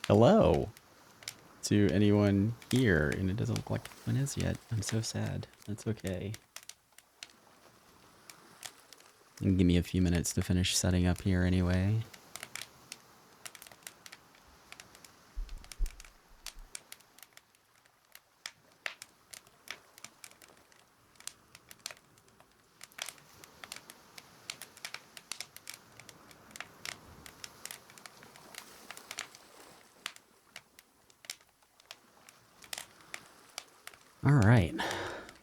hello to anyone here, and it doesn't look like one is yet. I'm so sad. That's okay. And give me a few minutes to finish setting up here anyway. All right,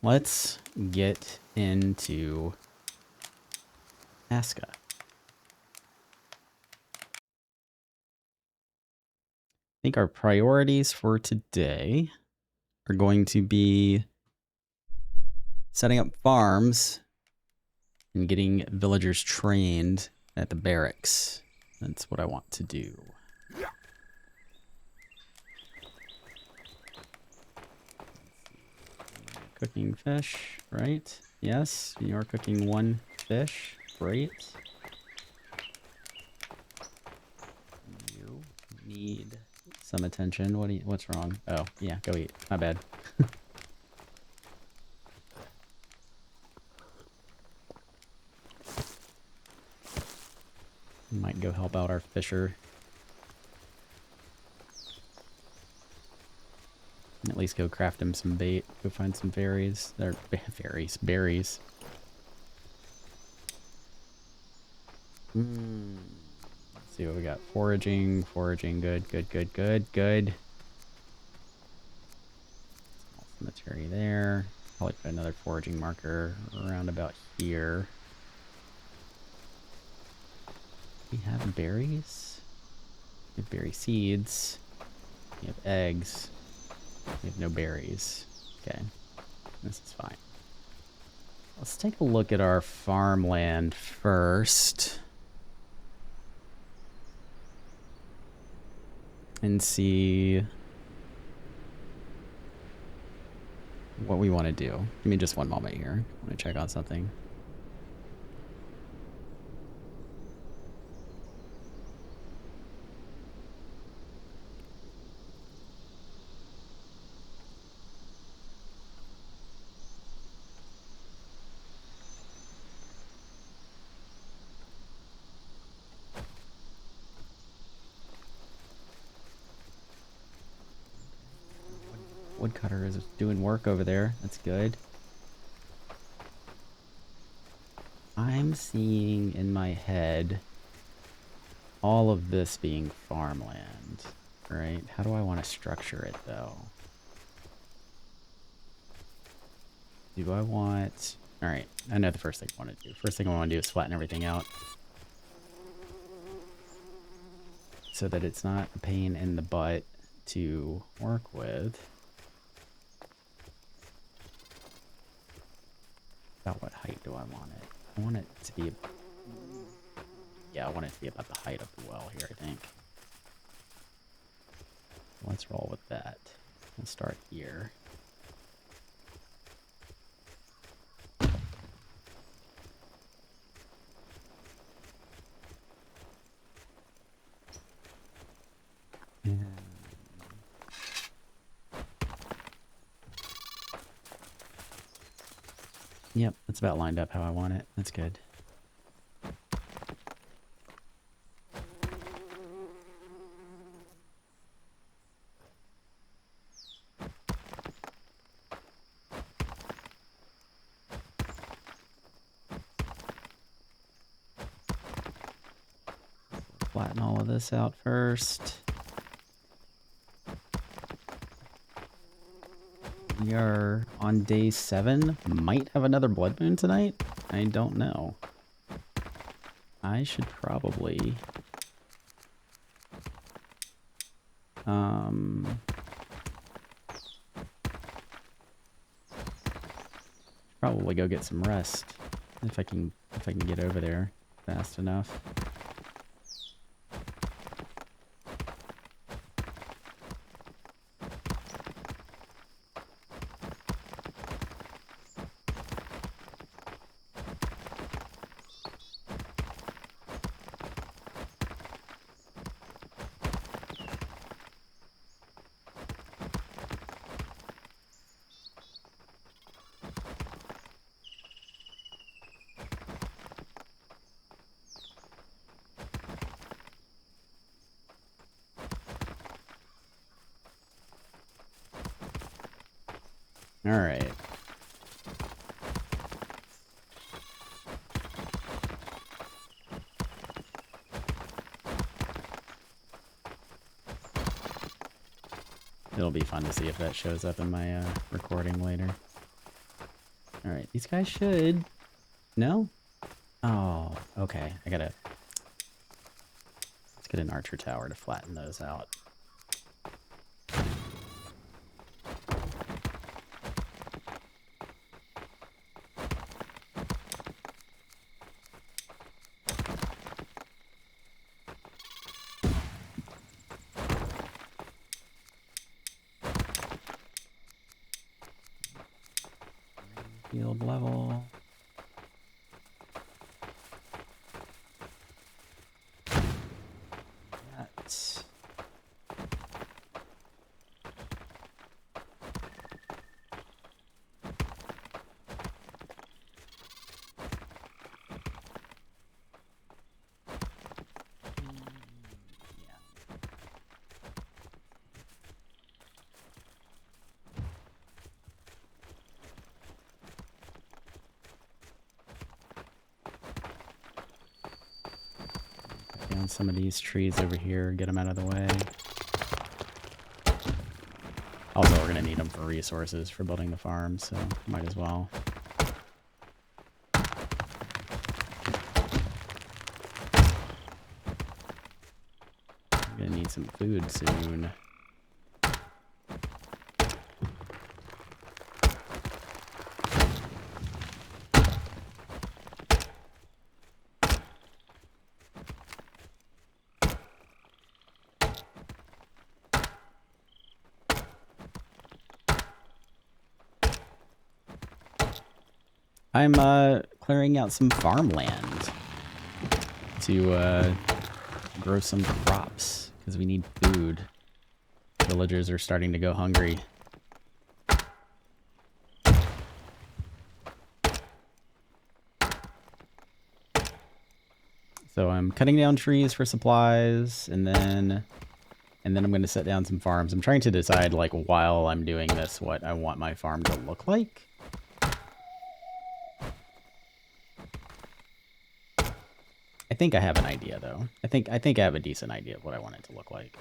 let's get into ASKA. I think our priorities for today are going to be setting up farms and getting villagers trained at the barracks. That's what I want to do. Cooking fish, right? Yes, you're cooking one fish. Great. You need some attention. What's wrong? Oh, yeah, go eat. My bad. Might go help out our fisher. At least go craft him some bait. Go find some berries. Or berries. Let's see what we got. Foraging, good. Small cemetery there. Probably put another foraging marker around about here. We have berries. We have berry seeds. We have eggs. We have no berries. Okay. This is fine. Let's take a look at our farmland first. And see what we want to do. Give me just one moment here. I want to check on something. Woodcutter is doing work over there. That's good. I'm seeing in my head all of this being farmland, right? How do I want to structure it though? Do I want... Alright, I know the first thing I want to do. First thing I want to do is flatten everything out. So that it's not a pain in the butt to work with. About what height do I want it? I want it to be... Yeah, I want it to be about the height of the well here, I think. Let's roll with that. We'll start here. And... Yep, that's about lined up how I want it. That's good. Flatten all of this out first. We are on day 7. Might have another blood moon tonight. I don't know. I should probably... probably go get some rest if I can get over there fast enough. All right. It'll be fun to see if that shows up in my recording later. All right, these guys should... No? Oh, okay. I gotta... Let's get an archer tower to flatten those out. Field level. That's... Down some of these trees over here, get them out of the way. Also, we're going to need them for resources for building the farm, so might as well. We're going to need some food soon. I'm clearing out some farmland to grow some crops because we need food. Villagers are starting to go hungry. So I'm cutting down trees for supplies, and then I'm going to set down some farms. I'm trying to decide, like, while I'm doing this, what I want my farm to look like. I think I have an idea, though. I think I have a decent idea of what I want it to look like.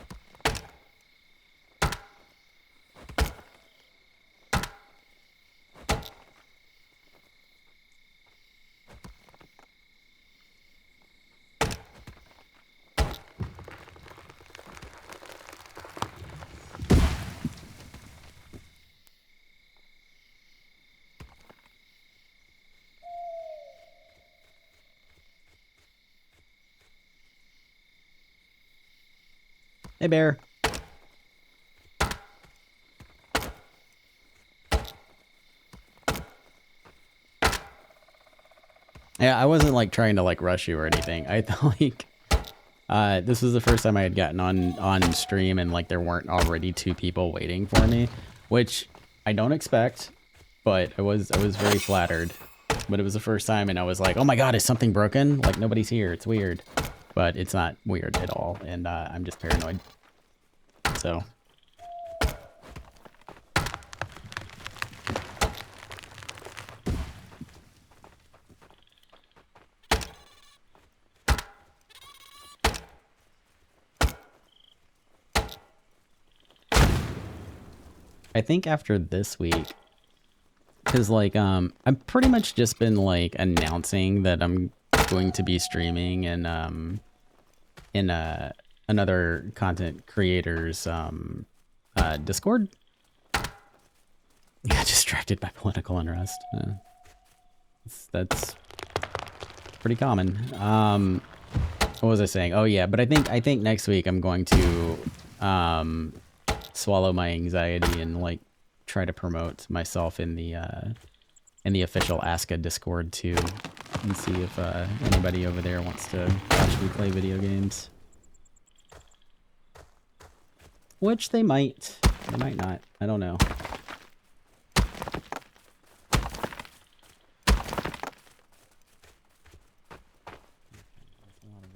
Hey, bear. Yeah, I wasn't like trying to like rush you or anything. I thought like this was the first time I had gotten on stream and like there weren't already 2 people waiting for me, which I don't expect, but I was very flattered. But it was the first time and I was like, oh my god, is something broken? Like nobody's here. It's weird. But it's not weird at all, and I'm just paranoid. So I think after this week, because like I've pretty much just been like announcing that I'm going to be streaming and in another content creators Discord. Yeah, distracted by political unrest. That's pretty common. What was I saying? Oh yeah, but I think next week I'm going to swallow my anxiety and like try to promote myself in the official ASKA Discord too, and see if anybody over there wants to watch me play video games. Which they might not. I don't know.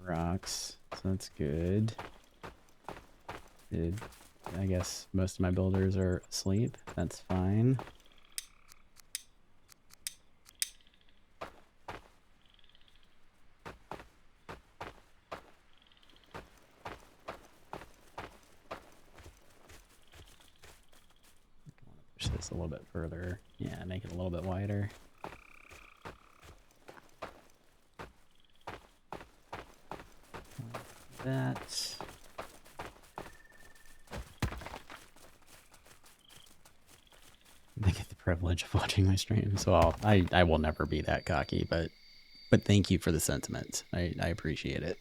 Rocks, so that's good. I guess most of my builders are asleep. That's fine. this a little bit further. Yeah, make it a little bit wider. Like that. They get the privilege of watching my streams. Well, I will never be that cocky, but thank you for the sentiment. I appreciate it.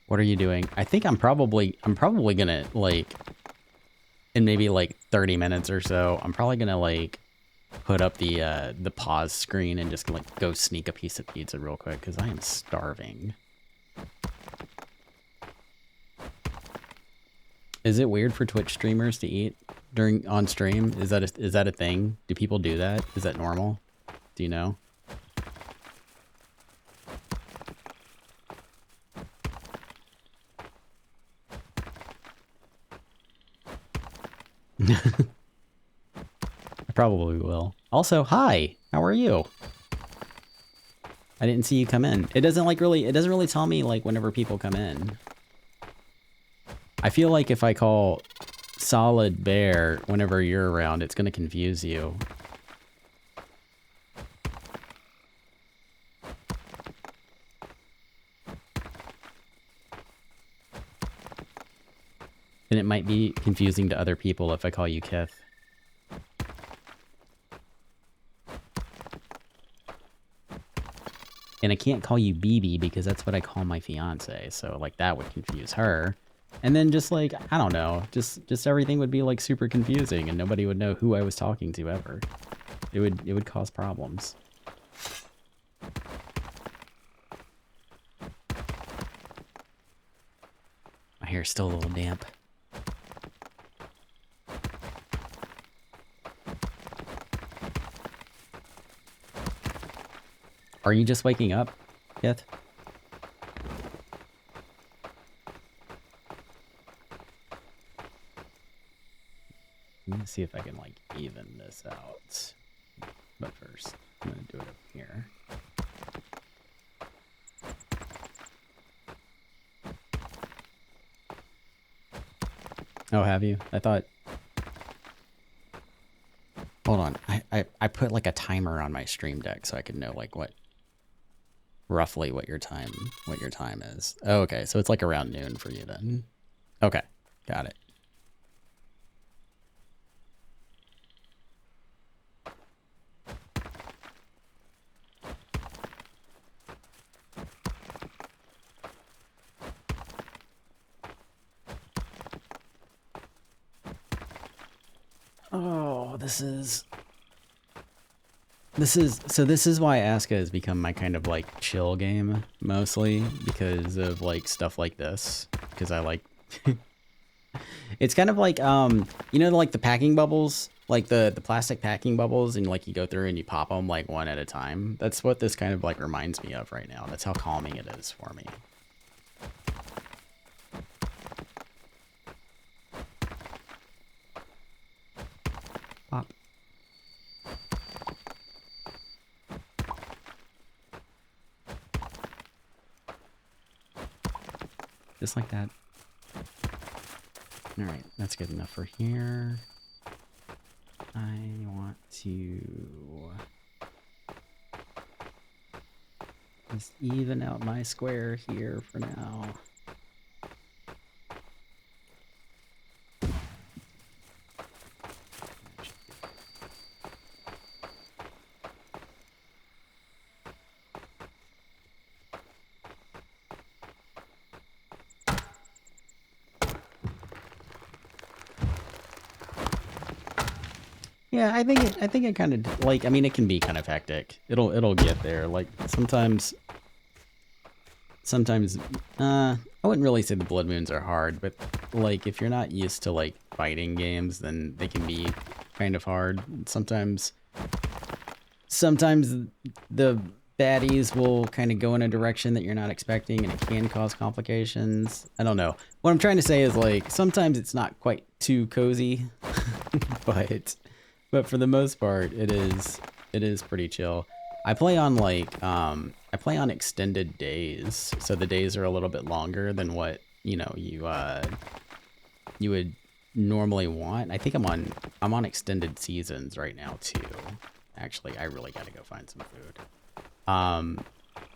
What are you doing? I think I'm probably gonna, like, in maybe like 30 minutes or so, I'm probably gonna like put up the pause screen and just like go sneak a piece of pizza real quick because I am starving. Is it weird for Twitch streamers to eat on stream? Is that a thing? Do people do that? Is that normal? Do you know? I probably will. Also, hi. How are you? I didn't see you come in. It doesn't really tell me like whenever people come in. I feel like if I call Solid Bear whenever you're around, it's going to confuse you. And it might be confusing to other people if I call you Kith. And I can't call you BB because that's what I call my fiance. So like that would confuse her. And then just like, I don't know, just everything would be like super confusing and nobody would know who I was talking to ever. It would cause problems. My hair's still a little damp. Are you just waking up yet? Let me see if I can like even this out. But first, I'm gonna do it up here. Oh, have you? I thought... Hold on. I put like a timer on my stream deck so I could know like roughly what your time is. Oh, okay, so it's like around noon for you then. Okay, got it. Oh, this is why ASKA has become my kind of like chill game mostly because of like stuff like this, because I like it's kind of like you know, like the packing bubbles, like the plastic packing bubbles, and like you go through and you pop them like one at a time. That's what this kind of like reminds me of right now. That's how calming it is for me. Pop. Just like that. All right, that's good enough for here. I want to just even out my square here for now. Yeah, I think it kind of like, I mean, it can be kind of hectic. It'll get there. Like sometimes I wouldn't really say the blood moons are hard, but like if you're not used to like fighting games, then they can be kind of hard. Sometimes the baddies will kind of go in a direction that you're not expecting and it can cause complications. I don't know. What I'm trying to say is like sometimes it's not quite too cozy, but But for the most part, it is pretty chill. I play on like I play on extended days, so the days are a little bit longer than what you know you would normally want. I think I'm on extended seasons right now too. Actually, I really got to go find some food.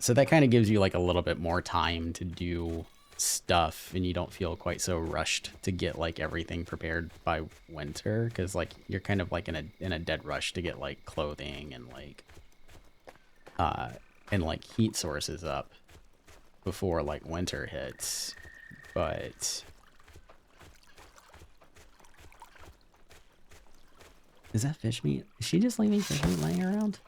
So that kind of gives you like a little bit more time to do stuff, and you don't feel quite so rushed to get like everything prepared by winter, because like you're kind of like in a dead rush to get like clothing and like heat sources up before like winter hits. But is that fish meat? Is she just leaving fish meat laying around?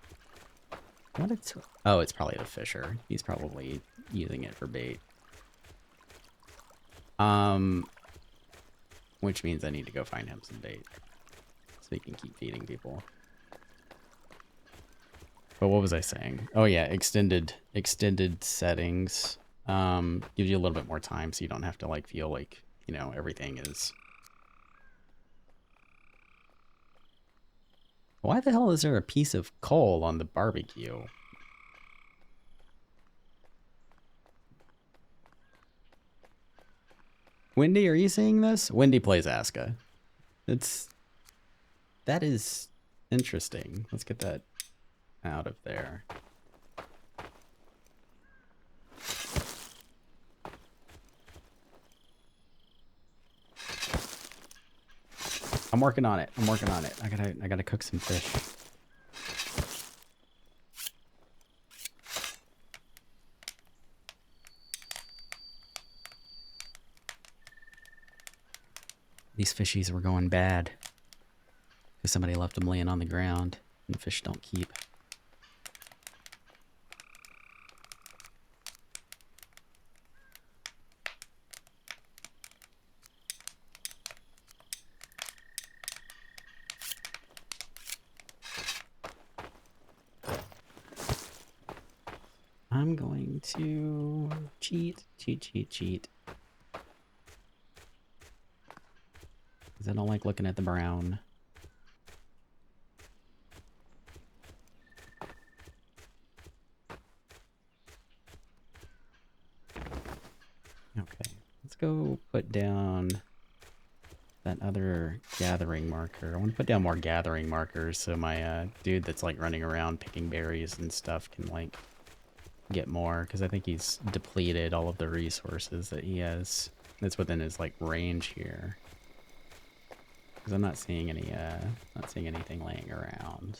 What it's oh, it's probably the fisher. He's probably using it for bait. Which means I need to go find him some bait so he can keep feeding people. But what was I saying? Oh yeah, extended settings gives you a little bit more time, so you don't have to like feel like, you know, everything is. Why the hell is there a piece of coal on the barbecue? Wendy, are you seeing this? Wendy plays ASKA. That is interesting. Let's get that out of there. I'm working on it. I'm working on it. I gotta cook some fish. These fishies were going bad because somebody left them laying on the ground, and fish don't keep. I'm going to cheat. Because I don't like looking at the brown. Okay, let's go put down that other gathering marker. I want to put down more gathering markers so my dude that's like running around picking berries and stuff can like get more, because I think he's depleted all of the resources that he has that's within his like range here. Because I'm not seeing anything laying around.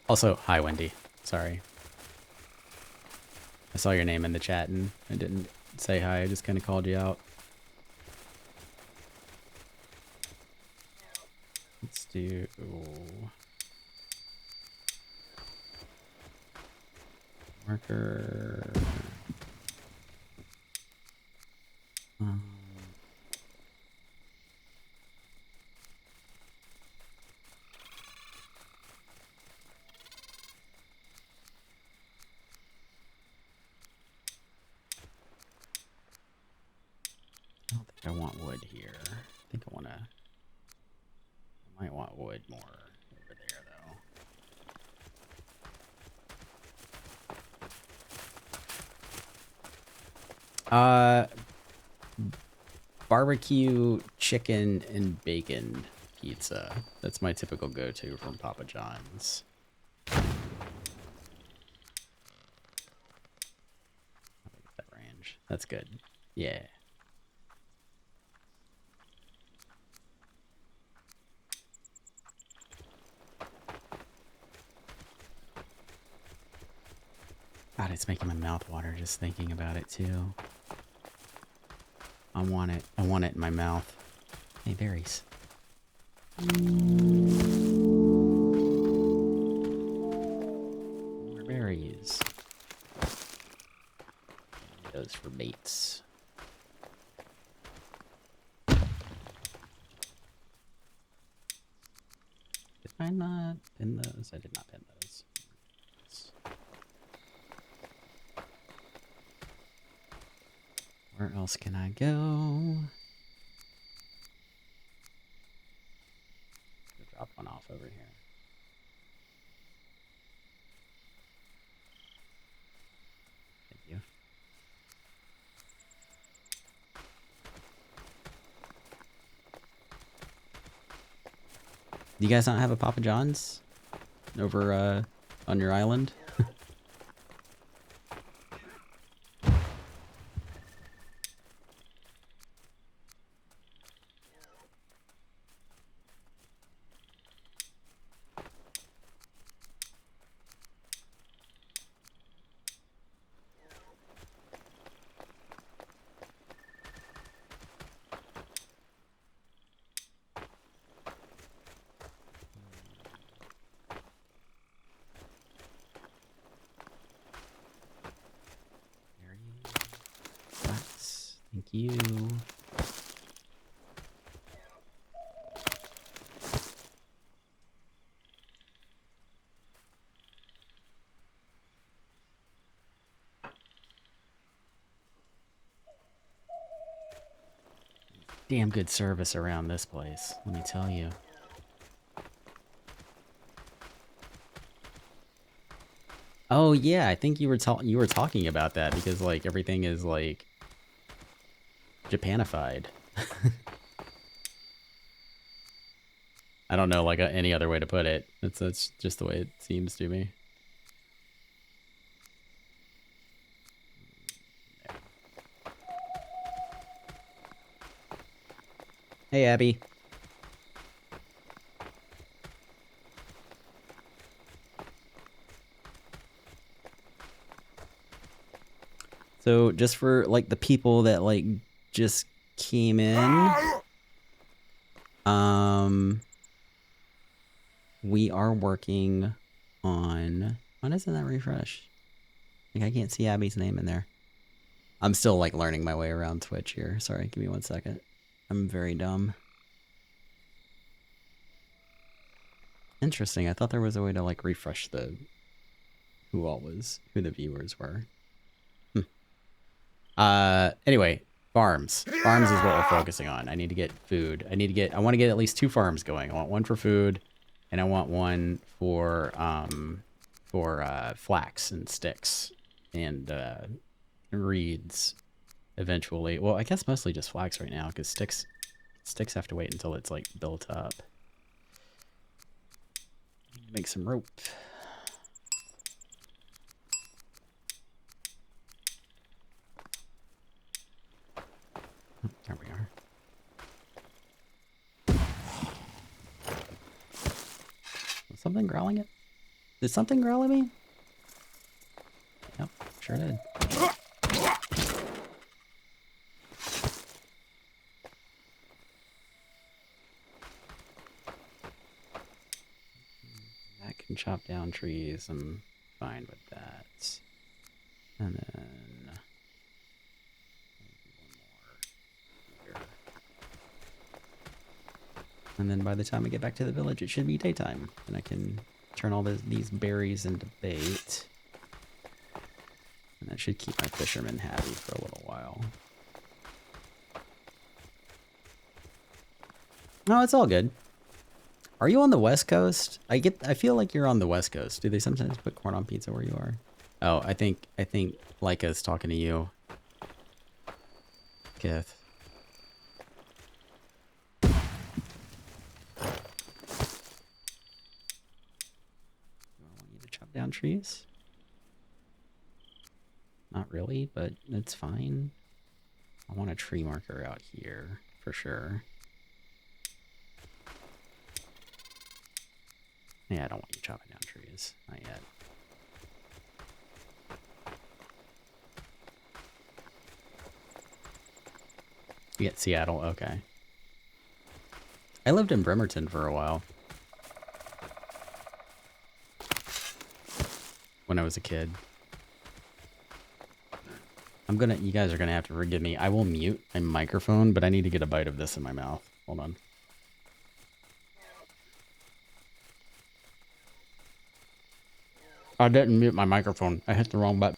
Also, hi Wendy. Sorry. I saw your name in the chat and I didn't say hi, I just kind of called you out. Let's do... marker... I don't think I want wood here. I think I might want wood more over there though. Barbecue chicken and bacon pizza. That's my typical go-to from Papa John's. That range. That's good. Yeah. God, it's making my mouth water just thinking about it too. I want it in my mouth. Hey, berries. More berries. Those for baits. Did I not pin those? I did not pin those. Where else can I go? Drop one off over here. Thank you. Do you guys not have a Papa John's over on your island? Thank you. Damn good service around this place, let me tell you. Oh yeah, I think you were talking about that because like everything is like Japanified. I don't know like any other way to put it. That's just the way it seems to me. Hey Abby. So just for like the people that like just came in, we are working on, why doesn't that refresh? Like I can't see Abby's name in there. I'm still like learning my way around Twitch here. Sorry, give me 1 second. I'm very dumb. Interesting. I thought there was a way to like refresh the who the viewers were. Anyway, farms. Farms is what we're focusing on. I need to get food. I want to get at least 2 farms going. I want one for food, and I want one for flax and sticks and reeds eventually. Well, I guess mostly just flax right now because sticks have to wait until it's like built up. Make some rope. There we are. Was something growling it? Did something growl at me? Yep, sure did. That can chop down trees. I'm fine with that. And then and then by the time I get back to the village, it should be daytime, and I can turn all these berries into bait. And that should keep my fishermen happy for a little while. No, it's all good. Are you on the West Coast? I feel like you're on the West Coast. Do they sometimes put corn on pizza where you are? Oh, I think Leica's talking to you. Kith. Down trees? Not really, but it's fine. I want a tree marker out here for sure. Yeah, I don't want you chopping down trees. Not yet. You get Seattle, okay. I lived in Bremerton for a while. When I was a kid. You guys are gonna have to forgive me. I will mute my microphone, but I need to get a bite of this in my mouth. Hold on. I didn't mute my microphone. I hit the wrong button.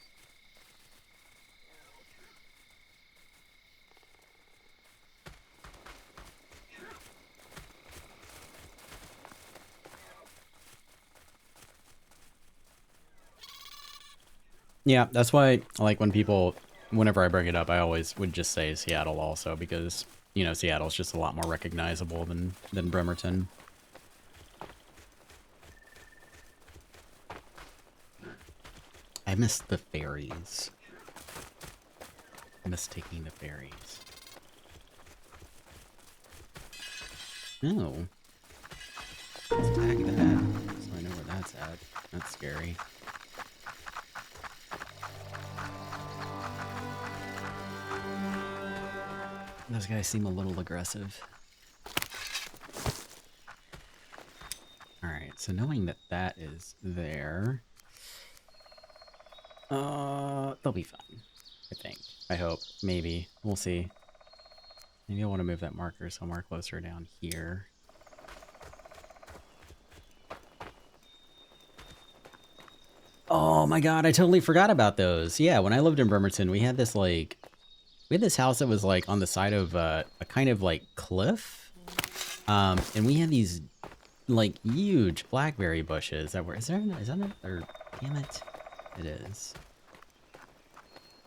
Yeah, that's why, like, whenever I bring it up, I always would just say Seattle also, because, you know, Seattle's just a lot more recognizable than Bremerton. I miss the ferries. I miss taking the ferries. Oh. Let's tag that, so I know where that's at. That's scary. Those guys seem a little aggressive. Alright, so knowing that that is there... they'll be fine. I think. I hope. Maybe. We'll see. Maybe I want to move that marker somewhere closer down here. Oh my god, I totally forgot about those. Yeah, when I lived in Bremerton, we had this, like... We had this house that was, like, on the side of a kind of, like, cliff. And we had these, like, huge blackberry bushes that were... Is that it? Or... Damn it. It is.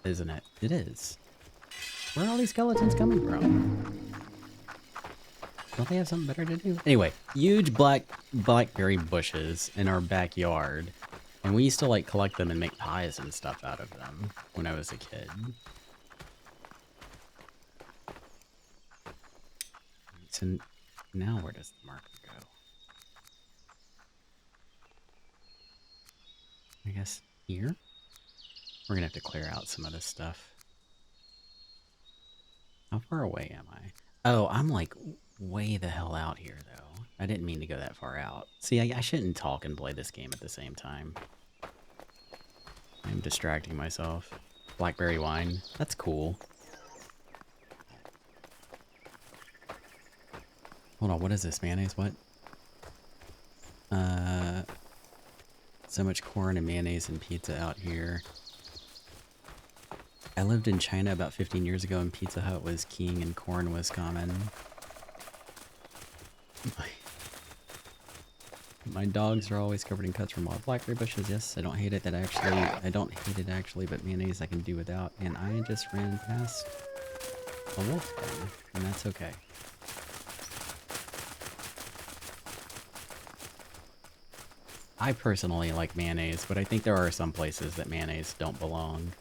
Isn't it? It is. Where are all these skeletons coming from? Don't they have something better to do? Anyway, huge blackberry bushes in our backyard. And we used to, like, collect them and make pies and stuff out of them when I was a kid. So now where does the marker go? I guess here? We're gonna have to clear out some of this stuff. How far away am I? Oh, I'm like way the hell out here, though. I didn't mean to go that far out. See, I shouldn't talk and play this game at the same time. I'm distracting myself. Blackberry wine. That's cool. Hold on, what is this? Mayonnaise? What? So much corn and mayonnaise and pizza out here. I lived in China about 15 years ago and Pizza Hut was king and corn was common. My dogs are always covered in cuts from wild blackberry bushes. Yes, I don't hate it actually, but mayonnaise I can do without. And I just ran past a wolf den, and that's okay. I personally like mayonnaise, but I think there are some places that mayonnaise don't belong.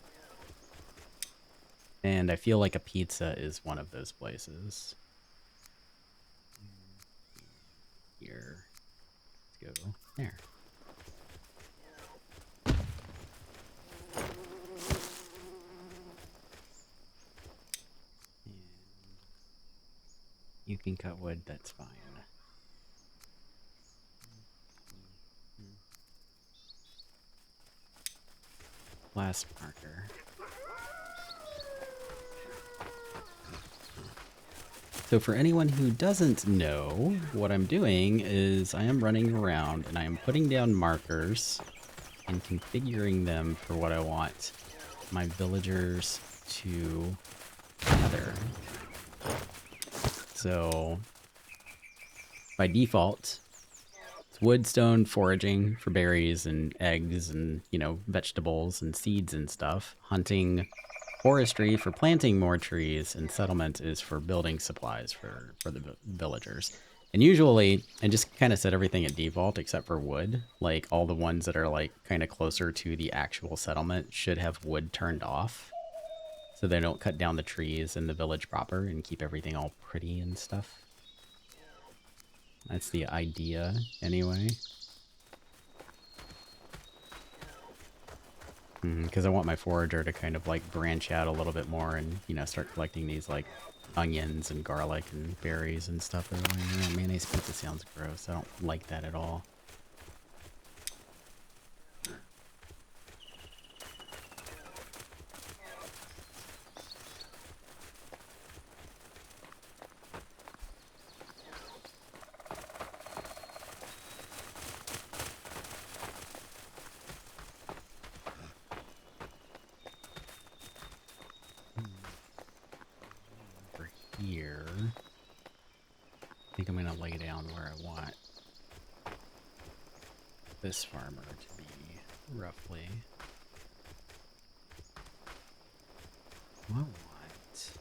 And I feel like a pizza is one of those places. Here. Let's go there. And you can cut wood, that's fine. Last marker. So for anyone who doesn't know, what I'm doing is I am running around and I am putting down markers and configuring them for what I want my villagers to gather. So by default, it's wood, stone, foraging for berries and eggs and, you know, vegetables and seeds and stuff. Hunting, forestry for planting more trees, and settlement is for building supplies for the villagers. And usually, I just kind of set everything at default except for wood. Like, all the ones that are, like, kind of closer to the actual settlement should have wood turned off. So they don't cut down the trees in the village proper and keep everything all pretty and stuff. That's the idea, anyway. Because I want my forager to kind of, like, branch out a little bit more and, you know, start collecting these, like, onions and garlic and berries and stuff. Like, mayonnaise pizza sounds gross. I don't like that at all. Here, I think I'm gonna lay down where I want this farmer to be, roughly. Do I want...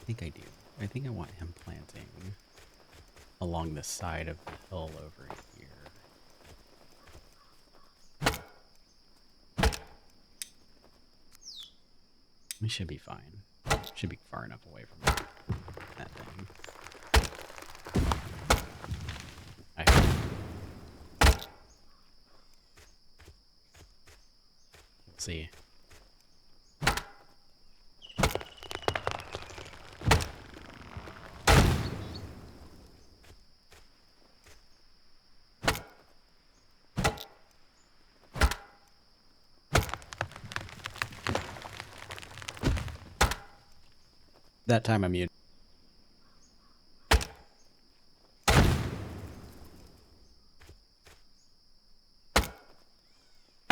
I think I do. I think I want him planting along the side of the hill over here. We should be fine. Should be far enough away from that thing. I hope. We'll see. That time I'm muted.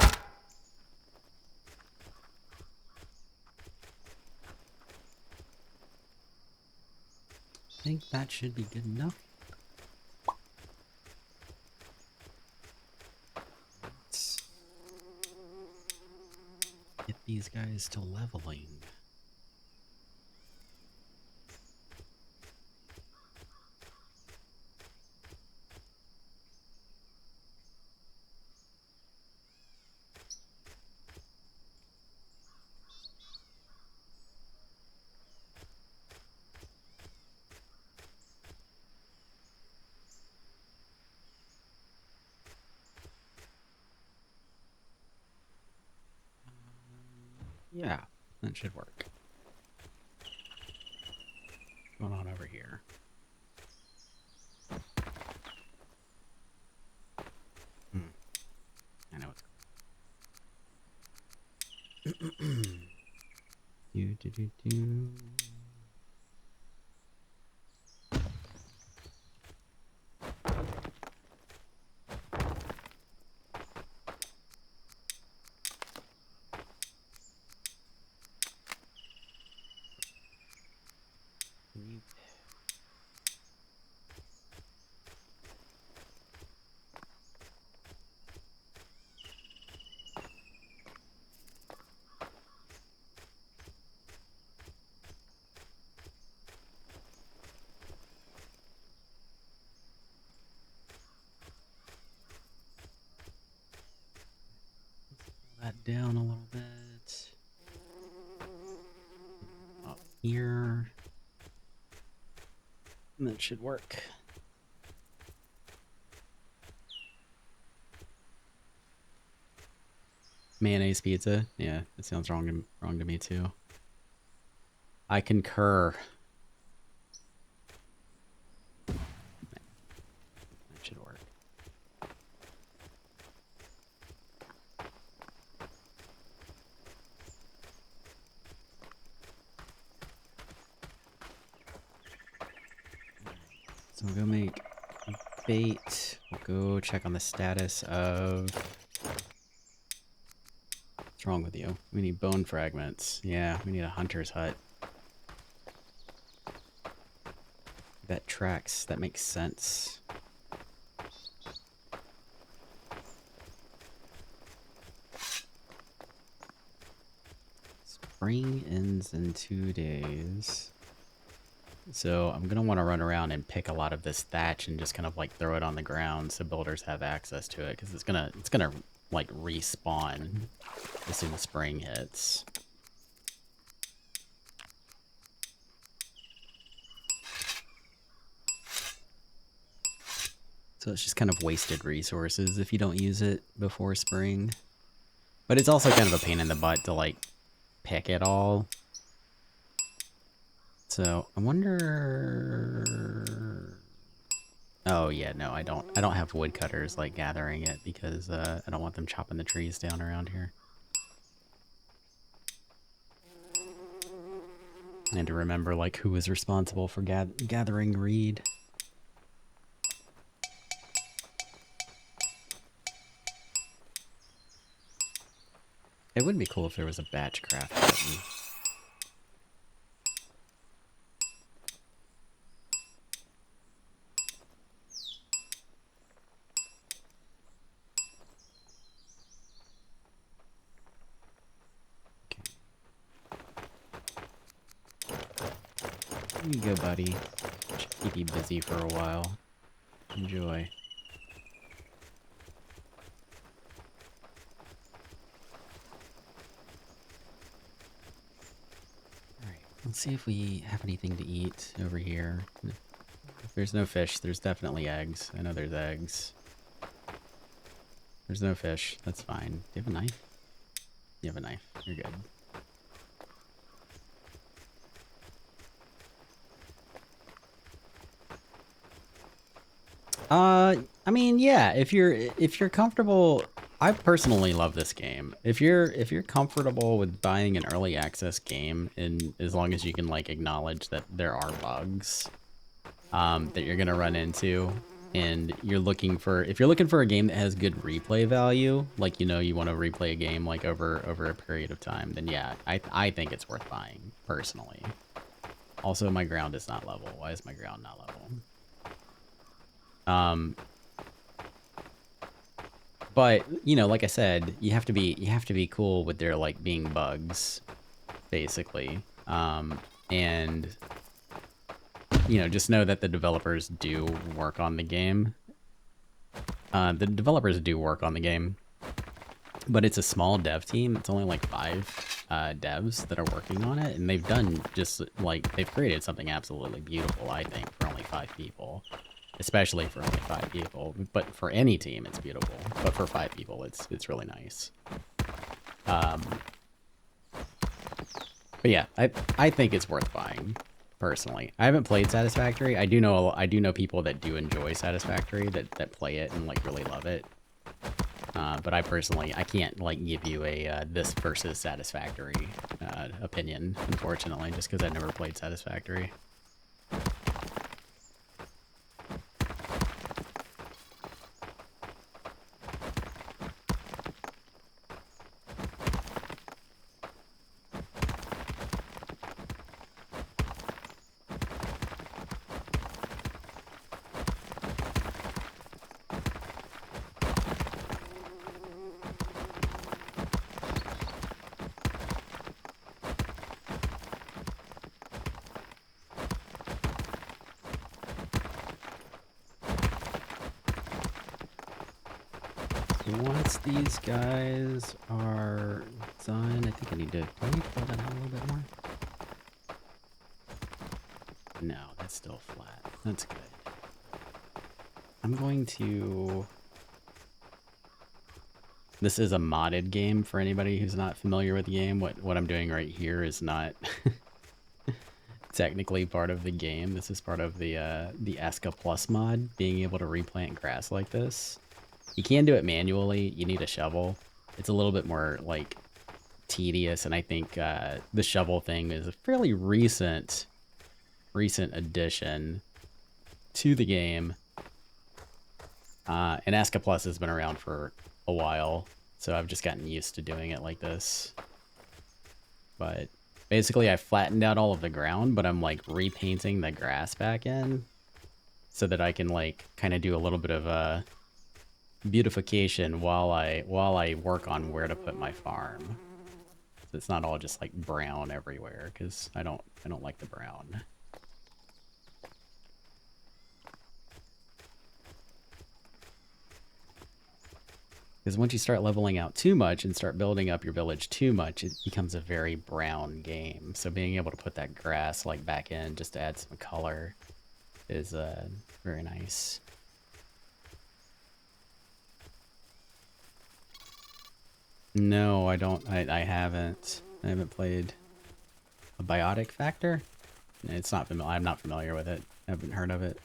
I think that should be good enough. Let's get these guys to leveling. Yeah, that should work. What's going on over here? I know it's do. That down a little bit. Up here. And that should work. Mayonnaise pizza? Yeah, that sounds wrong to me too. I concur. That should work. So we'll go make bait. We'll go check on the status of... What's wrong with you? We need bone fragments. Yeah, we need a hunter's hut. That tracks. That makes sense. Spring ends in 2 days. So I'm gonna want to run around and pick a lot of this thatch and just kind of like throw it on the ground so builders have access to it, because it's gonna like respawn as soon as spring hits. So it's just kind of wasted resources if you don't use it before spring. But it's also kind of a pain in the butt to like pick it all. So I wonder... Oh yeah, no, I don't have woodcutters like gathering it because I don't want them chopping the trees down around here. And to remember like who was responsible for gathering reed. It would be cool if there was a batch craft button. Here you go, buddy. Should keep you busy for a while. Enjoy. Alright, let's see if we have anything to eat over here. If there's no fish, there's definitely eggs. I know there's eggs. There's no fish. That's fine. Do you have a knife? You have a knife. You're good. I mean, yeah, if you're comfortable, I personally love this game. If you're comfortable with buying an early access game, and as long as you can like acknowledge that there are bugs that you're gonna run into, and you're looking for if you're looking for a game that has good replay value, like you want to replay a game like over a period of time, then yeah, I think it's worth buying personally. Also, my ground is not level. Why is my ground not level? But like I said, you have to be cool with there like being bugs, basically. And just know that the developers do work on the game. The developers do work on the game, but it's a small dev team. It's only like 5 devs that are working on it, and they've done just like they've created something absolutely beautiful. I think for only 5 people. Especially for only 5 people, but for any team, it's beautiful. But for 5 people, it's really nice. But yeah, I think it's worth buying, personally. I haven't played Satisfactory. I do know people that do enjoy Satisfactory that play it and like really love it. But I personally, I can't like give you a this versus Satisfactory opinion, unfortunately, just because I've never played Satisfactory. Once these guys are done, I think I need to fill that out a little bit more? No, that's still flat. That's good. I'm going to... This is a modded game for anybody who's not familiar with the game. What I'm doing right here is not technically part of the game. This is part of the ASKA Plus mod, being able to replant grass like this. You can do it manually. You need a shovel. It's a little bit more like tedious, and I think the shovel thing is a fairly recent addition to the game. And ASKA Plus has been around for a while, so I've just gotten used to doing it like this. But basically, I flattened out all of the ground, but I'm like repainting the grass back in so that I can like kind of do a little bit of beautification while I work on where to put my farm. So it's not all just like brown everywhere, because I don't like the brown. Because once you start leveling out too much and start building up your village too much, it becomes a very brown game. So being able to put that grass like back in just to add some color is very nice. No, I don't. I haven't. I haven't played a biotic factor. It's not familiar. I'm not familiar with it. I haven't heard of it.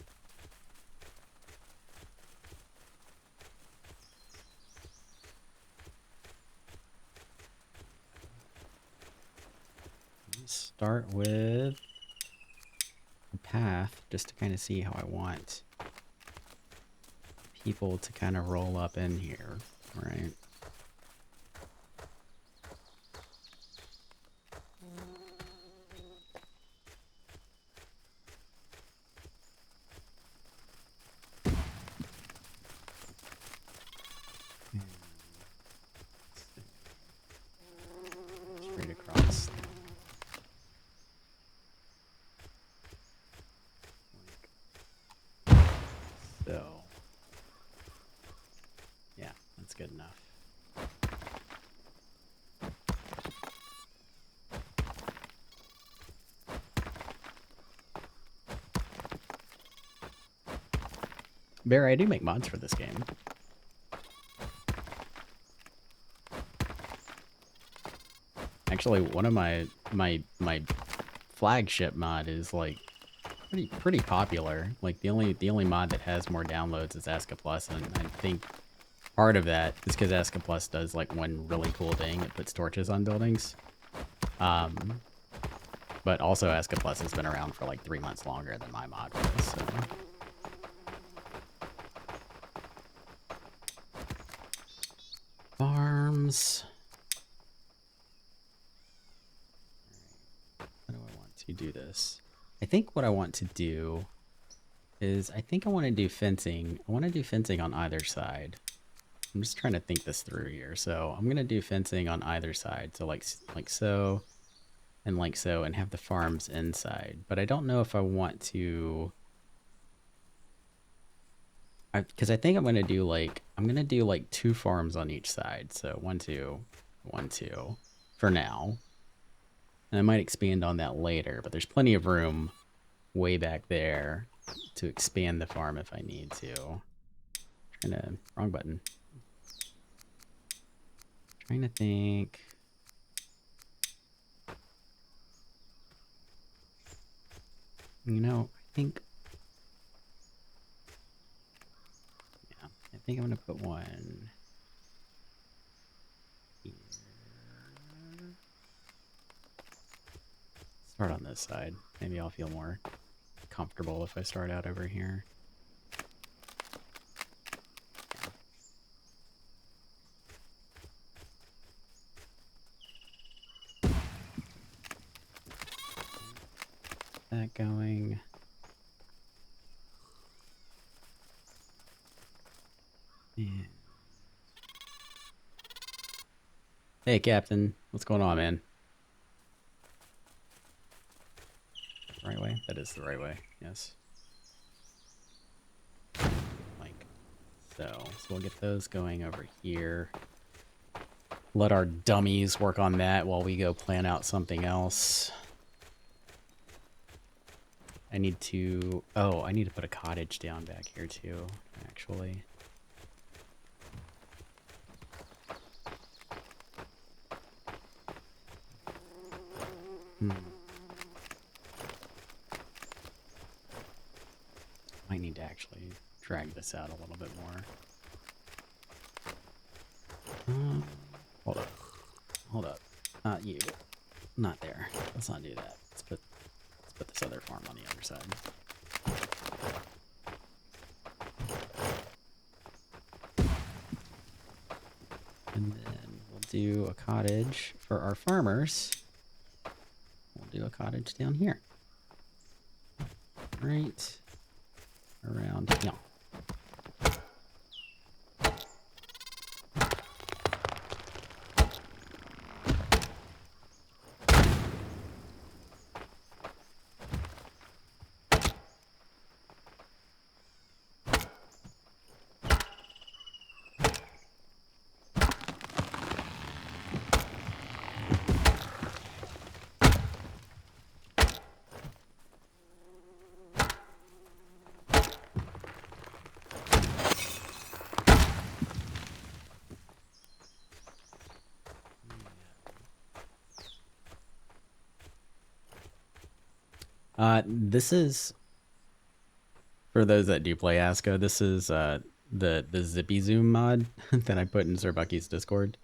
Start with a path just to kind of see how I want people to kind of roll up in here, right? Straight across. that's good enough. Barry, I do make mods for this game. Actually, one of my flagship mod is like pretty popular. Like the only mod that has more downloads is ASKA Plus, and I think part of that is because ASKA Plus does like one really cool thing. It puts torches on buildings. But also ASKA Plus has been around for like 3 months longer than my mod was. So. Farms. How do I want to do this? I think what I want to do is I want to do fencing. I want to do fencing on either side. I'm just trying to think this through here. So I'm going to do fencing on either side. So like so and like so, and have the farms inside. But I don't know if I want to... Because I think I'm going to do like 2 farms on each side. So 1, 2, 1, 2 for now. And I might expand on that later, but there's plenty of room way back there to expand the farm if I need to. Wrong button. Trying to think. You know, yeah, I think I'm gonna put one here. Start on this side. Maybe I'll feel more comfortable if I start out over here. That going. Yeah. Hey, Captain. What's going on, man? Right way? That is the right way. Yes. Like so. So we'll get those going over here. Let our dummies work on that while we go plan out something else. I need to put a cottage down back here too, actually. Might need to actually drag this out a little bit more. Hold up. You. Not there. Let's not do that. Let's put this other farm on the other side. And then we'll do a cottage for our farmers. We'll do a cottage down here. Right around here. This is, for those that do play ASKA, this is the Zippy Zoom mod that I put in Sir Bucky's Discord.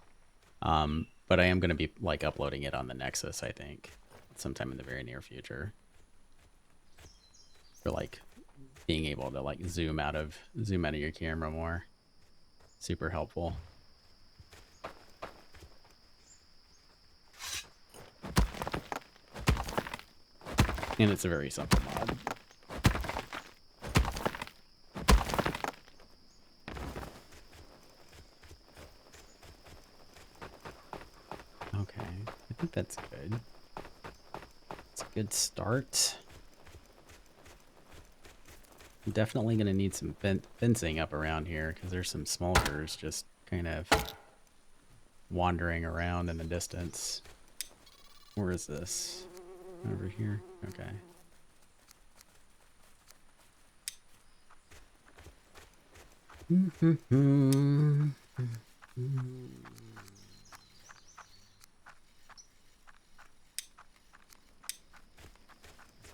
But I am going to be like uploading it on the Nexus, I think, sometime in the very near future. For like being able to like zoom out of your camera more. Super helpful. And it's a very simple mod. Okay, I think that's good. It's a good start. I'm definitely going to need some fencing up around here because there's some smolters just kind of wandering around in the distance. Where is this? Over here? Okay. Let's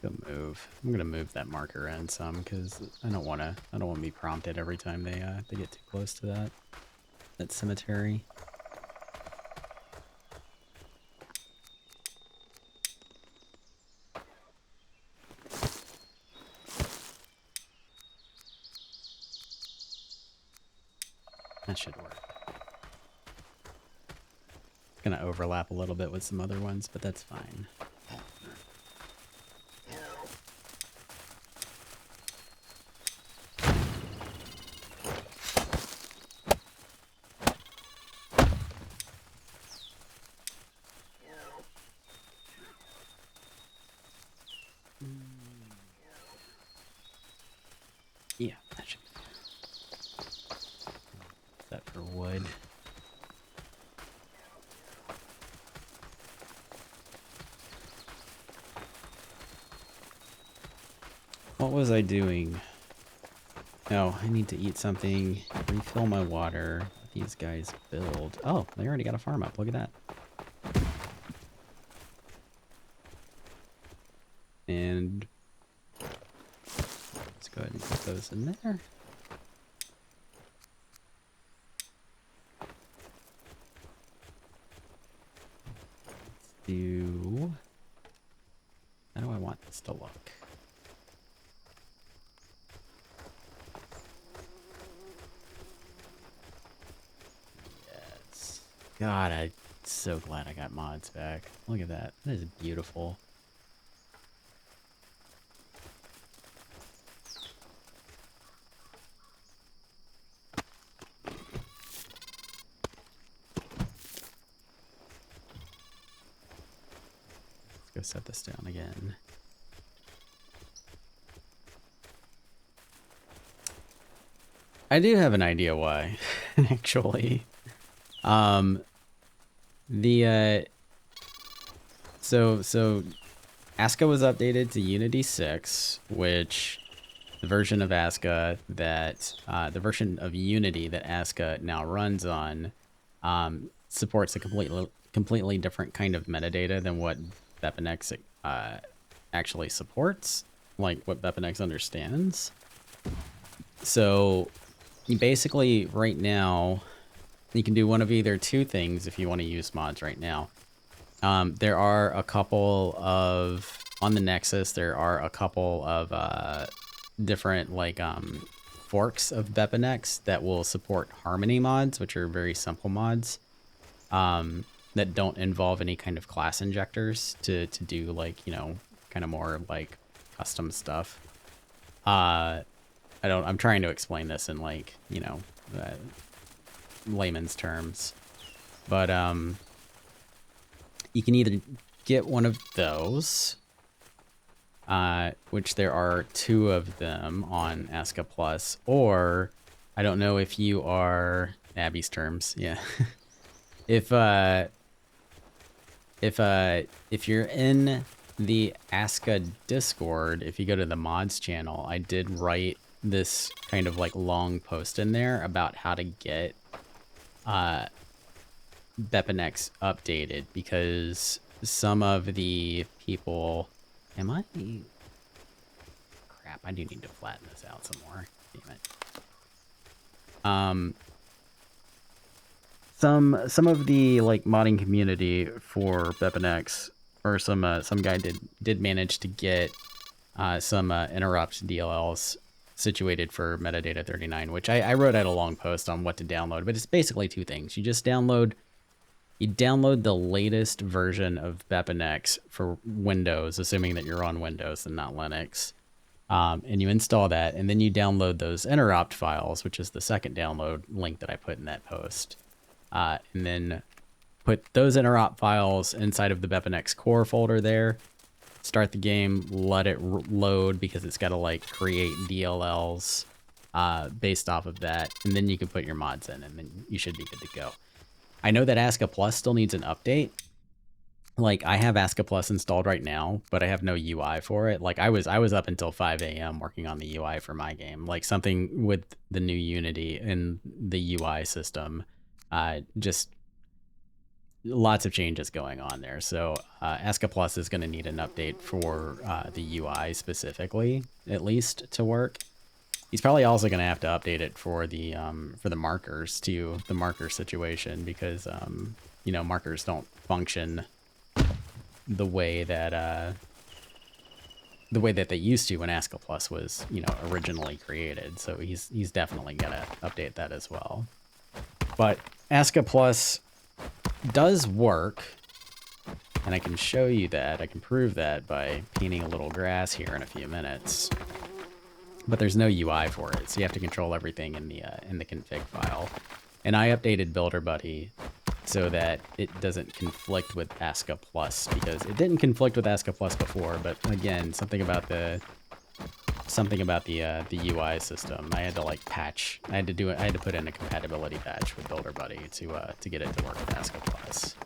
go move. I'm gonna move that marker in some because I don't want to be prompted every time they get too close to that cemetery. That should work. It's gonna overlap a little bit with some other ones, but that's fine. Yeah, that should be good. That for wood. What was I doing? Oh, I need to eat something, refill my water. Let these guys build. Oh, they already got a farm up. Look at that. And let's go ahead and put those in there. Let's do... How do I want this to look? Yes. God, I'm so glad I got mods back. Look at that. That is beautiful. Go set this down again. I do have an idea why, actually. So ASKA was updated to Unity 6, which the version of ASKA that the version of Unity that ASKA now runs on supports a completely different kind of metadata than what BepInEx actually supports, like what BepInEx understands. So you basically right now you can do one of either two things if you want to use mods right now. There are a couple of on the Nexus. There are a couple of different like forks of BepInEx that will support Harmony mods, which are very simple mods. That don't involve any kind of class injectors to do like, you know, kind of more like custom stuff. I'm trying to explain this in like, you know, layman's terms, but you can either get one of those, which there are 2 of them on ASKA Plus, or I don't know if you are Abby's terms. Yeah. If you're in the ASKA Discord, if you go to the mods channel, I did write this kind of like long post in there about how to get BepInEx updated, because some of the people... Crap, I do need to flatten this out some more. Damn it. Some of the like modding community for BepInEx, or some guy did manage to get some interrupt DLLs situated for metadata 39, which I wrote out a long post on what to download, but it's basically 2 things. You just download the latest version of BepInEx for Windows, assuming that you're on Windows and not Linux. And you install that, and then you download those interrupt files, which is the second download link that I put in that post. And then put those interrupt files inside of the BepInEx core folder there. Start the game, let it load, because it's got to like create DLLs based off of that, and then you can put your mods in, and then you should be good to go. I know that ASKA Plus still needs an update. Like, I have ASKA Plus installed right now, but I have no UI for it. Like, I was up until 5 a.m. working on the UI for my game. Like, something with the new Unity and the UI system, just lots of changes going on there. So ASKA Plus is going to need an update for the UI specifically, at least, to work. He's probably also going to have to update it for the markers too, the marker situation, because you know, markers don't function the way that they used to when ASKA Plus was, you know, originally created. So he's definitely gonna update that as well. But ASKA Plus does work, and I can show you that. I can prove that by painting a little grass here in a few minutes. But there's no UI for it, so you have to control everything in the config file. And I updated BuilderBuddy so that it doesn't conflict with ASKA Plus, because it didn't conflict with ASKA Plus before. But again, something about the UI system, I had to like patch. I had to put in a compatibility patch with BuilderBuddy to get it to work with ASKA Plus.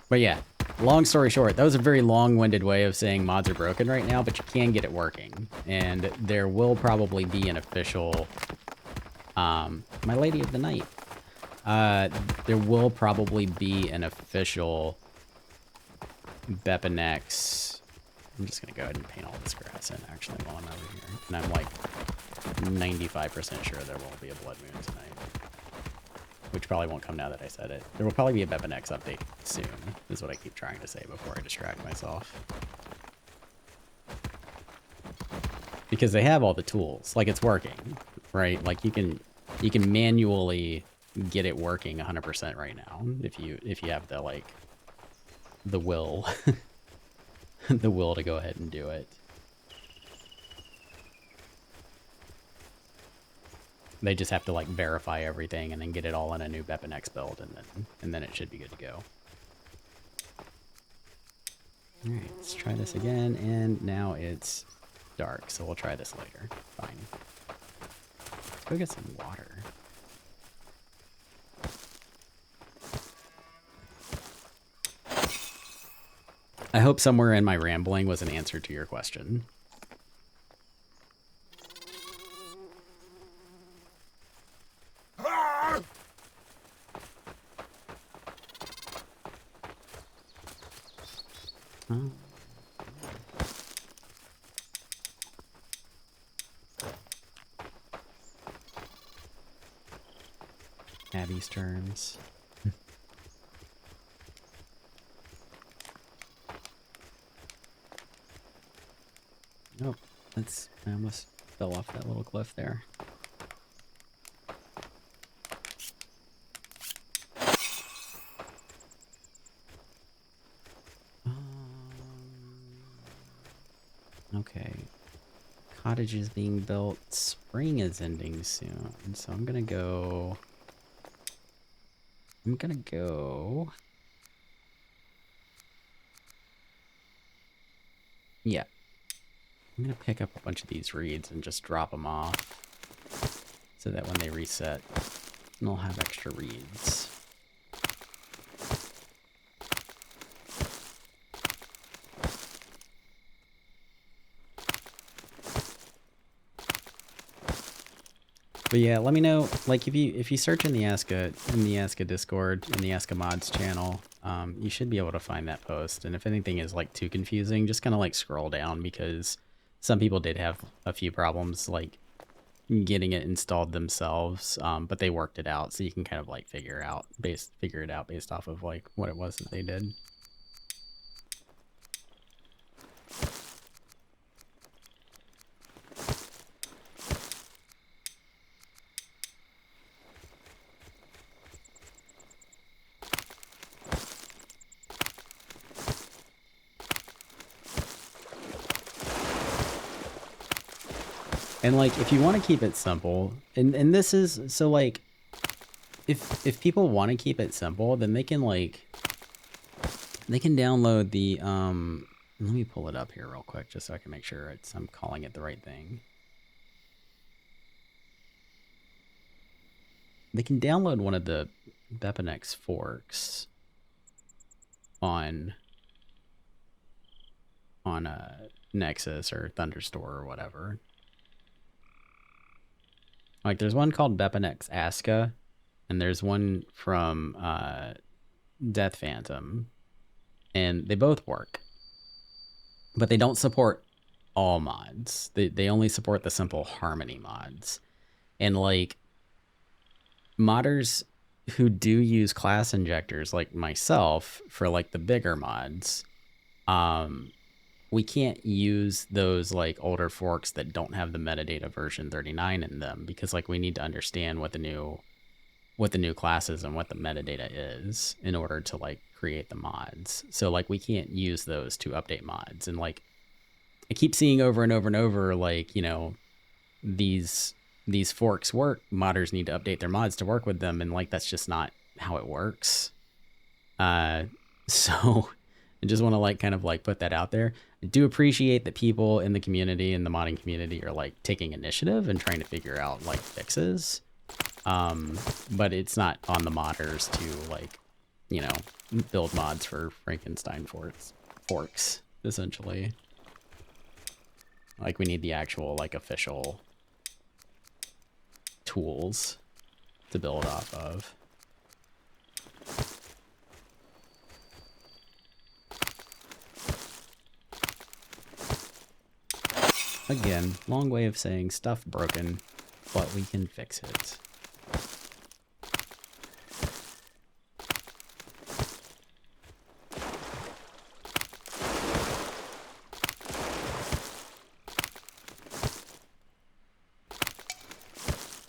But yeah, long story short, that was a very long-winded way of saying mods are broken right now, but you can get it working, and there will probably be an official. My Lady of the Night. There will probably be an official BepInEx. I'm just gonna go ahead and paint all this grass in actually while I'm over here. And I'm like 95% sure there will be a blood moon tonight. Which probably won't come now that I said it. There will probably be a BepInEx update soon, is what I keep trying to say before I distract myself. Because they have all the tools. Like, it's working, right? Like, you can manually get it working 100% right now if you have the, like, the will the will to go ahead and do it. They just have to like verify everything and then get it all in a new BepInEx build, and then it should be good to go. All right, let's try this again, and now it's dark, so we'll try this later. Fine. Let's go get some water. I hope somewhere in my rambling was an answer to your question. Oh. Abby's turns. Nope, I almost fell off that little cliff there. Okay. Cottage is being built. Spring is ending soon. So I'm gonna go... Yeah. I'm gonna pick up a bunch of these reeds and just drop them off, so that when they reset, they'll have extra reeds. But yeah, let me know, like, if you search in the ASKA Discord, in the ASKA Mods channel, you should be able to find that post. And if anything is like too confusing, just kind of like scroll down, because some people did have a few problems like getting it installed themselves, but they worked it out, so you can kind of like figure it out based off of like what it was that they did. And like, if you want to keep it simple, and this is, so like, if people want to keep it simple, then they can like, they can download the Let me pull it up here real quick just so I can make sure I'm calling it the right thing. They can download one of the BepInEx forks on Nexus or Thunderstore or whatever. Like there's one called BepInEx ASKA, and there's one from Death Phantom, and they both work, but they don't support all mods. They only support the simple harmony mods, and like modders who do use class injectors like myself for like the bigger mods, we can't use those like older forks that don't have the metadata version 39 in them, because like we need to understand what the new classes and what the metadata is in order to like create the mods. So like we can't use those to update mods. And like I keep seeing over and over and over, like, you know, these forks work, modders need to update their mods to work with them, and like that's just not how it works. So I just want to like kind of like put that out there. I do appreciate that people in the community and the modding community are like taking initiative and trying to figure out like fixes. But it's not on the modders to like, you know, build mods for Frankenstein forks, essentially. Like we need the actual like official tools to build off of. Again, long way of saying stuff broken, but we can fix it.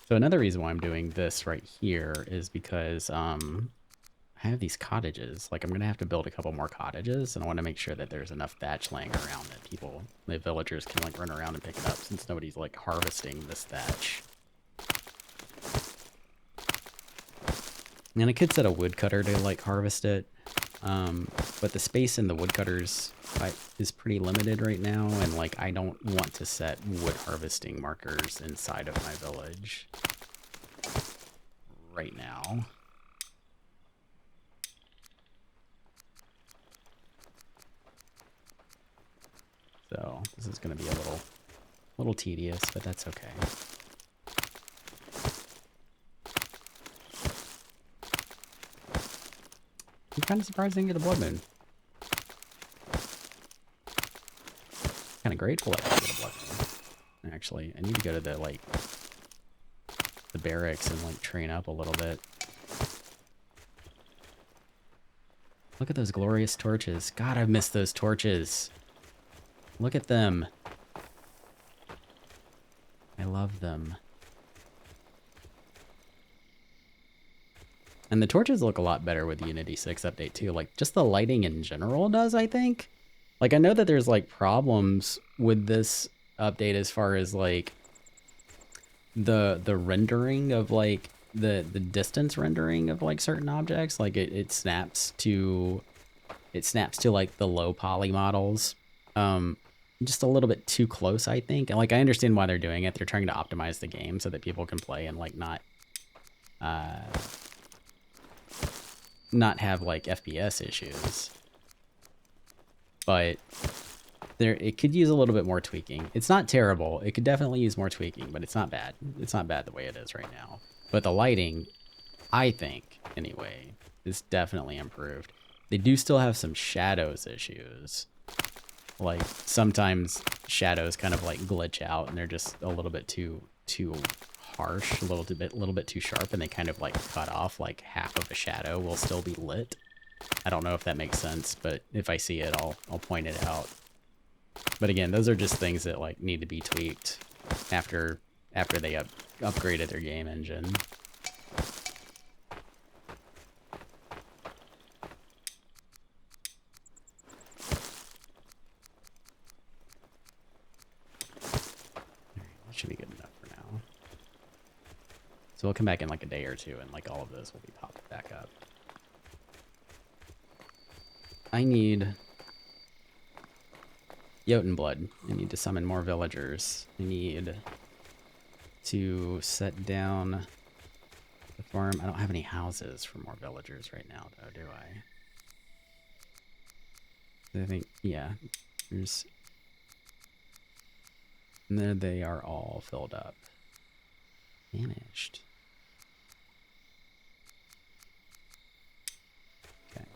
So another reason why I'm doing this right here is because I have these cottages. Like I'm gonna have to build a couple more cottages, and I want to make sure that there's enough thatch laying around that the villagers can like run around and pick it up, since nobody's like harvesting this thatch. And I could set a woodcutter to like harvest it, but the space in the woodcutters is pretty limited right now, and like I don't want to set wood harvesting markers inside of my village right now. So this is going to be a little tedious, but that's okay. I'm kind of surprised I didn't get a blood moon. Kind of grateful I didn't get a blood moon. Actually, I need to go to the like the barracks and like train up a little bit. Look at those glorious torches. God, I've missed those torches. Look at them. I love them. And the torches look a lot better with the Unity 6 update too. Like just the lighting in general does, I think. Like I know that there's like problems with this update as far as like the rendering of like the distance rendering of like certain objects. Like it snaps to like the low poly models. Just a little bit too close, I think. And like I understand why they're doing it. They're trying to optimize the game so that people can play and like not have like FPS issues. But it could use a little bit more tweaking. It's not terrible. It could definitely use more tweaking, but it's not bad. It's not bad the way it is right now. But the lighting, I think, anyway, is definitely improved. They do still have some shadows issues. Like sometimes shadows kind of like glitch out and they're just a little bit too harsh, a little bit too sharp, and they kind of like cut off like half of a shadow will still be lit. I don't know if that makes sense, but if I see it, I'll point it out. But again, those are just things that like need to be tweaked after they upgraded their game engine. That should be good enough for now. So we'll come back in like a day or two, and like all of those will be popped back up. I need Jotun blood. I need to summon more villagers. I need to set down the farm. I don't have any houses for more villagers right now, though, do I? I think, yeah. There's... And there they are all filled up. Vanished. Okay.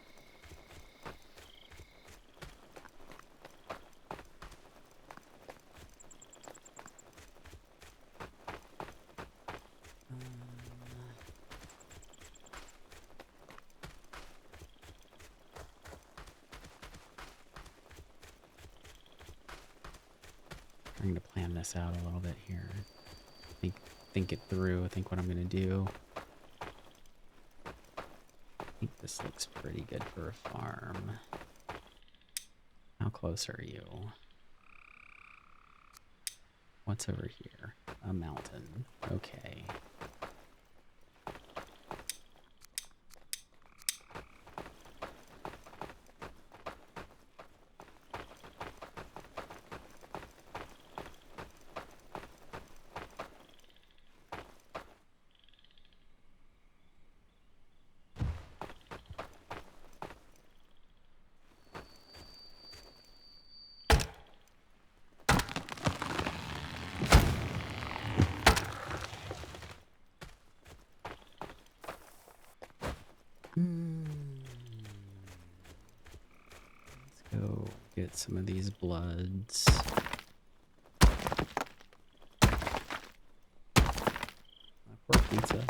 Trying to plan this out a little bit here. Think it through. Think what I'm gonna do. I think this looks pretty good for a farm. How close are you? What's over here? A mountain. Okay. Let's go get some of these bloods. Pork pizza.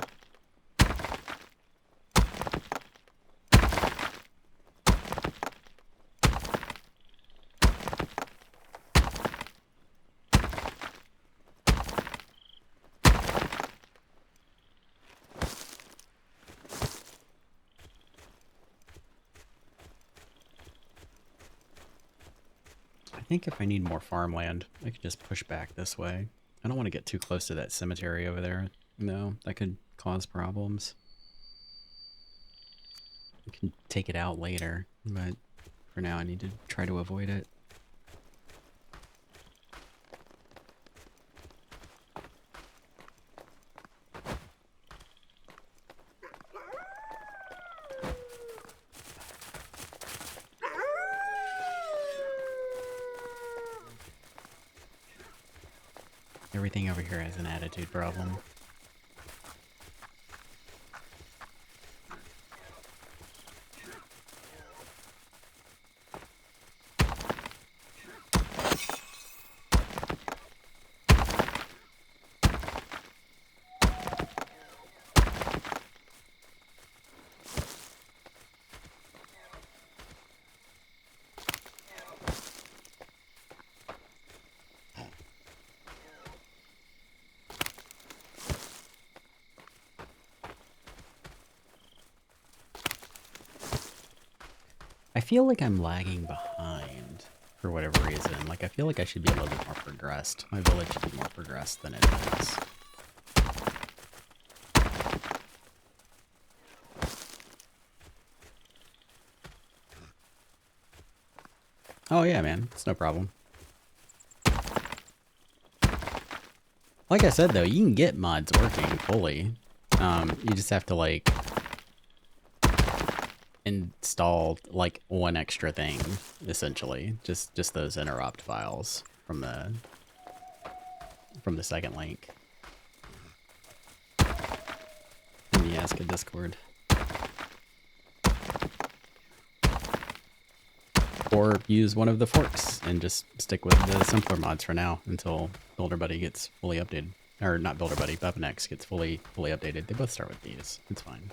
I think if I need more farmland, I could just push back this way. I don't want to get too close to that cemetery over there. No, that could cause problems. I can take it out later, but for now I need to try to avoid it. Everything over here has an attitude problem. I feel like I'm lagging behind for whatever reason. Like, I feel like I should be a little bit more progressed. My village should be more progressed than it is. Oh yeah, man. It's no problem. Like I said, though, you can get mods working fully. You just have to, like, install like one extra thing, essentially. Just those interrupt files from the second link in the ASKA Discord. Or use one of the forks and just stick with the simpler mods for now until BuilderBuddy gets fully updated. Or not BuilderBuddy, BepInEx gets fully updated. They both start with these. It's fine.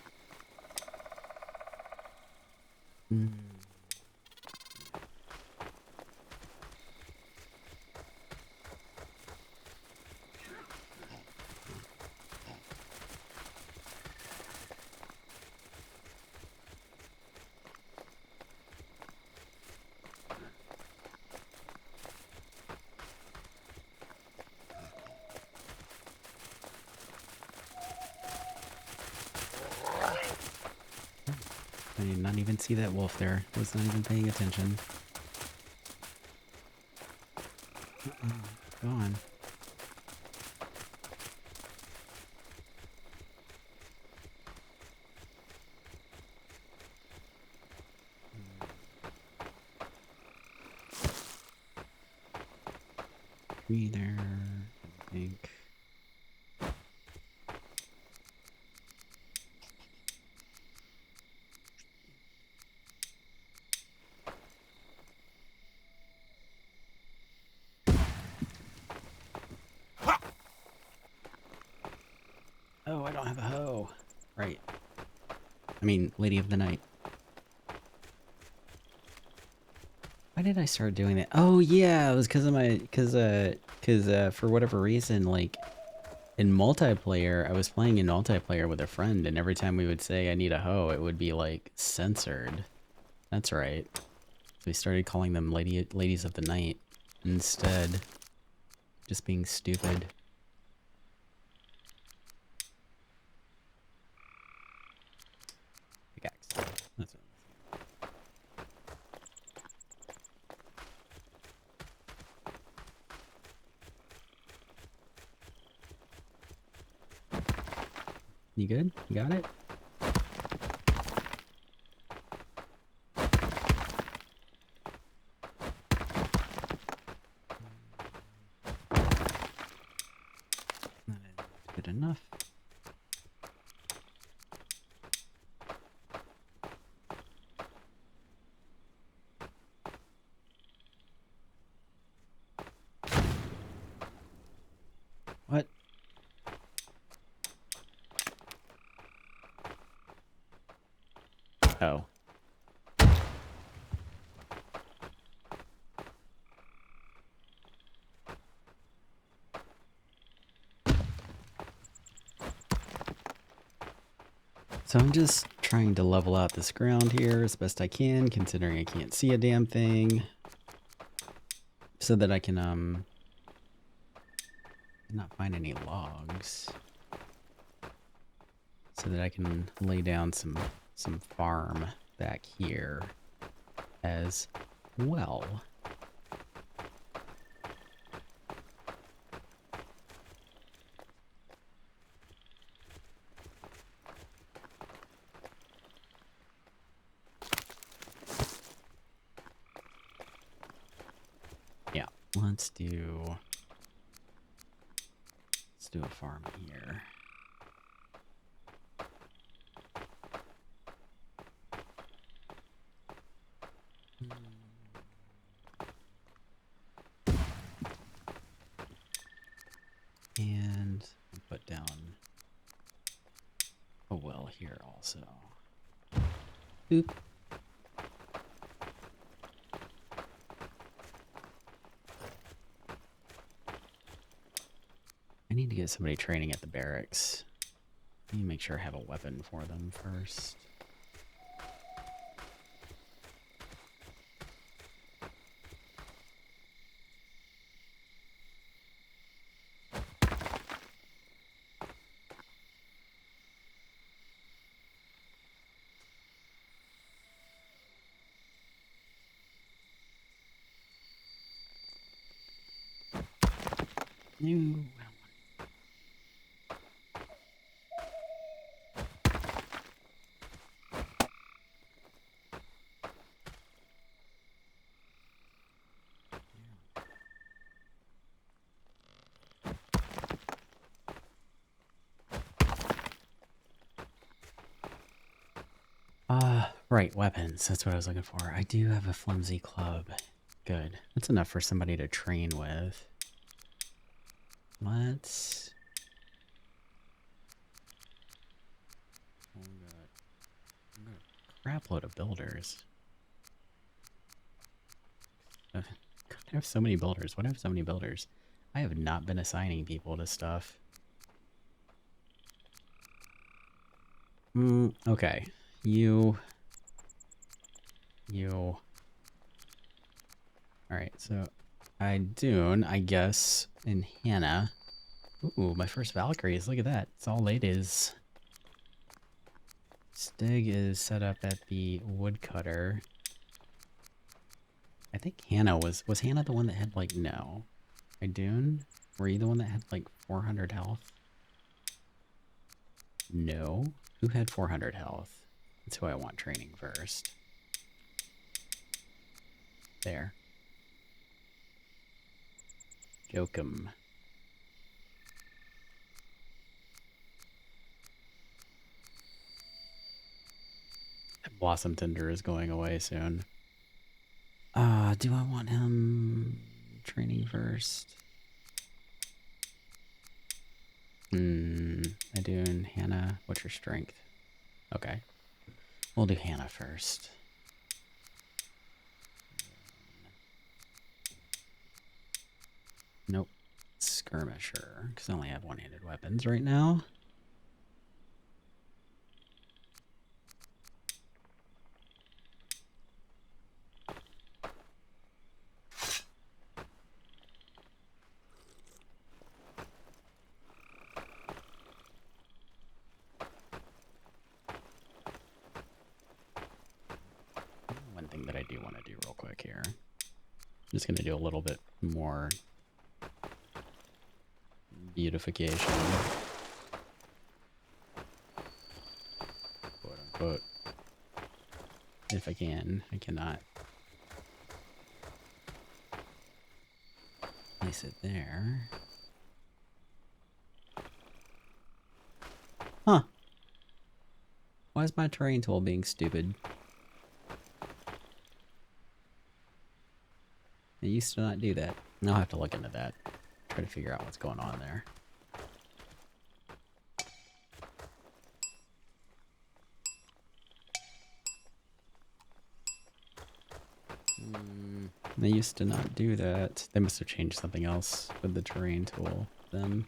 I did not even see that wolf there. Was not even paying attention. Me there, I think. Oh, I don't have a hoe. Right. I mean, Lady of the Night. Why did I start doing that? Oh yeah, it was because of my, for whatever reason, like in multiplayer, I was playing in multiplayer with a friend, and every time we would say I need a hoe, it would be like censored. That's right. So we started calling them ladies of the night instead. Just being stupid. Pickaxe. That's what. You good? You got it? Good enough. What? Oh. So I'm just trying to level out this ground here as best I can, considering I can't see a damn thing. So that I can, not find any logs. So that I can lay down some farm back here as well. Yeah, let's do a farm here. And put down a well here also. Boop. I need to get somebody training at the barracks. I need to make sure I have a weapon for them first. No. Right, weapons. That's what I was looking for. I do have a flimsy club. Good. That's enough for somebody to train with. Let's... I've got a crap load of builders. I have so many builders. Why do I have so many builders? I have not been assigning people to stuff. Okay. You. Alright, so Dune, I guess, in Hannah. Ooh, my first Valkyries. Look at that. It's all ladies. Stig is set up at the woodcutter. I think Hannah was Hannah the one that had, like, no. Dune? Were you the one that had, like, 400 health? No. Who had 400 health? That's who I want training first. There. Jokum. Blossom Tinder is going away soon. Do I want him training first? I do Hannah. What's your strength? Okay. We'll do Hannah first. Nope. Skirmisher, because I only have one-handed weapons right now. One thing that I do want to do real quick here. I'm just going to do a little bit more beautification. Quote unquote. If I can. I cannot. Place it there. Huh. Why is my terrain tool being stupid? It used to not do that. I'll have to look into that. Try to figure out what's going on there. They used to not do that. They must have changed something else with the terrain tool then.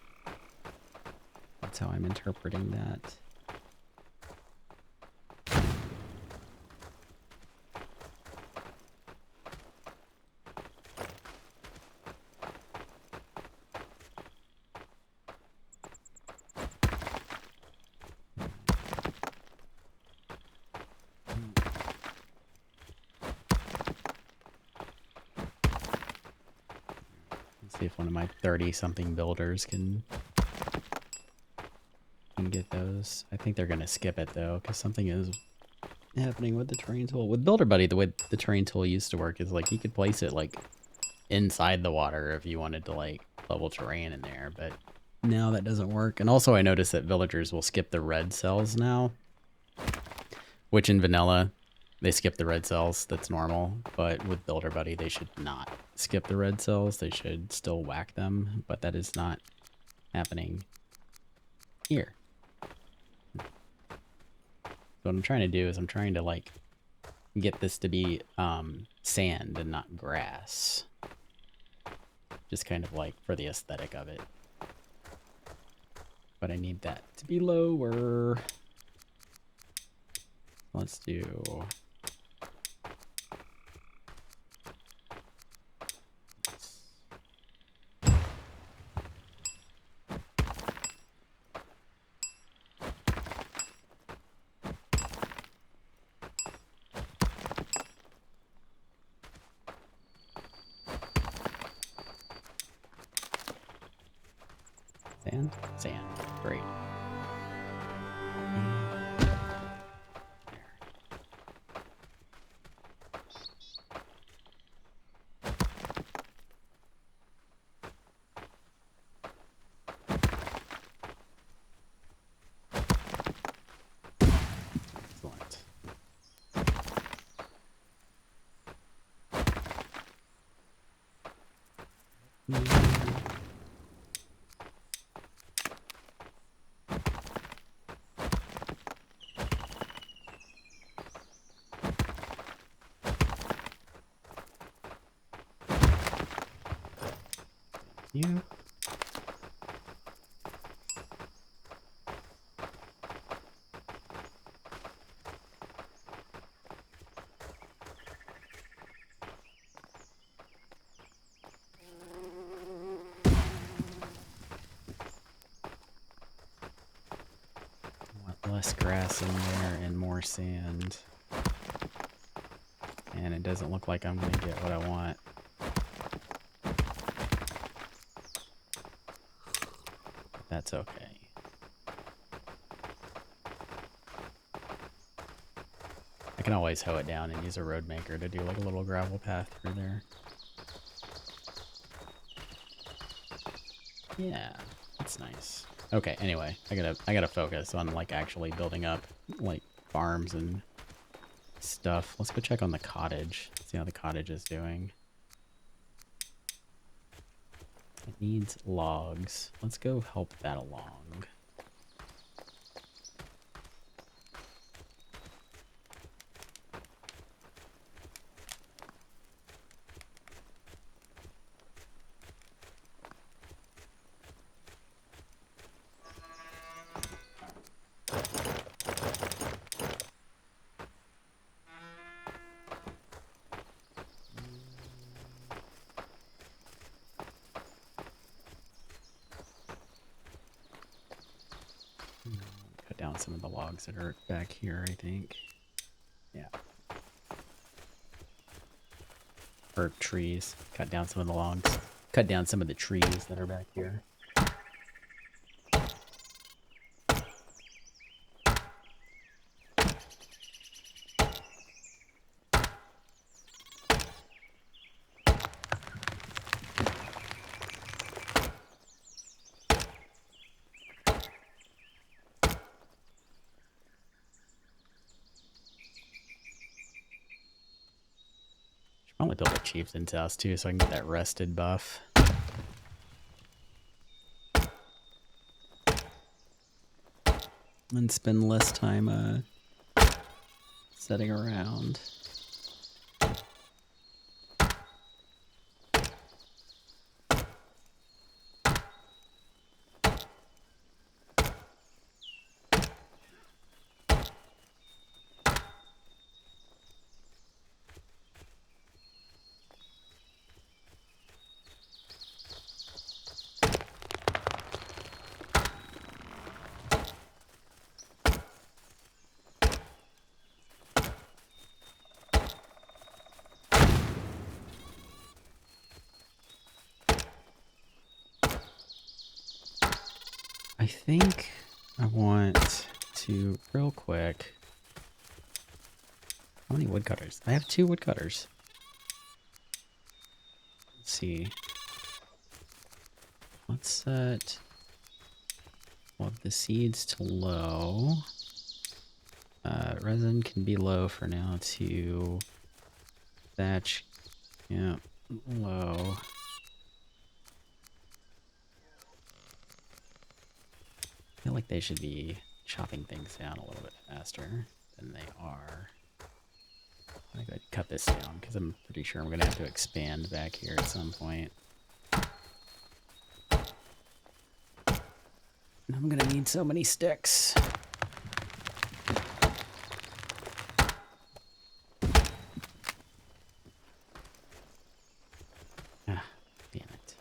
That's how I'm interpreting that. See if one of my 30-something builders can get those. I think they're going to skip it, though, because something is happening with the terrain tool. With BuilderBuddy, the way the terrain tool used to work is, like, you could place it, like, inside the water if you wanted to, like, level terrain in there, but now that doesn't work. And also I noticed that villagers will skip the red cells now, which in vanilla, they skip the red cells. That's normal, but with BuilderBuddy, they should not skip the red cells. They should still whack them, but that is not happening here. So what I'm trying to do is I'm trying to, like, get this to be sand and not grass. Just kind of like for the aesthetic of it. But I need that to be lower. Let's do... Sand? Sand. Great. Excellent. You. Want less grass in there and more sand. And it doesn't look like I'm going to get what I want. That's okay. I can always hoe it down and use a road maker to do like a little gravel path through there. Yeah, that's nice. Okay, anyway, I gotta focus on like actually building up like farms and stuff. Let's go check on the cottage. See how the cottage is doing. It needs logs. Let's go help that along. Cut down some of the logs that are back here, I think. Yeah. Or trees. Cut down some of the logs. Cut down some of the trees that are back here. Probably build a chieftain's house too, so I can get that rested buff. And spend less time setting around. I think I want to, real quick, how many woodcutters? I have 2 woodcutters. Let's see. Let's set one of the seeds to low. Resin can be low for now to thatch. Yeah, low. I feel like they should be chopping things down a little bit faster than they are. I'm gonna cut this down because I'm pretty sure I'm gonna have to expand back here at some point. And I'm gonna need so many sticks. Ah, damn it.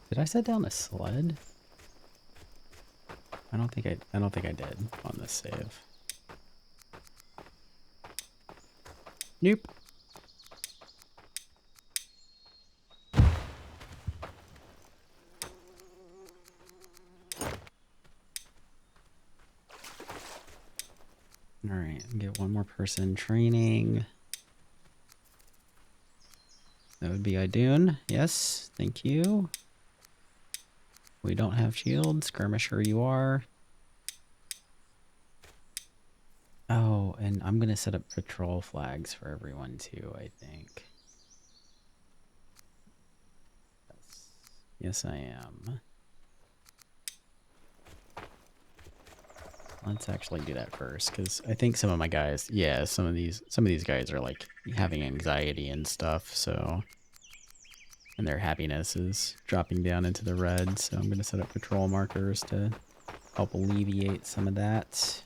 Did I set down a sled? I don't think I did on this save. Nope. All right, get one more person training. That would be Idun. Yes, thank you. We don't have shields. Skirmisher you are. Oh, and I'm going to set up patrol flags for everyone too, I think. Yes, I am. Let's actually do that first, because I think some of my guys, yeah, some of these guys are like having anxiety and stuff, so, and their happiness is dropping down into the red, so I'm going to set up patrol markers to help alleviate some of that.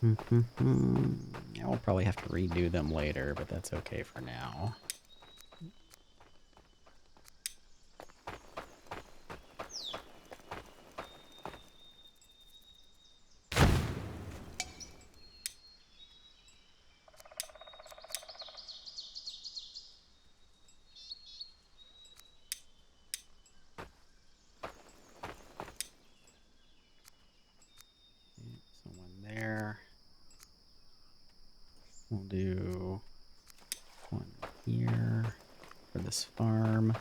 I'll probably have to redo them later, but that's okay for now. Plus farm.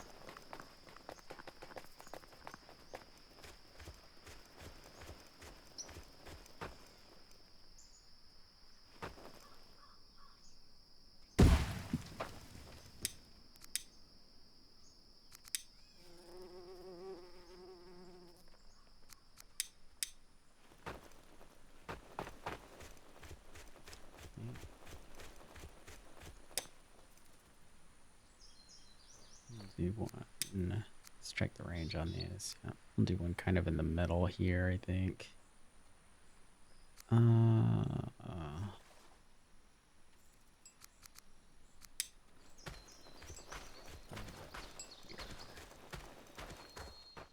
Do one. Let's check the range on these. Yeah, we'll do one kind of in the middle here, I think.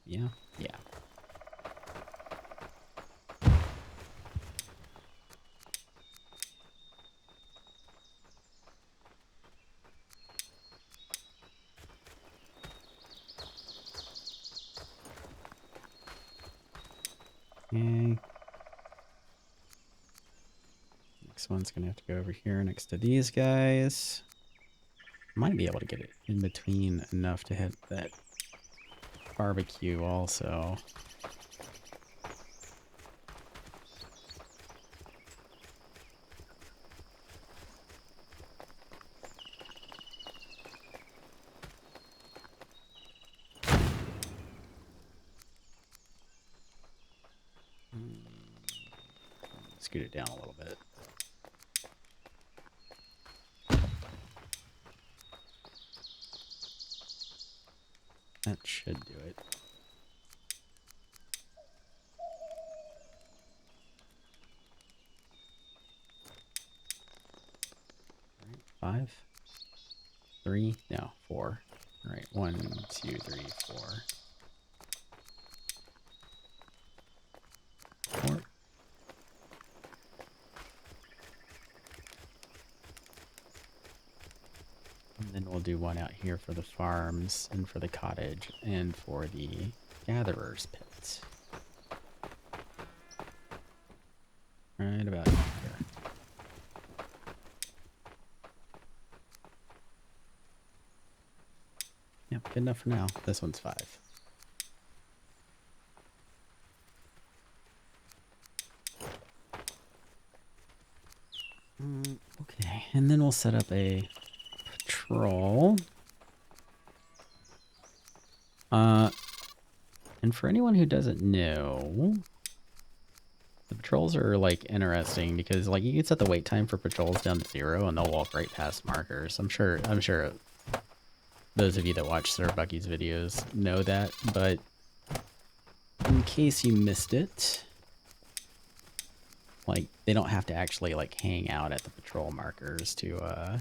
Yeah, yeah. Okay. Next one's gonna have to go over here next to these guys. Might be able to get it in between enough to hit that barbecue also. Scoot it down a little bit. That should do it. All right, 5, 3, no, 4. All right, 1, 2, 3, 4. 4. And then we'll do one out here for the farms and for the cottage and for the gatherer's pit. Right about here. Yep, good enough for now. This one's 5. Okay, and then we'll set up a patrol. And for anyone who doesn't know, the patrols are like interesting because like you can set the wait time for patrols down to 0 and they'll walk right past markers. I'm sure those of you that watch Sir Bucky's videos know that, but in case you missed it, like they don't have to actually like hang out at the patrol markers to oh,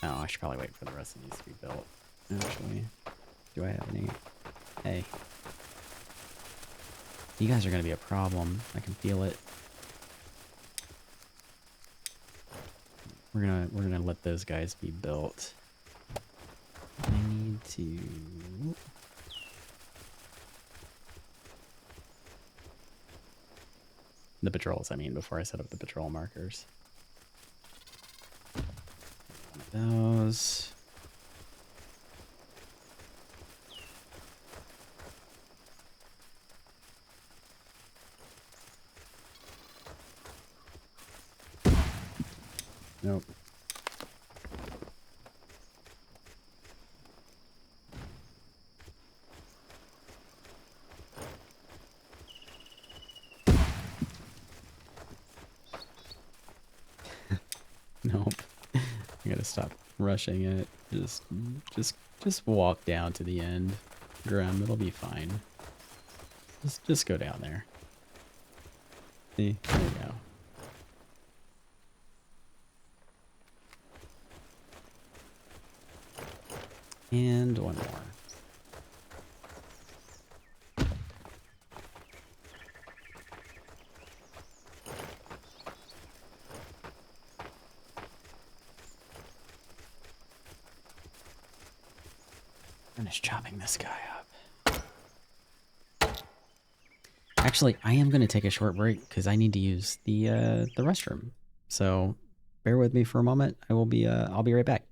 I should probably wait for the rest of these to be built. Actually, do I have any? Hey, you guys are gonna be a problem. I can feel it. We're gonna let those guys be built. I need to. The patrols, I mean, before I set up the patrol markers. One of those. Nope. Nope. I gotta stop rushing it. Just walk down to the end. Grim, it'll be fine. Just go down there. See? There you go. And one more. Finish chopping this guy up. Actually, I am going to take a short break because I need to use the restroom. So bear with me for a moment. I'll be right back.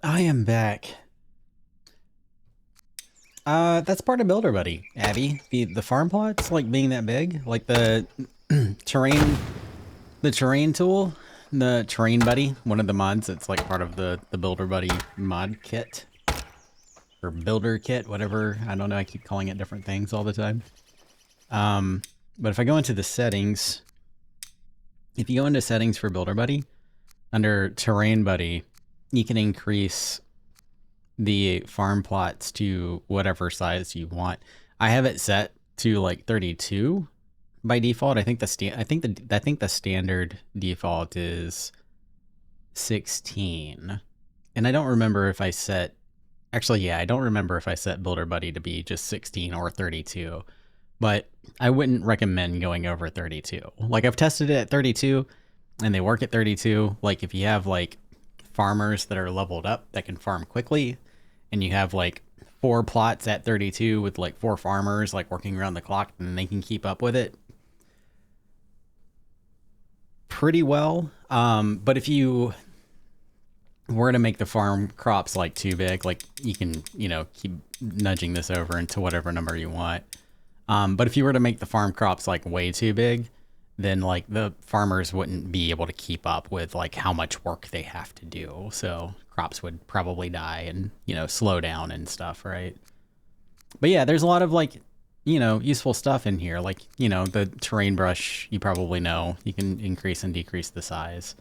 I am back. That's part of BuilderBuddy, Abby. The farm plots, like being that big, like the terrain tool, the terrain buddy, one of the mods that's like part of the BuilderBuddy mod kit or builder kit, whatever. I don't know. I keep calling it different things all the time. But if I go into the settings, if you go into settings for BuilderBuddy, under Terrain Buddy, you can increase the farm plots to whatever size you want. I have it set to like 32 by default. I think the standard default is 16. And I don't remember if I set I don't remember if I set BuilderBuddy to be just 16 or 32. But I wouldn't recommend going over 32. Like, I've tested it at 32 and they work at 32. Like, if you have like farmers that are leveled up that can farm quickly, and you have like 4 plots at 32 with like 4 farmers like working around the clock, and they can keep up with it pretty well. But if you were to make the farm crops like too big, like, you can, you know, keep nudging this over into whatever number you want. But if you were to make the farm crops like way too big, then like the farmers wouldn't be able to keep up with like how much work they have to do. So crops would probably die and, you know, slow down and stuff, right? But yeah, there's a lot of like, you know, useful stuff in here. Like, you know, the terrain brush, you probably know, you can increase and decrease the size.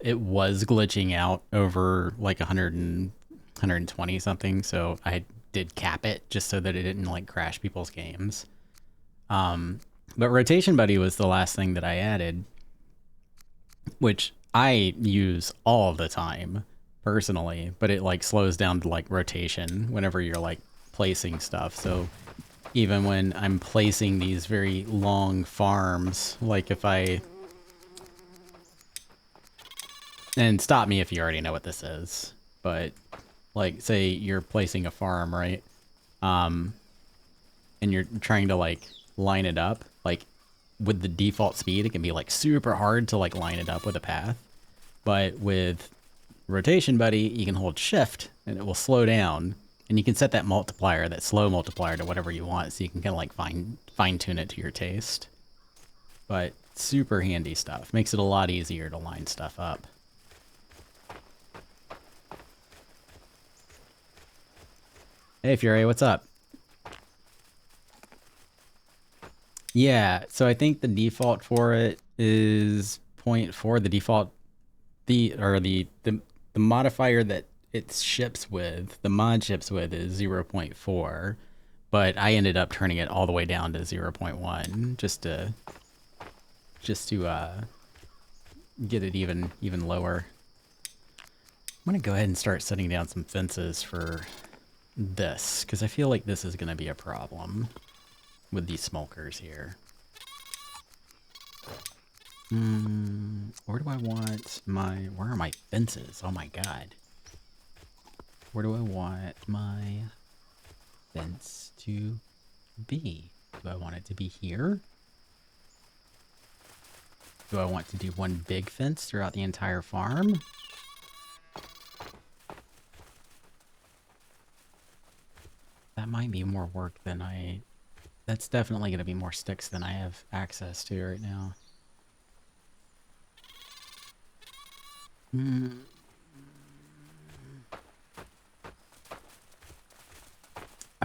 It was glitching out over like 120 something, so I did cap it just so that it didn't like crash people's games. But Rotation Buddy was the last thing that I added, which I use all the time personally, but it like slows down to like rotation whenever you're like placing stuff. So even when I'm placing these very long farms, like if I... And stop me if you already know what this is, but like, say you're placing a farm, right? And you're trying to like line it up, like with the default speed, it can be like super hard to like line it up with a path. But with Rotation Buddy, you can hold shift and it will slow down, and you can set that multiplier, that slow multiplier, to whatever you want, so you can kind of like fine tune it to your taste. But super handy stuff. Makes it a lot easier to line stuff up. Hey Fury, what's up? Yeah, so I think the default for it is 0.4. The default, the modifier that it ships with, the mod ships with, is 0.4, but I ended up turning it all the way down to 0.1 just to get it even lower. I'm gonna go ahead and start setting down some fences for this, because I feel like this is gonna be a problem with these smokers here. Where do I want my... Where are my fences? Oh my god. Where do I want my fence to be? Do I want it to be here? Do I want to do one big fence throughout the entire farm? That might be more work than I... That's definitely going to be more sticks than I have access to right now. I'm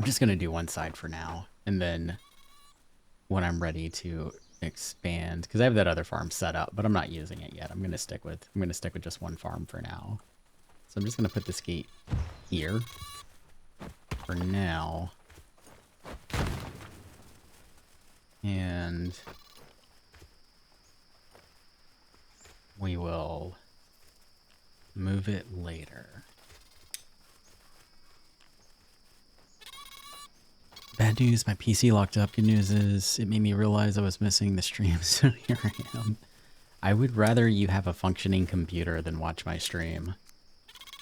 just going to do one side for now, and then when I'm ready to expand, because I have that other farm set up, but I'm not using it yet. I'm going to stick with just one farm for now. So I'm just going to put this gate here for now. And we will move it later. Bad news, my PC locked up. Good news is it made me realize I was missing the stream, so here I am. I would rather you have a functioning computer than watch my stream,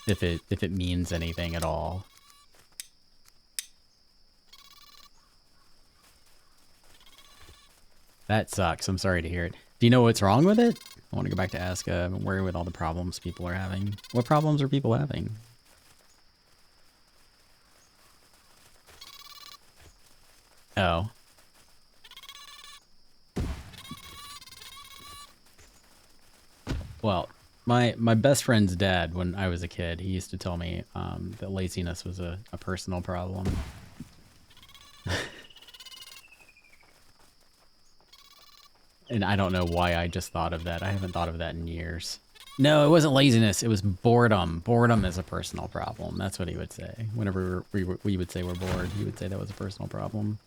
if it means anything at all. That sucks. I'm sorry to hear it. Do you know what's wrong with it? I want to go back to ASKA. I'm worried with all the problems people are having. What problems are people having? Oh. Well, my best friend's dad, when I was a kid, he used to tell me that laziness was a personal problem. And I don't know why I just thought of that. I haven't thought of that in years. No, it wasn't laziness. It was boredom. Boredom is a personal problem. That's what he would say. Whenever we would say we're bored, he would say that was a personal problem.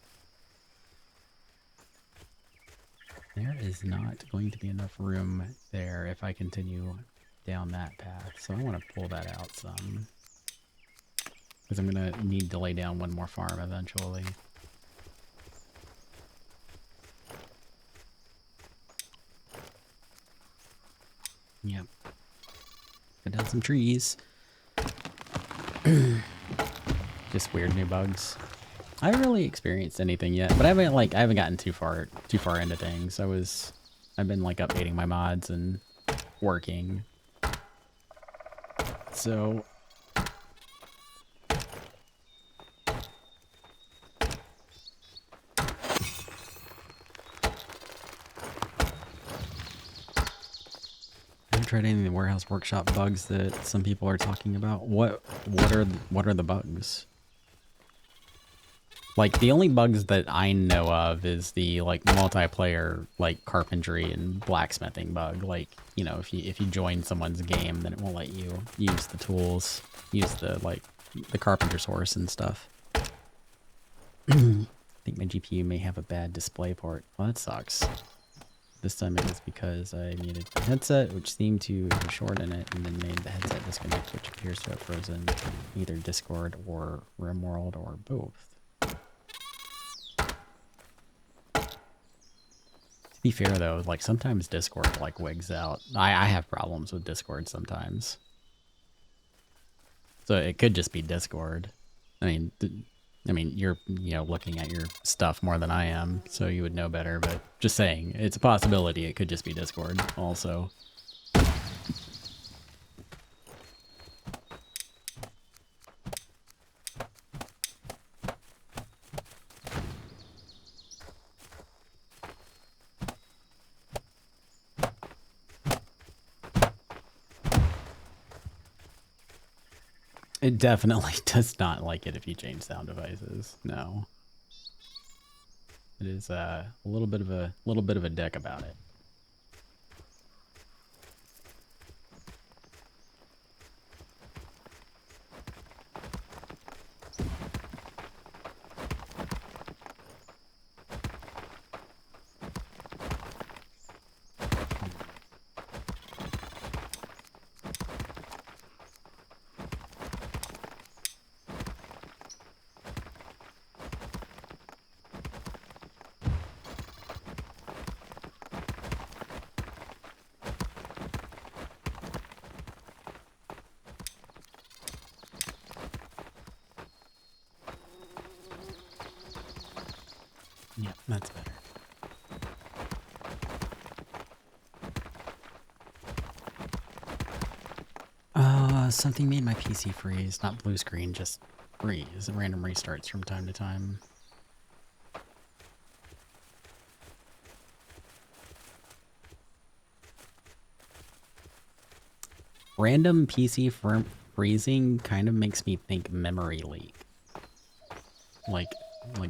There is not going to be enough room there if I continue down that path. So I want to pull that out some. Because I'm going to need to lay down one more farm eventually. Yep. Cut down some trees. Just weird new bugs. I haven't really experienced anything yet, but I haven't gotten too far into things. I've been like updating my mods and working. So I haven't tried any of the warehouse workshop bugs that some people are talking about. What are the bugs? Like, the only bugs that I know of is the, like, multiplayer, like, carpentry and blacksmithing bug. Like, you know, if you join someone's game, then it won't let you use the tools, use the, like, the carpenter's horse and stuff. I think my GPU may have a bad display port. Well, that sucks. This time it was because I muted the headset, which seemed to have a short in it, and then made the headset disconnect, which appears to have frozen either Discord or RimWorld or both. To be fair though, like sometimes Discord like wigs out. I have problems with Discord sometimes. So it could just be Discord. I mean you're looking at your stuff more than I am, so you would know better, but just saying, it's a possibility it could just be Discord also. It definitely does not like it if you change sound devices. No. It is a little bit of a dick about it. Yep, that's better. Something made my PC freeze. Not blue screen, just freeze. It random restarts from time to time. Random PC freezing kind of makes me think memory leak. Like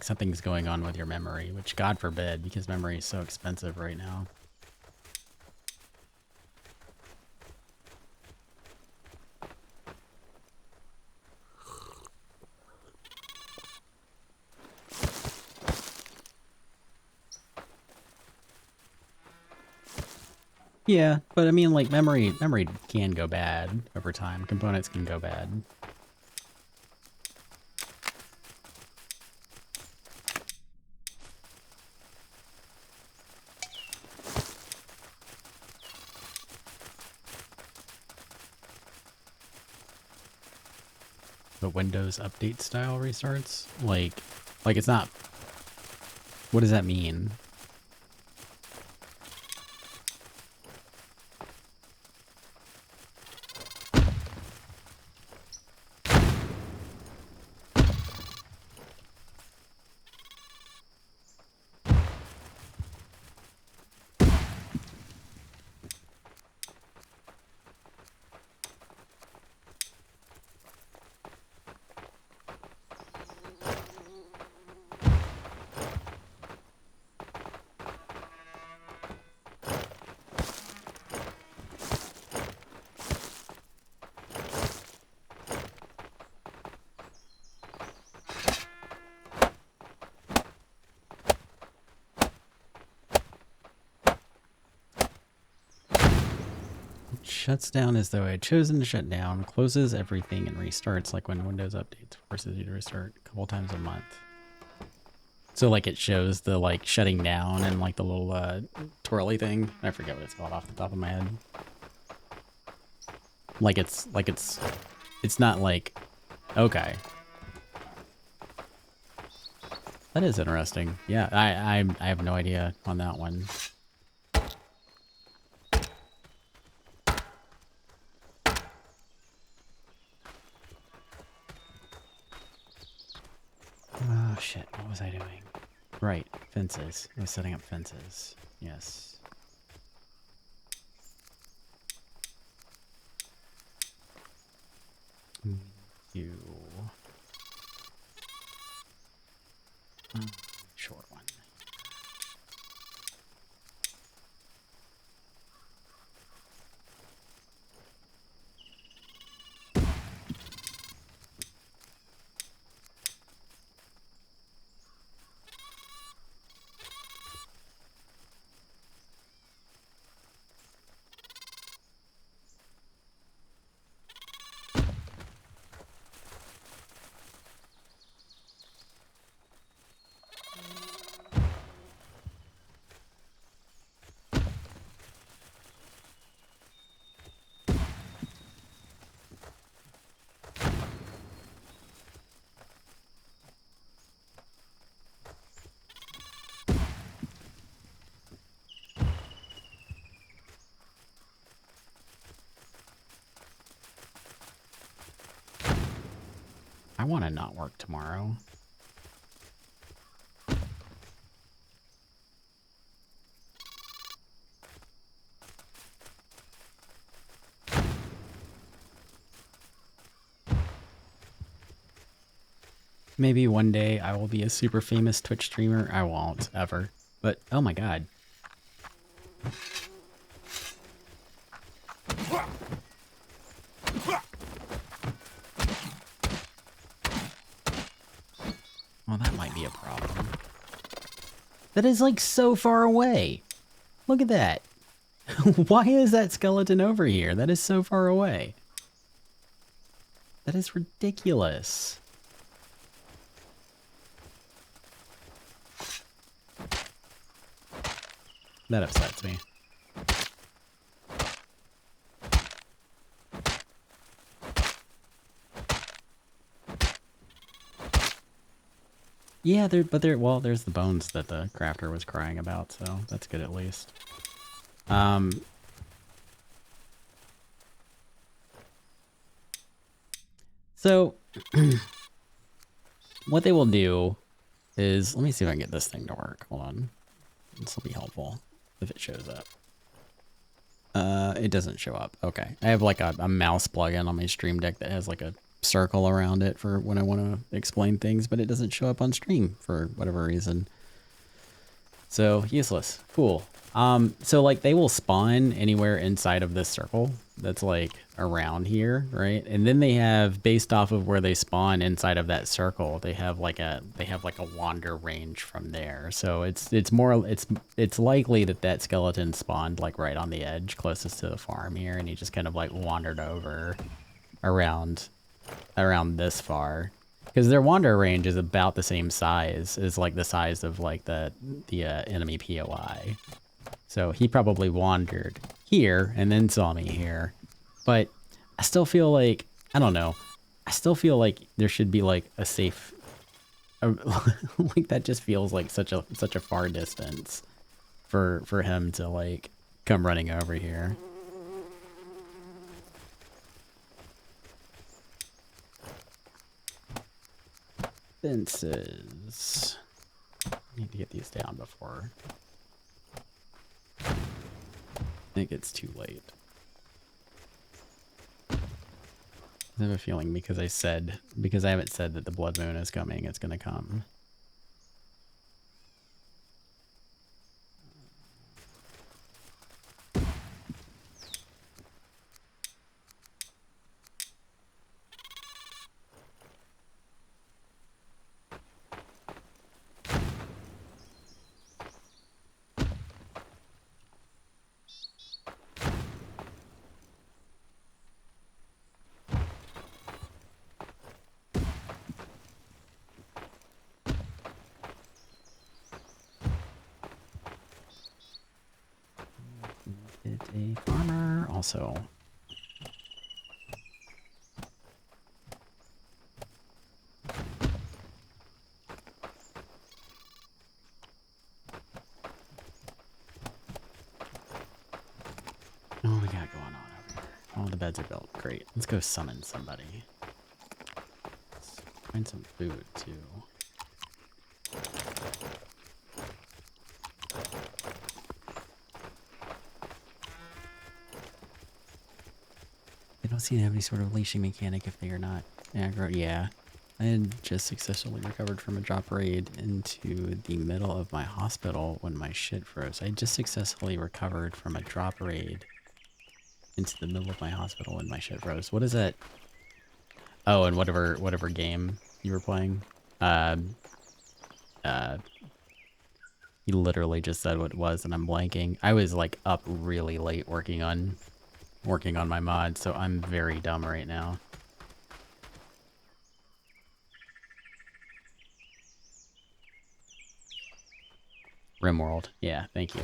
something's going on with your memory, which God forbid, because memory is so expensive right now. Yeah, but I mean, like, memory can go bad over time. Components can go bad. The Windows update style restarts? Like it's not... What does that mean? Shuts down as though I had chosen to shut down, closes everything and restarts like when Windows updates, forces you to restart a couple times a month. So like it shows the like shutting down and like the little twirly thing. I forget what it's called off the top of my head. It's not like, okay. That is interesting. Yeah, I have no idea on that one. Oh shit, what was I doing? Right, fences. I was setting up fences. Yes. You. Short one. I want to not work tomorrow. Maybe one day I will be a super famous Twitch streamer. I won't, ever. But, oh my god. Well, that might be a problem. That is like so far away. Look at that. Why is that skeleton over here? That is so far away. That is ridiculous. That upsets me. Yeah, well, there's the bones that the crafter was crying about, so that's good at least. So what they will do is, let me see if I can get this thing to work. Hold on. This will be helpful if it shows up. It doesn't show up. Okay. I have like a mouse plugin on my Stream Deck that has like a circle around it for when I want to explain things, but it doesn't show up on stream for whatever reason. So useless. Cool. So like they will spawn anywhere inside of this circle that's like around here, right? And then they have, based off of where they spawn inside of that circle, they have like a wander range from there. So it's likely that that skeleton spawned like right on the edge closest to the farm here, and he just kind of like wandered over around this far. Because their wander range is about the same size as like the size of like the enemy POI. So he probably wandered here and then saw me here. But I still feel like, I don't know. I still feel like there should be like a safe, like that just feels like such a far distance for him to like come running over here. Fences. I need to get these down before it gets too late. I have a feeling because I haven't said that the blood moon is coming, it's gonna come. also... What do we got going on over here? Oh, the beds are built. Great. Let's go summon somebody. Let's find some food, too. They don't seem to have any sort of leashing mechanic if they are not aggro. Yeah. I had just successfully recovered from a drop raid into the middle of my hospital when my shit froze. I just successfully recovered from a drop raid into the middle of my hospital when my shit froze. What is that? Oh, and whatever game you were playing. You literally just said what it was, and I'm blanking. I was like up really late working on my mod, so I'm very dumb right now. RimWorld. Yeah, thank you.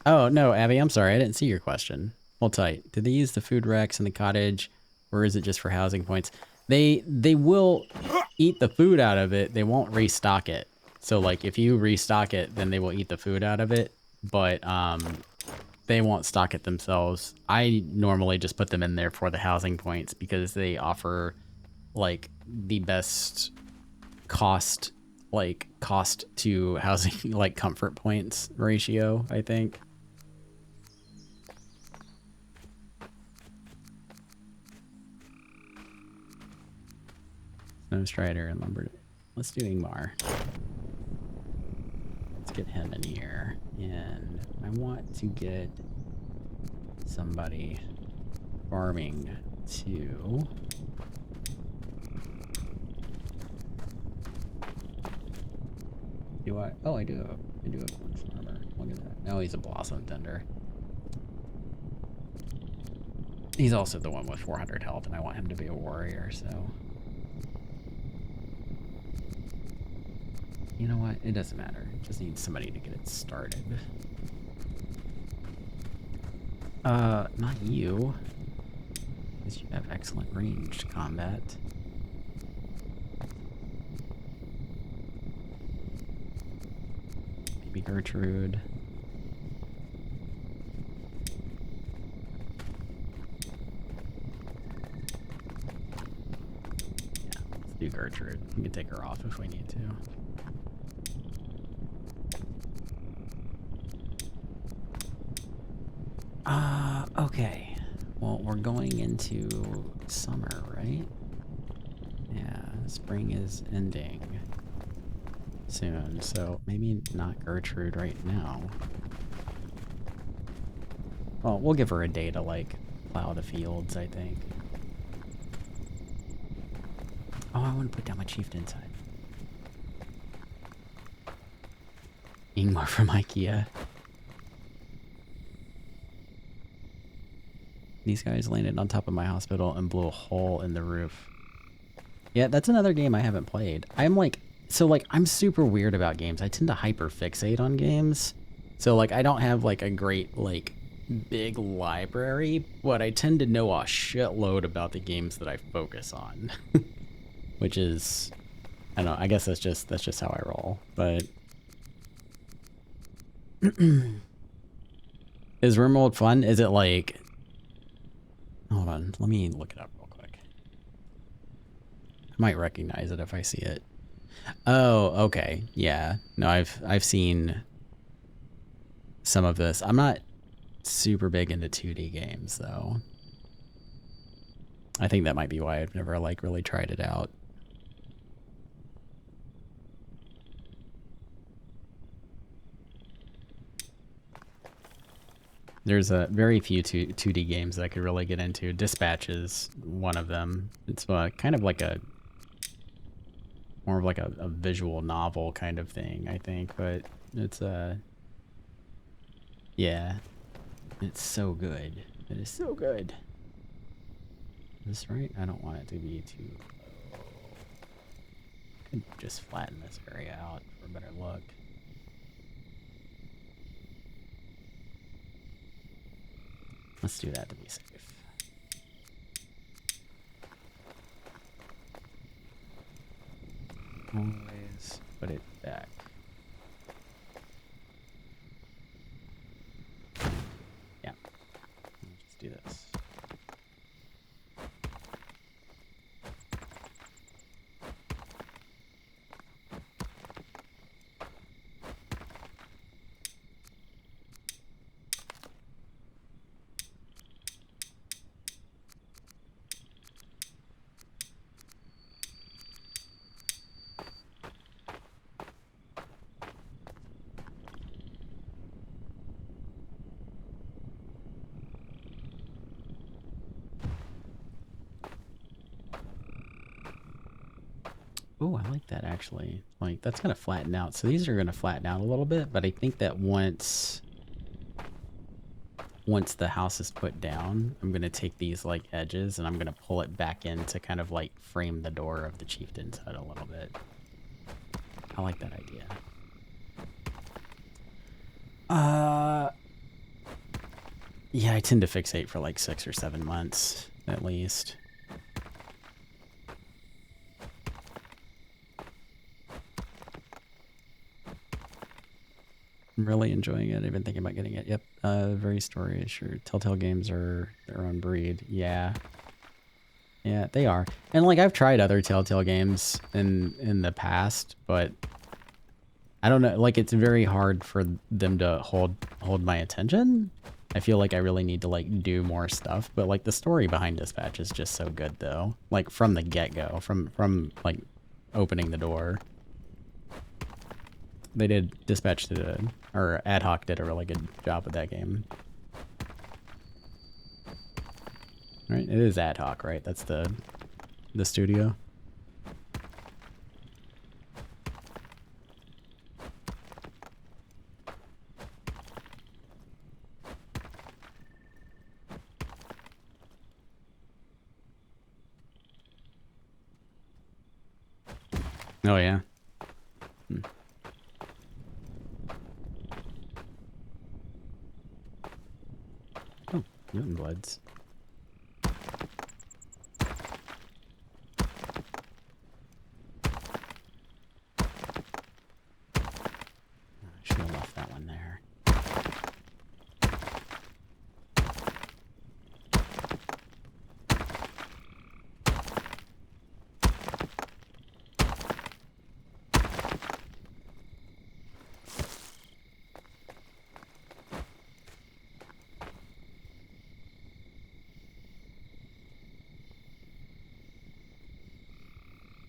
Oh, no, Abby, I'm sorry. I didn't see your question. Hold tight. Do they use the food racks in the cottage, or is it just for housing points? They will eat the food out of it. They won't restock it. So, like, if you restock it, then they will eat the food out of it. But, they won't stock it themselves. I normally just put them in there for the housing points because they offer, like, the best cost to housing, like, comfort points ratio, I think. Snow Strider and Lumber. Let's do Ingmar. Let's get him in here. And I want to get somebody farming too. Do I? Oh, I do have one farmer. Look at that. No, he's a blossom tender. He's also the one with 400 health, and I want him to be a warrior, so... You know what? It doesn't matter. It just needs somebody to get it started. Not you. Because you have excellent ranged combat. Maybe Gertrude. Yeah, let's do Gertrude. We can take her off if we need to. Okay. Well, we're going into summer, right? Yeah, spring is ending soon, so maybe not Gertrude right now. Well, we'll give her a day to, like, plow the fields, I think. Oh, I want to put down my chieftain side. Ingmar from IKEA. These guys landed on top of my hospital and blew a hole in the roof. Yeah, that's another game I haven't played. I'm like, so like, I'm super weird about games. I tend to hyper fixate on games. So like, I don't have like a great, like, big library, but I tend to know a shitload about the games that I focus on. Which is, I don't know, I guess that's just how I roll, but... Is RimWorld fun? Is it like... Hold on, let me look it up real quick. I might recognize it if I see it. Oh, okay. Yeah. No, I've seen some of this. I'm not super big into 2D games though. I think that might be why I've never like really tried it out. There's a very few 2D games that I could really get into. Dispatch is one of them. It's kind of like a more of like a visual novel kind of thing, I think, but it's yeah, it's so good. It is so good. Is this right? I don't want it to be too low. Could just flatten this area out for a better look. Let's do that to be safe. Always put it back. Yeah. Let's do this. Oh, I like that actually. Like, that's gonna flatten out. So these are gonna flatten out a little bit, but I think that once the house is put down, I'm gonna take these like edges and I'm gonna pull it back in to kind of like frame the door of the chieftain's hut a little bit. I like that idea. Yeah, I tend to fixate for like 6 or 7 months at least. I'm really enjoying it. I've been thinking about getting it. Yep. Very storyish. Sure. Telltale games are their own breed. Yeah. Yeah, they are. And like I've tried other Telltale games in the past, but I don't know, like it's very hard for them to hold my attention. I feel like I really need to like do more stuff, but like the story behind Dispatch is just so good though. Like from the get-go, from like opening the door. They did or Ad Hoc did a really good job with that game. Right? It is Ad Hoc, right? That's the studio. Oh yeah. Hmm. Oh, mutant bloods. I should have left that one there.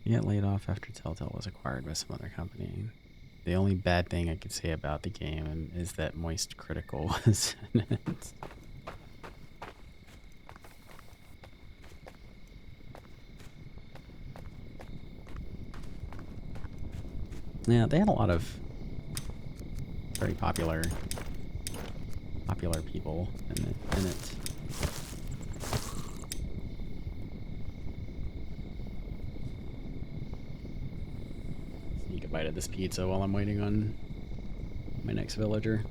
You get laid off after Telltale was acquired by some other company. The only bad thing I could say about the game is that Moist Critical was in it. Yeah, they had a lot of very popular people in it. Sneak a bite of this pizza while I'm waiting on my next villager.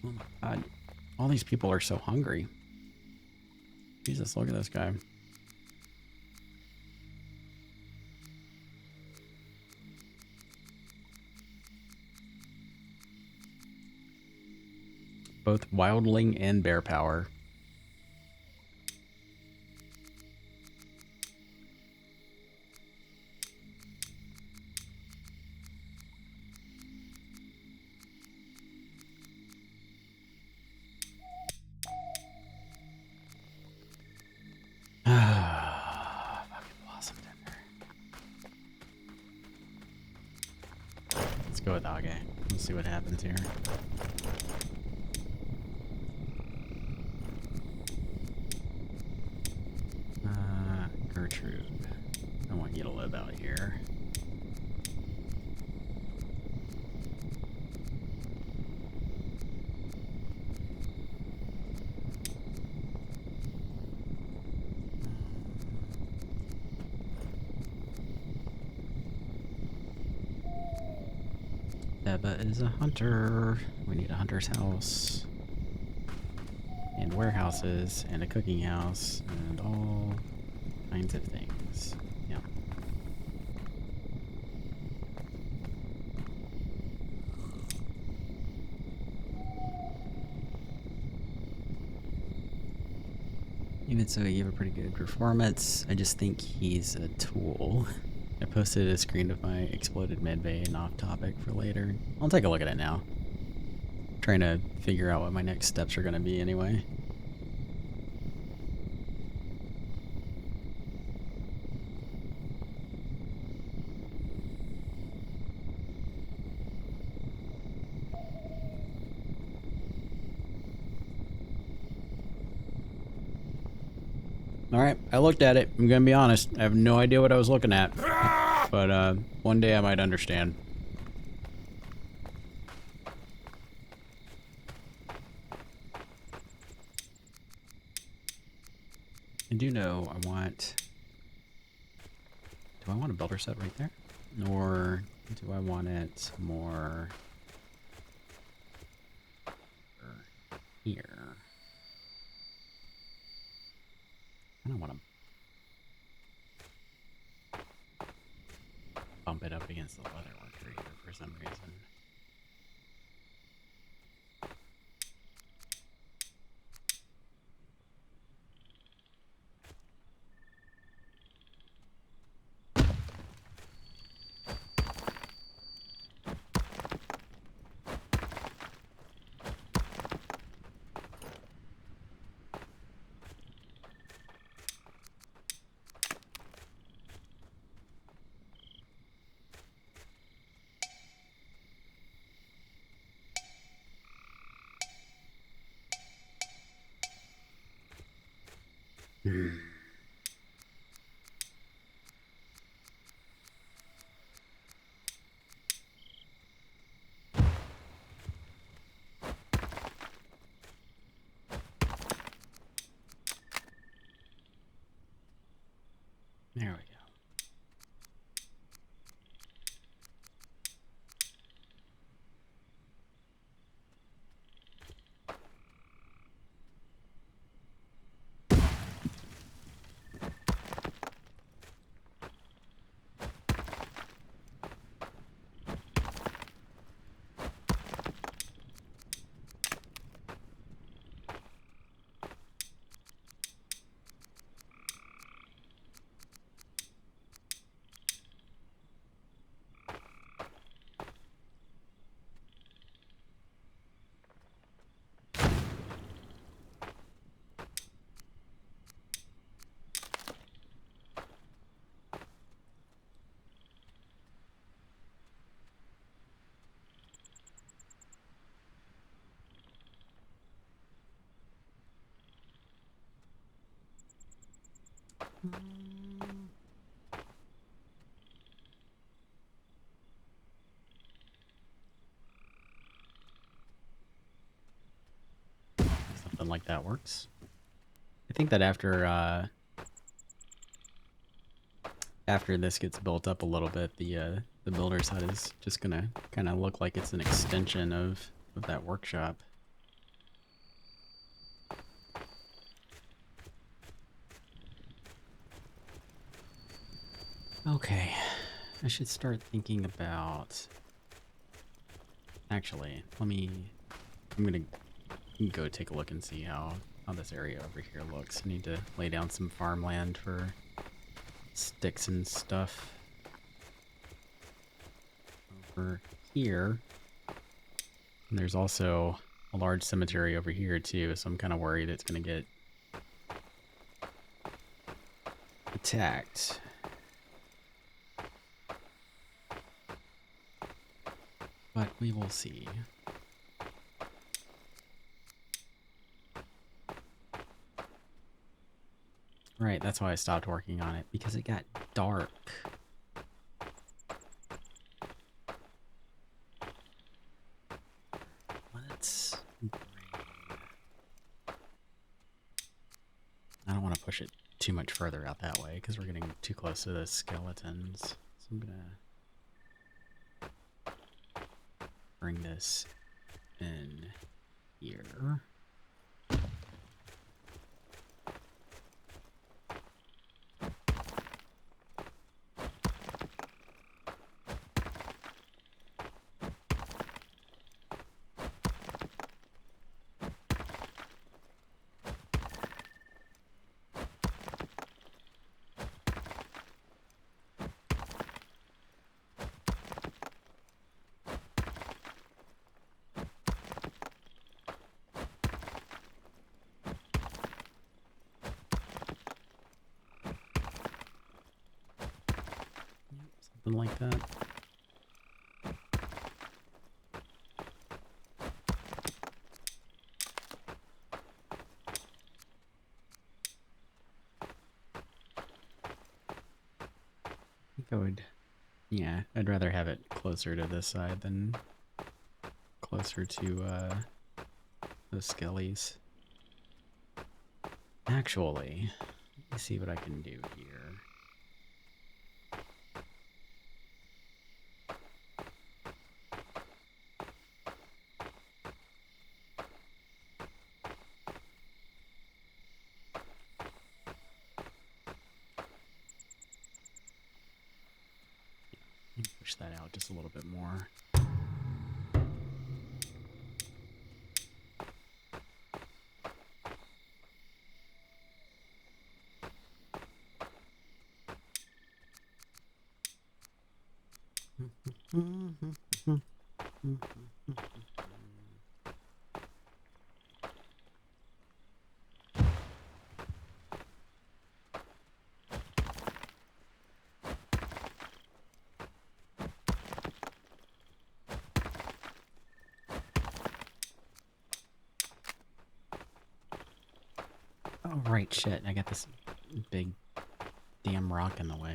Oh my god. All these people are so hungry. Jesus, look at this guy. Both wildling and bear power. Let's go with Age. Let's see what happens here. Gertrude, I want you to live out here. Beba is a hunter. We need a hunter's house. And warehouses, and a cooking house, and all kinds of things. Yeah. Even so, you have a pretty good performance. I just think he's a tool. I posted a screen of my exploded medbay and off topic for later. I'll take a look at it now. I'm trying to figure out what my next steps are going to be anyway. Alright, I looked at it. I'm gonna be honest. I have no idea what I was looking at. But, one day I might understand. I do know I want... Do I want a builder set right there? Or do I want it more... here? I don't want to bump it up against the leatherwork here for some reason. There we go. Something like that works. I think that after this gets built up a little bit, the builder's hut is just gonna kind of look like it's an extension of that workshop. Okay, I should start thinking about... Actually, I'm gonna go take a look and see how this area over here looks. I need to lay down some farmland for sticks and stuff. Over here, and there's also a large cemetery over here too, so I'm kind of worried it's gonna get attacked. But we will see. Right, that's why I stopped working on it, because it got dark. Let's... I don't want to push it too much further out that way, because we're getting too close to the skeletons. So I'm gonna... bring this in here. Something like that. I think I would, yeah, I'd rather have it closer to this side than closer to the skellies. Actually, let me see what I can do here. Push that out just a little bit more. Oh, right, shit. I got this big damn rock in the way.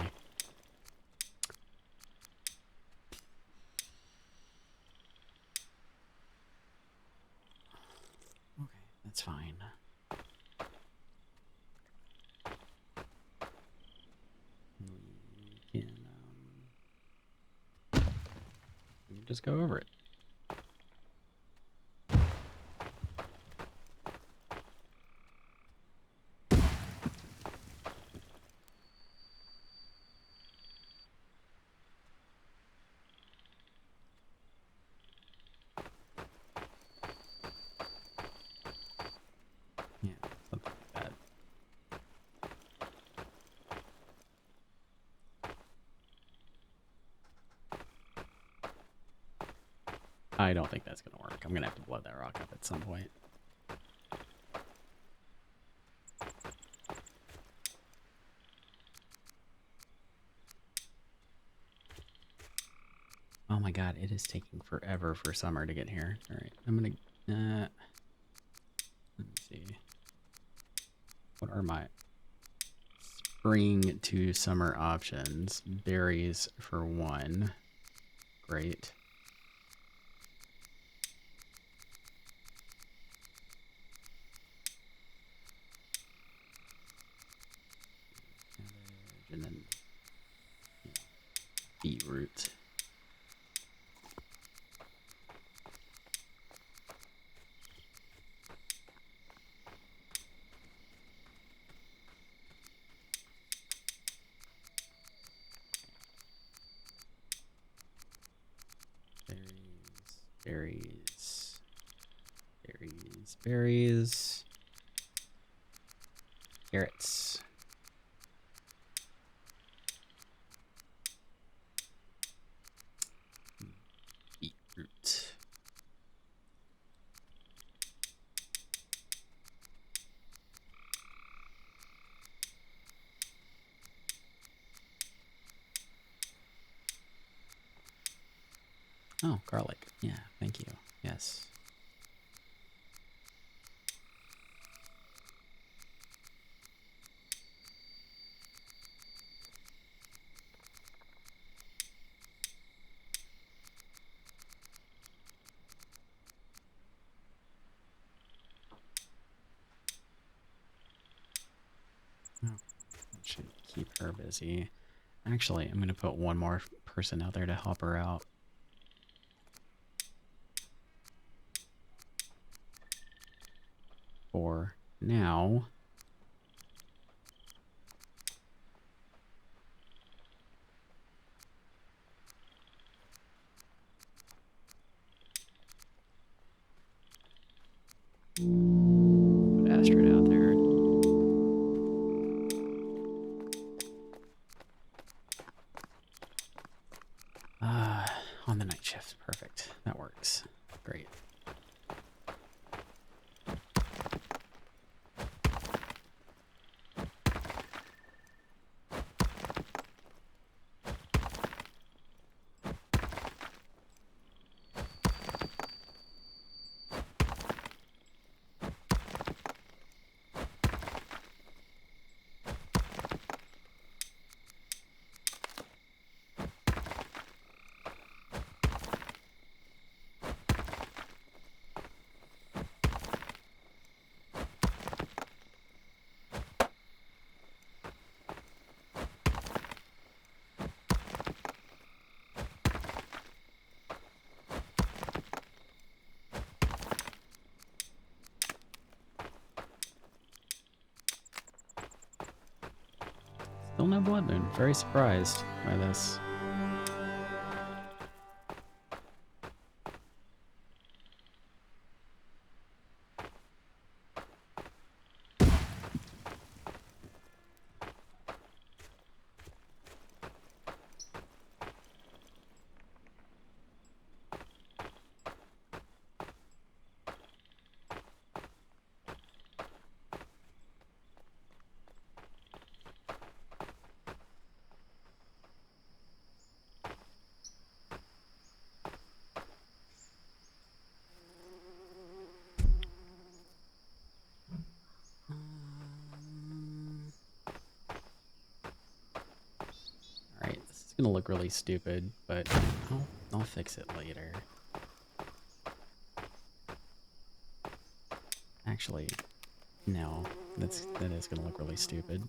Okay, that's fine. We can just go over it. Yeah, something like that. I don't think that's gonna work. I'm gonna have to blow that rock up at some point. Oh my god, it is taking forever for summer to get here. Alright, I'm gonna... let me see. What are my spring to summer options? Berries for 1. Great. And then beetroot. Berries. Berries. Berries. Carrots. Beetroot. Oh, garlic. Yeah, thank you. Yes. Oh, that should keep her busy. Actually, I'm going to put one more person out there to help her out. for now. Put Astrid out there. On the night shift. Perfect. That works. Great. Still no blood moon. Very surprised by this. Alright, this is gonna look really stupid, but I'll fix it later. Actually, no, that is gonna look really stupid.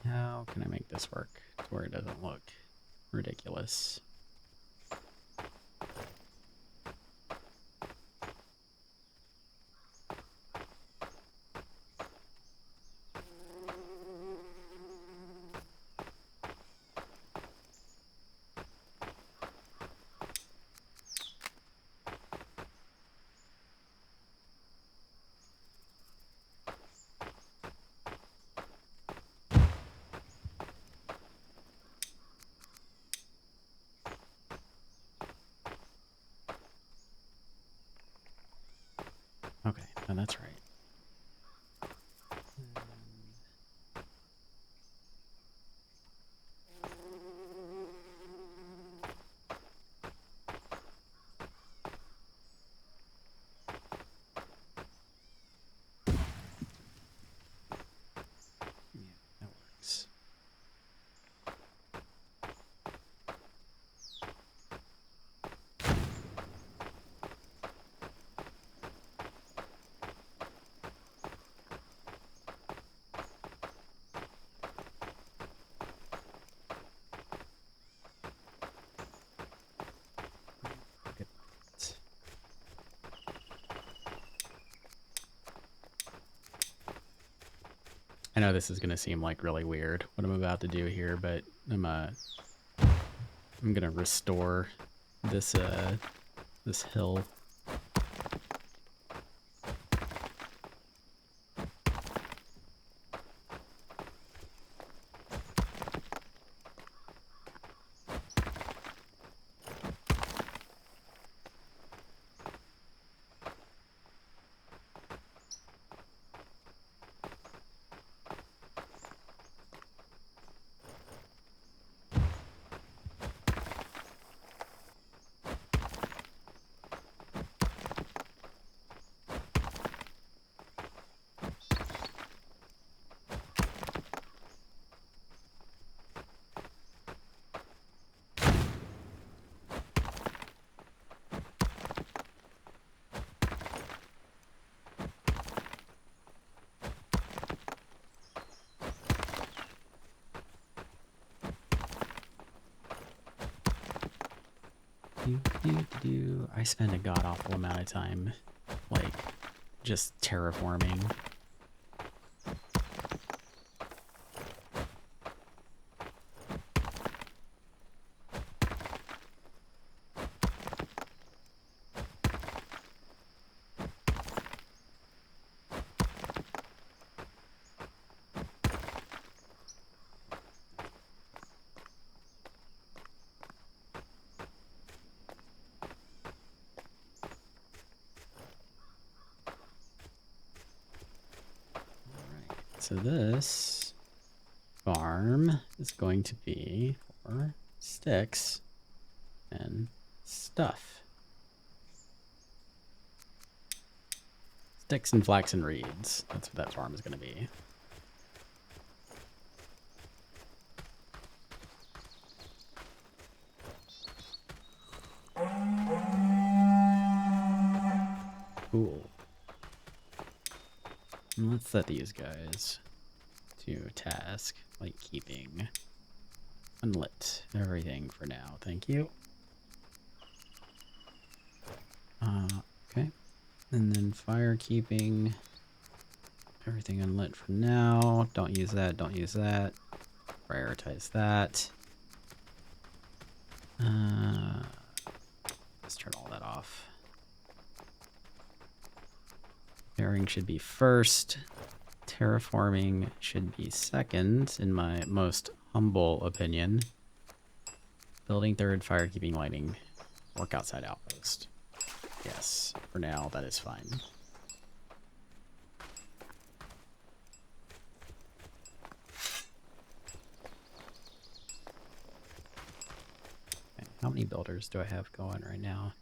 How can I make this work to where it doesn't look ridiculous? Okay, now that's right. Yeah, that works. Good. I know this is gonna seem like really weird what I'm about to do here, but I'm gonna restore this this hill. I spend a god-awful amount of time, like, just terraforming. So this farm is going to be for sticks and stuff. Sticks and flax and reeds. That's what that farm is going to be. Cool. And let's set these guys to task, like keeping unlit everything for now. Thank you. Okay. And then fire keeping everything unlit for now. Don't use that. Don't use that. Prioritize that. Let's turn all that off. Pairing should be first. Terraforming should be second, in my most humble opinion. Building third, firekeeping, lighting, work outside outpost. Yes, for now that is fine. Okay, how many builders do I have going right now?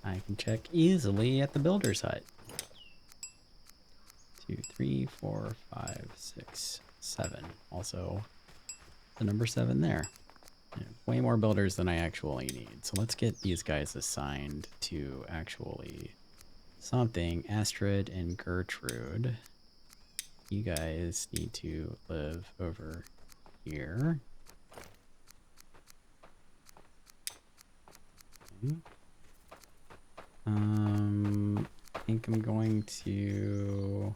I can check easily at the builder's hut. 2, 3, 4, 5, 6, 7. Also, the number 7 there. Way more builders than I actually need. So let's get these guys assigned to actually something. Astrid and Gertrude. You guys need to live over here. Okay. I think I'm going to...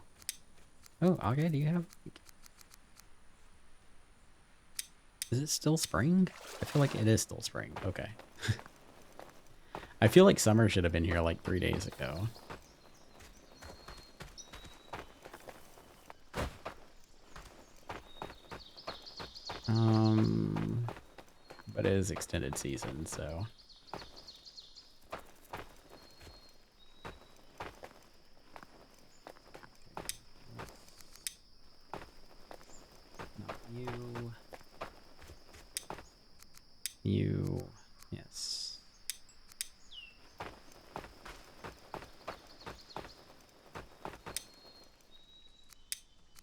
Oh, okay, do you have... Is it still spring? I feel like it is still spring. Okay. I feel like summer should have been here like 3 days ago. But it is extended season, so... You, yes.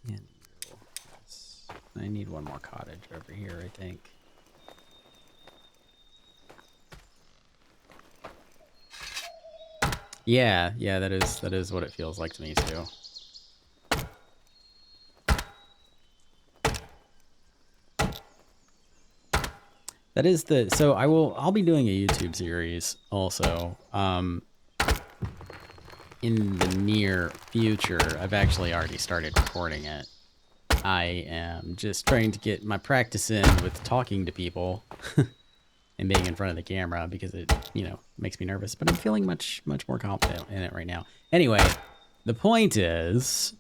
And you, yes. I need one more cottage over here, I think. Yeah, that is what it feels like to me too. That is the, so I'll be doing a YouTube series also, in the near future. I've actually already started recording it. I am just trying to get my practice in with talking to people and being in front of the camera because it, you know, makes me nervous, but I'm feeling much more confident in it right now. Anyway, the point is,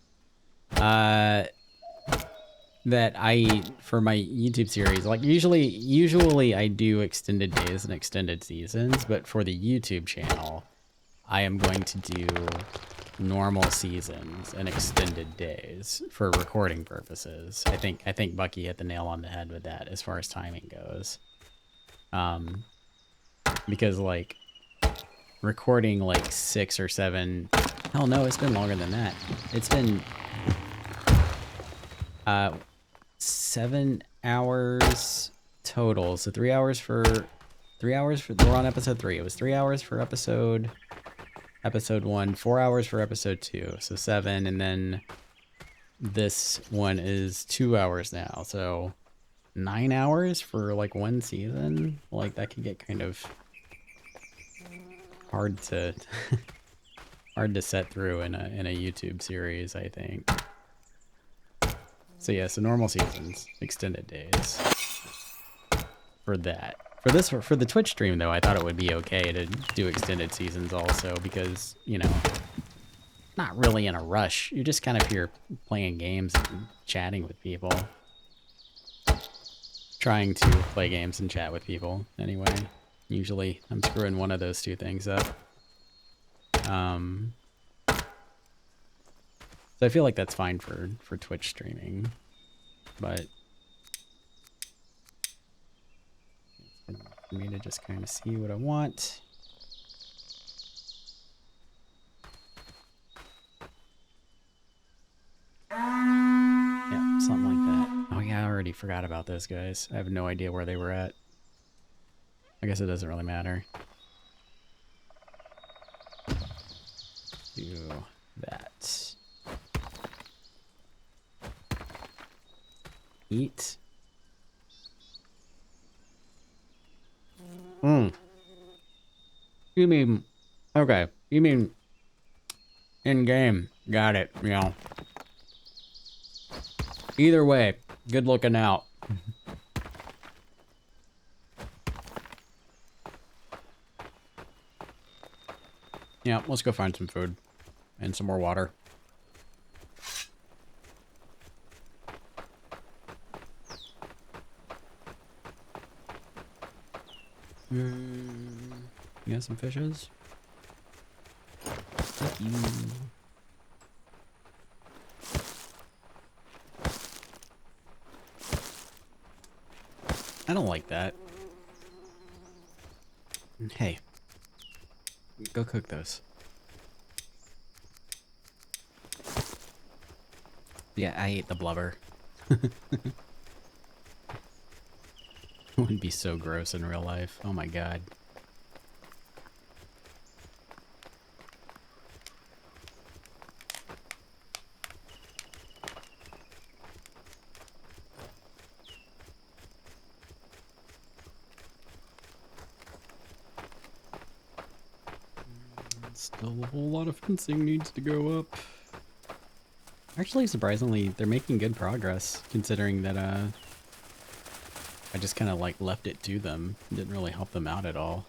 that for my YouTube series, like usually I do extended days and extended seasons, but for the YouTube channel, I am going to do normal seasons and extended days for recording purposes. I think Bucky hit the nail on the head with that as far as timing goes. Because like recording like 6 or 7, hell no, it's been longer than that. It's been 7 hours total. So 3 hours for we're on episode 3. It was 3 hours for episode 1, 4 hours for episode 2. So 7, and then this one is 2 hours now. So 9 hours for like one season, like that could get kind of hard to hard to set through in a YouTube series, I think. So yeah, so normal seasons, extended days for that. For the Twitch stream though, I thought it would be okay to do extended seasons also because, you know, not really in a rush. You're just kind of here playing games and chatting with people. Trying to play games and chat with people anyway. Usually I'm screwing one of those two things up. So I feel like that's fine for Twitch streaming, but for me to just kind of see what I want. Yeah, something like that. Oh yeah, I already forgot about those guys. I have no idea where they were at. I guess it doesn't really matter. Do that. Eat. You mean, okay, you mean in-game. Got it, you know. Either way, good looking out. Yeah, let's go find some food and some more water. You got some fishes? Thank you. I don't like that. Hey, go cook those. Yeah, I ate the blubber. It would be so gross in real life. Oh my god. Still a whole lot of fencing needs to go up. Actually, surprisingly, they're making good progress, considering that, I just kind of, like, left it to them. Didn't really help them out at all.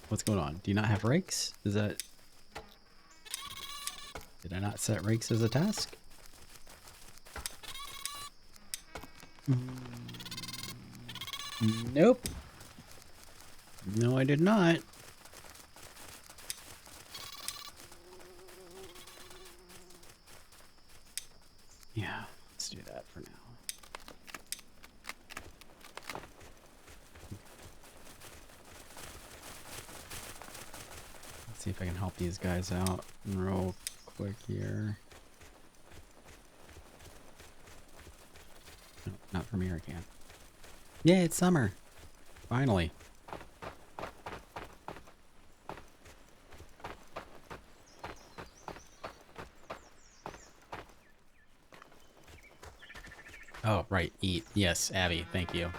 What's going on? Do you not have rakes? Is that... Did I not set rakes as a task? Nope. No, I did not. Yeah, let's do that for now. Let's see if I can help these guys out real quick here. No, not from here, I can't. Yeah, it's summer. Finally. Oh, right. Eat. Yes, Abby. Thank you.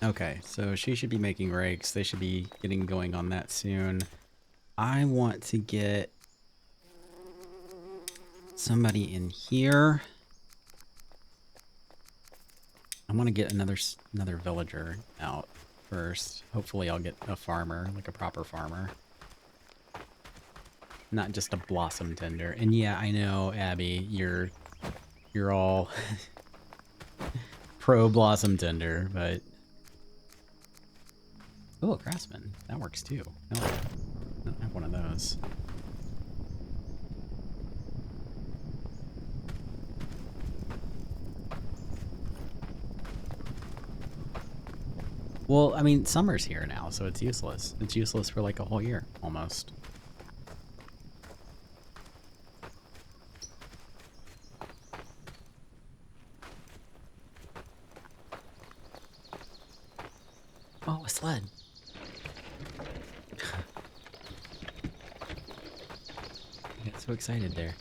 Okay, so she should be making rakes. They should be getting going on that soon. I want to get somebody in here. I want to get another villager out first. Hopefully I'll get a farmer, like a proper farmer. Not just a blossom tender. And yeah, I know, Abby, you're all pro blossom tender, but... Oh, a craftsman. That works too. I don't have one of those. Well, I mean, summer's here now, so it's useless. It's useless for like a whole year, almost. Oh, a sled. I got so excited there.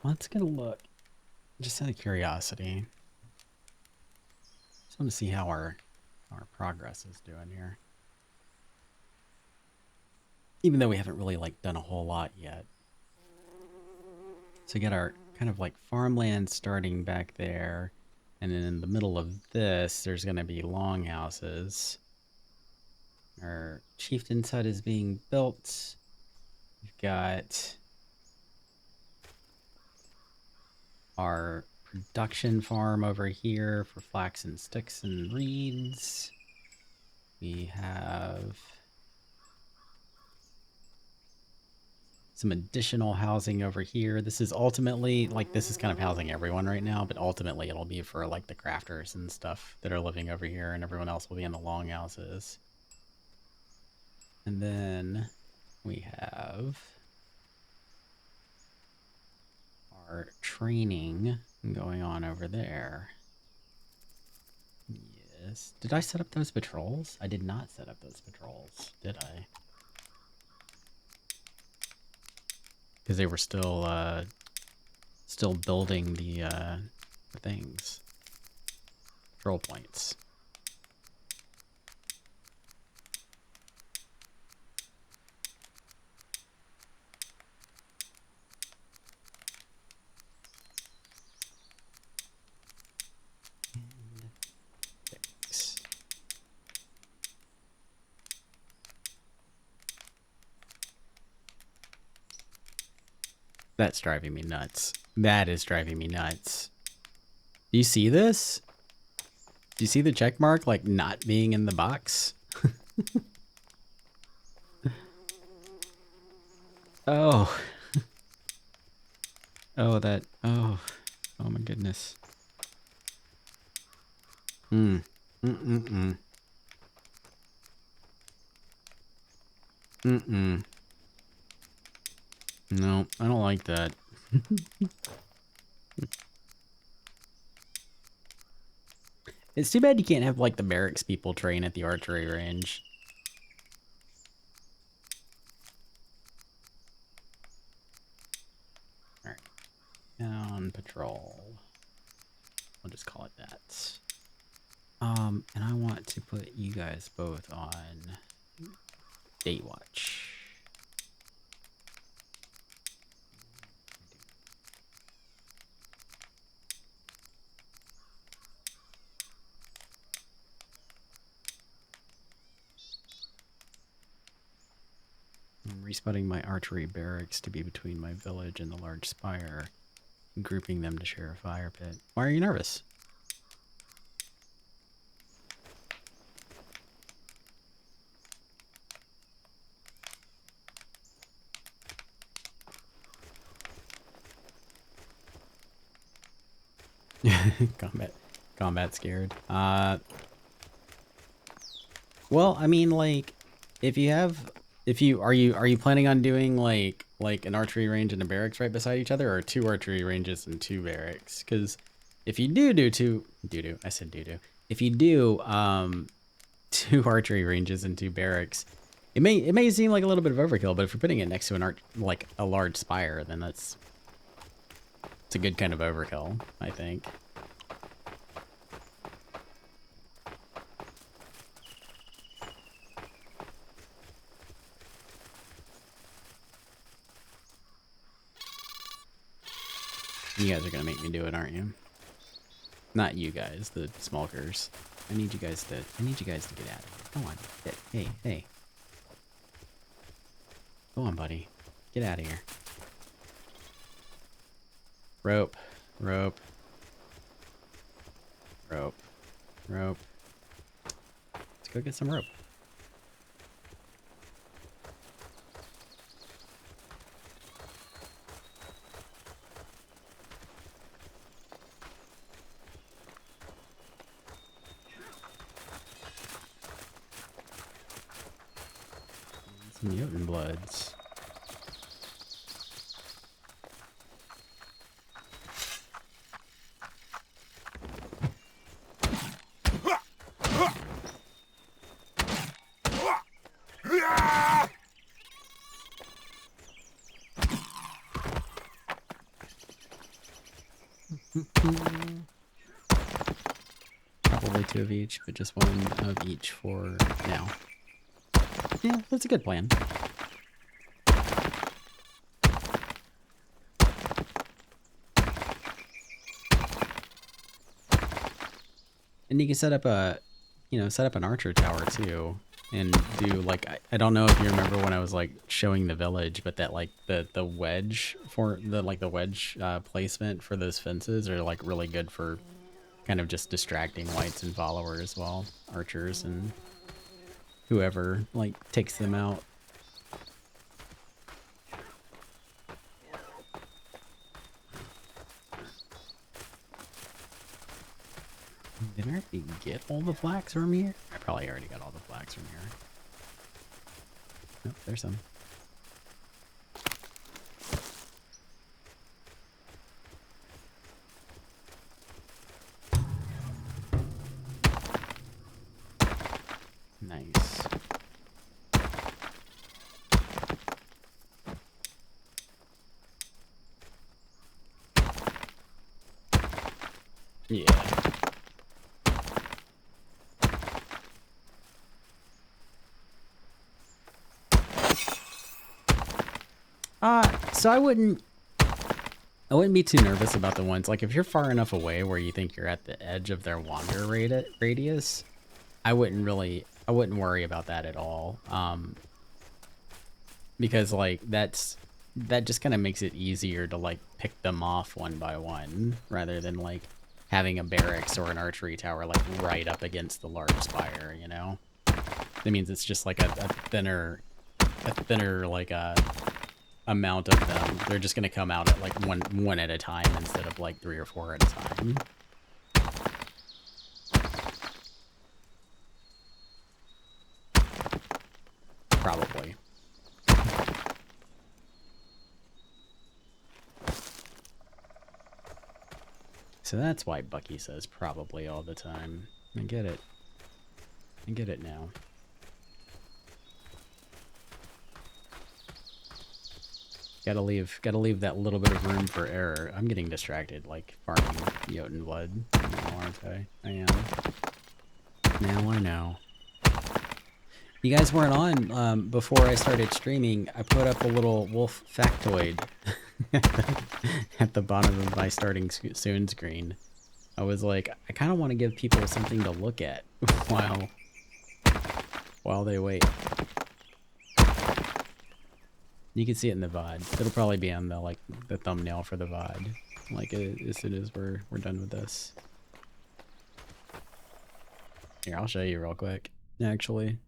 Let's get a look. Just out of curiosity. Just want to see how our progress is doing here. Even though we haven't really like done a whole lot yet. So we got our kind of like farmland starting back there. And then in the middle of this, there's going to be longhouses. Our chieftain's hut is being built. We've got our production farm over here for flax and sticks and reeds. We have some additional housing over here. This is ultimately, like, this is kind of housing everyone right now, but ultimately it'll be for, like, the crafters and stuff that are living over here, and everyone else will be in the longhouses. And then we have our training going on over there. Yes. Did I set up those patrols? I did not set up those patrols, did I? Because they were still building the things. Control points. That's driving me nuts. That is driving me nuts. Do you see this? Do you see the check mark, like, not being in the box? Oh. Oh, that... Oh. Oh, my goodness. Mm. Mm-mm-mm. Mm-mm. No, I don't like that. It's too bad you can't have, like, the barracks people train at the archery range. Alright. Down patrol. I'll just call it that. And I want to put you guys both on Day Watch. I'm respotting my archery barracks to be between my village and the large spire, and grouping them to share a fire pit. Why are you nervous? Combat scared. Well, I mean, like, are you planning on doing like an archery range and a barracks right beside each other, or two archery ranges and two barracks? Because if you do if you do two archery ranges and two barracks, it may seem like a little bit of overkill, but if you're putting it next to like a large spire, then it's a good kind of overkill, I think. You guys are gonna make me do it, aren't you? Not you guys, the smokers. I need you guys to get out of here. Come on. Hey. Go on, buddy. Get out of here. Rope, rope, rope, rope. Let's go get some rope. Some mutant bloods. Probably 2 of each, but just 1 of each for now. Yeah, that's a good plan. And you can set up a, set up an archer tower too, and do like, I don't know if you remember when I was like showing the village, but that like the wedge for the wedge placement for those fences are like really good for kind of just distracting wights and followers while archers and whoever like takes them out. Did I already get all the flax from here? I probably already got all the flax from here. Nope, there's some. Nice. Yeah. So I wouldn't be too nervous about the ones, like if you're far enough away where you think you're at the edge of their wander radius, I wouldn't worry about that at all. Because like that just kind of makes it easier to like pick them off one by one rather than like having a barracks or an archery tower like right up against the large spire, you know? That means it's just like a thinner like amount of them. They're just gonna come out at like one at a time instead of like 3 or 4 at a time. Probably. So that's why Bucky says probably all the time. I get it. I get it now. Gotta leave that little bit of room for error. I'm getting distracted, like farming Jotun blood now, aren't I? I am. Now I know. You guys weren't on before I started streaming. I put up a little wolf factoid at the bottom of my starting soon screen. I was like, I kind of want to give people something to look at while they wait. You can see it in the VOD. It'll probably be on the thumbnail for the VOD, like as soon as we're done with this. Here, I'll show you real quick, actually.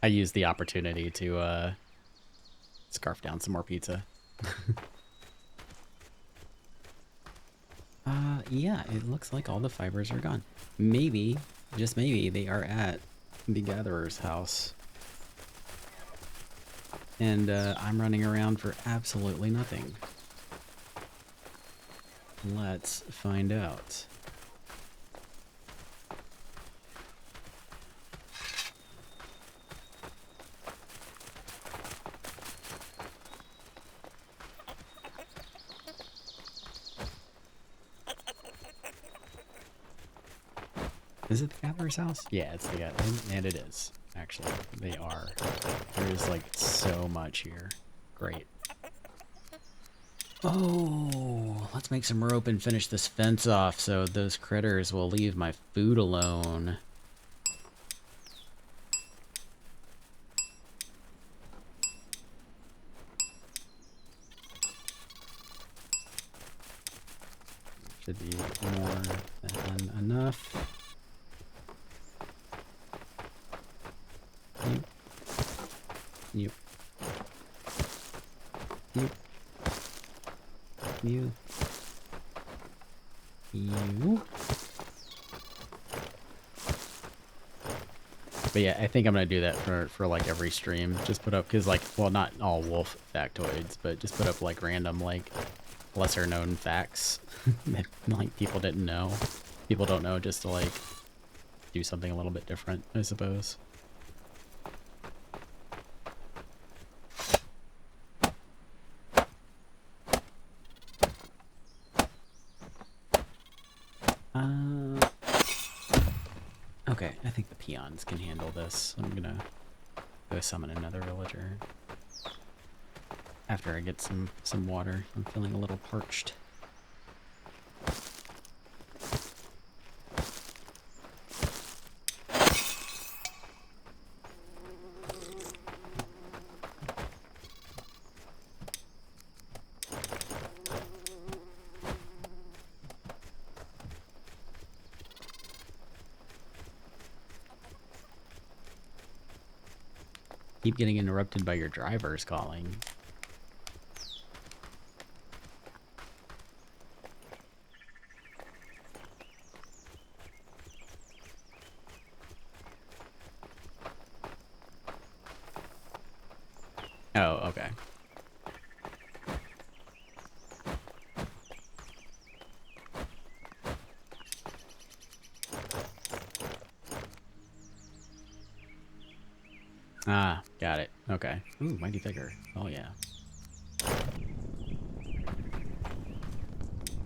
I used the opportunity to scarf down some more pizza. Yeah, it looks like all the fibers are gone. Maybe, just maybe, they are at the gatherer's house. And I'm running around for absolutely nothing. Let's find out. Is it the gatherer's house? Yeah, it's the gatherer, and it is. Actually, they are. There's like so much here. Great. Oh, let's make some rope and finish this fence off so those critters will leave my food alone. Should be more than enough. You. You. You. You. But yeah, I think I'm gonna do that for like every stream. Just put up, cause like, well, not all wolf factoids, but just put up like random like lesser known facts that like people didn't know. People don't know, just to like do something a little bit different, I suppose. Okay, I think the peons can handle this. I'm gonna go summon another villager. After I get some water. I'm feeling a little parched. Keep getting interrupted by your drivers calling. Oh, okay. Ah, got it. Okay. Ooh, mighty vigor. Oh, yeah.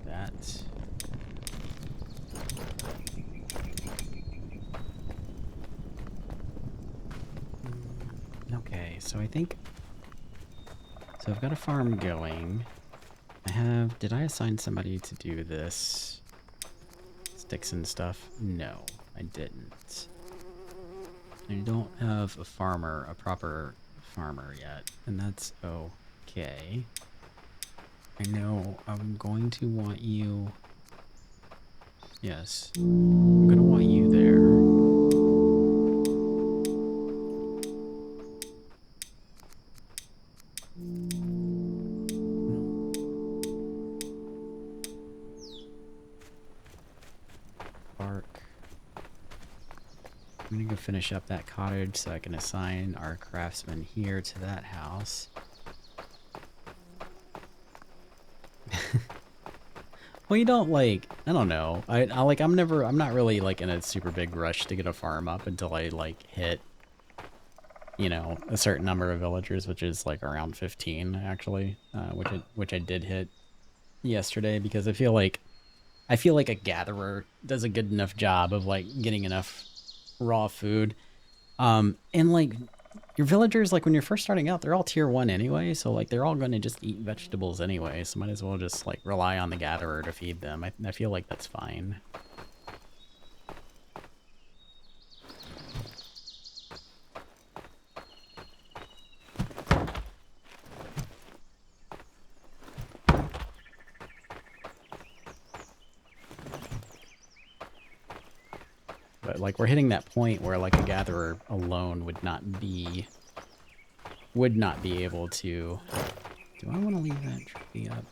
That. Okay, so I think... So I've got a farm going. I have... Did I assign somebody to do this? Sticks and stuff? No, I didn't. I don't have a farmer, a proper farmer yet, and that's okay. I know I'm going to want you... Yes. I'm going to want you there. Bark. I'm going to go finish up that cottage so I can assign our craftsman here to that house. Well, you don't like, I don't know. I like, I'm not really like in a super big rush to get a farm up until I like hit, you know, a certain number of villagers, which is like around 15 actually, which I did hit yesterday, because I feel like a gatherer does a good enough job of like getting enough raw food. And like your villagers, like when you're first starting out, they're all tier 1 anyway, so like they're all going to just eat vegetables anyway, so might as well just like rely on the gatherer to feed them. I feel like that's fine. But like we're hitting that point where like a gatherer alone would not be able to... Do I want to leave that tree up?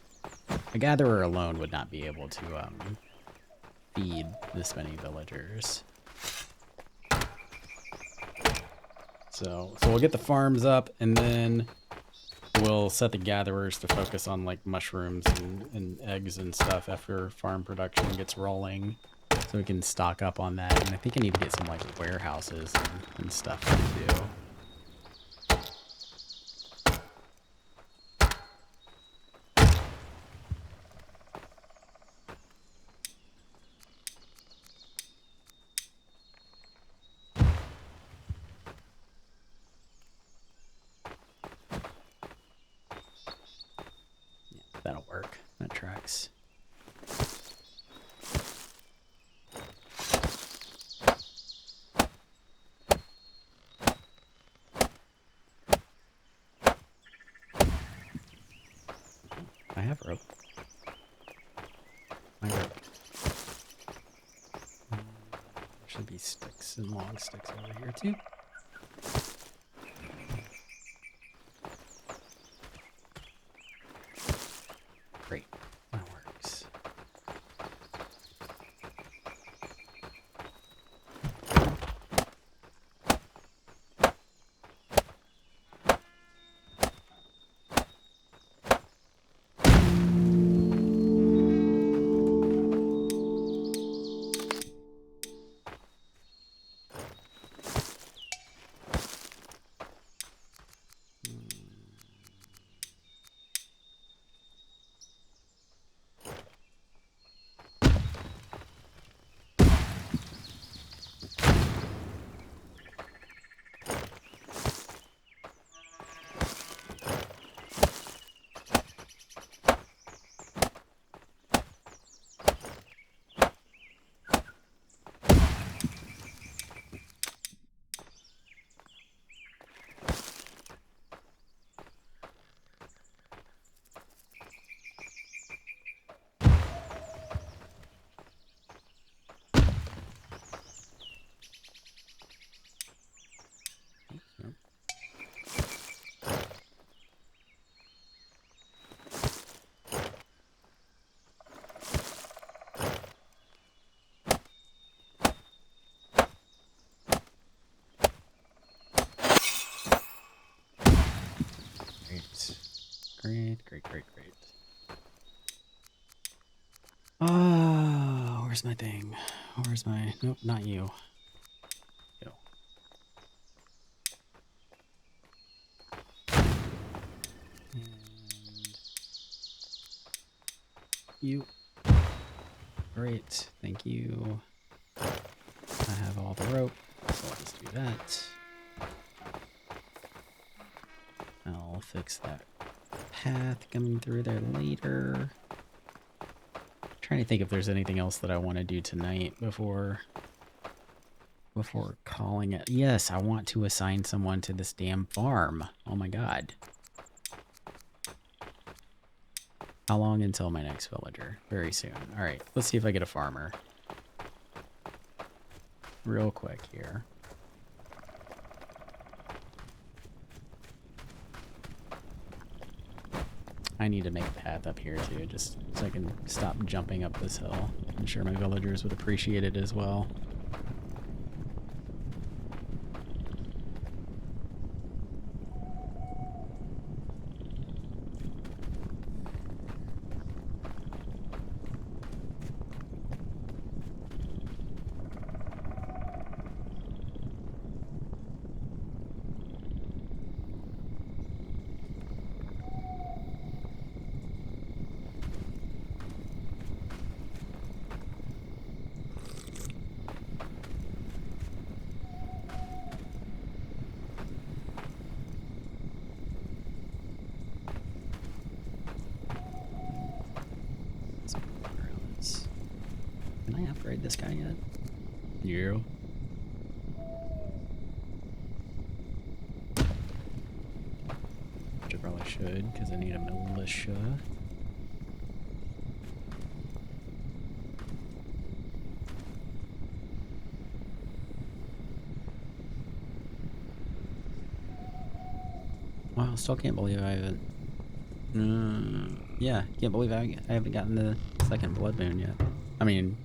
A gatherer alone would not be able to feed this many villagers. So we'll get the farms up, and then we'll set the gatherers to focus on like mushrooms and eggs and stuff after farm production gets rolling, so we can stock up on that. And I think I need to get some like warehouses and stuff to do. sticks. I have rope. My rope. There should be sticks and long sticks over here too. Great. That works. Great. Oh, where's my thing? Where's my... Nope, not you. Yo. And... You. Great, thank you. I have all the rope, so I'll just do that. I'll fix that path coming through there later. Trying to think if there's anything else that I want to do tonight before calling it. Yes, I want to assign someone to this damn farm. Oh my god. How long until my next villager? Very soon. Alright, let's see if I get a farmer. Real quick here. I need to make a path up here too, just so I can stop jumping up this hill. I'm sure my villagers would appreciate it as well. Can I upgrade this guy yet? Yeah. Which I probably should, because I need a militia. Wow, still can't believe I haven't... yeah, can't believe I haven't gotten the second blood moon yet. I mean,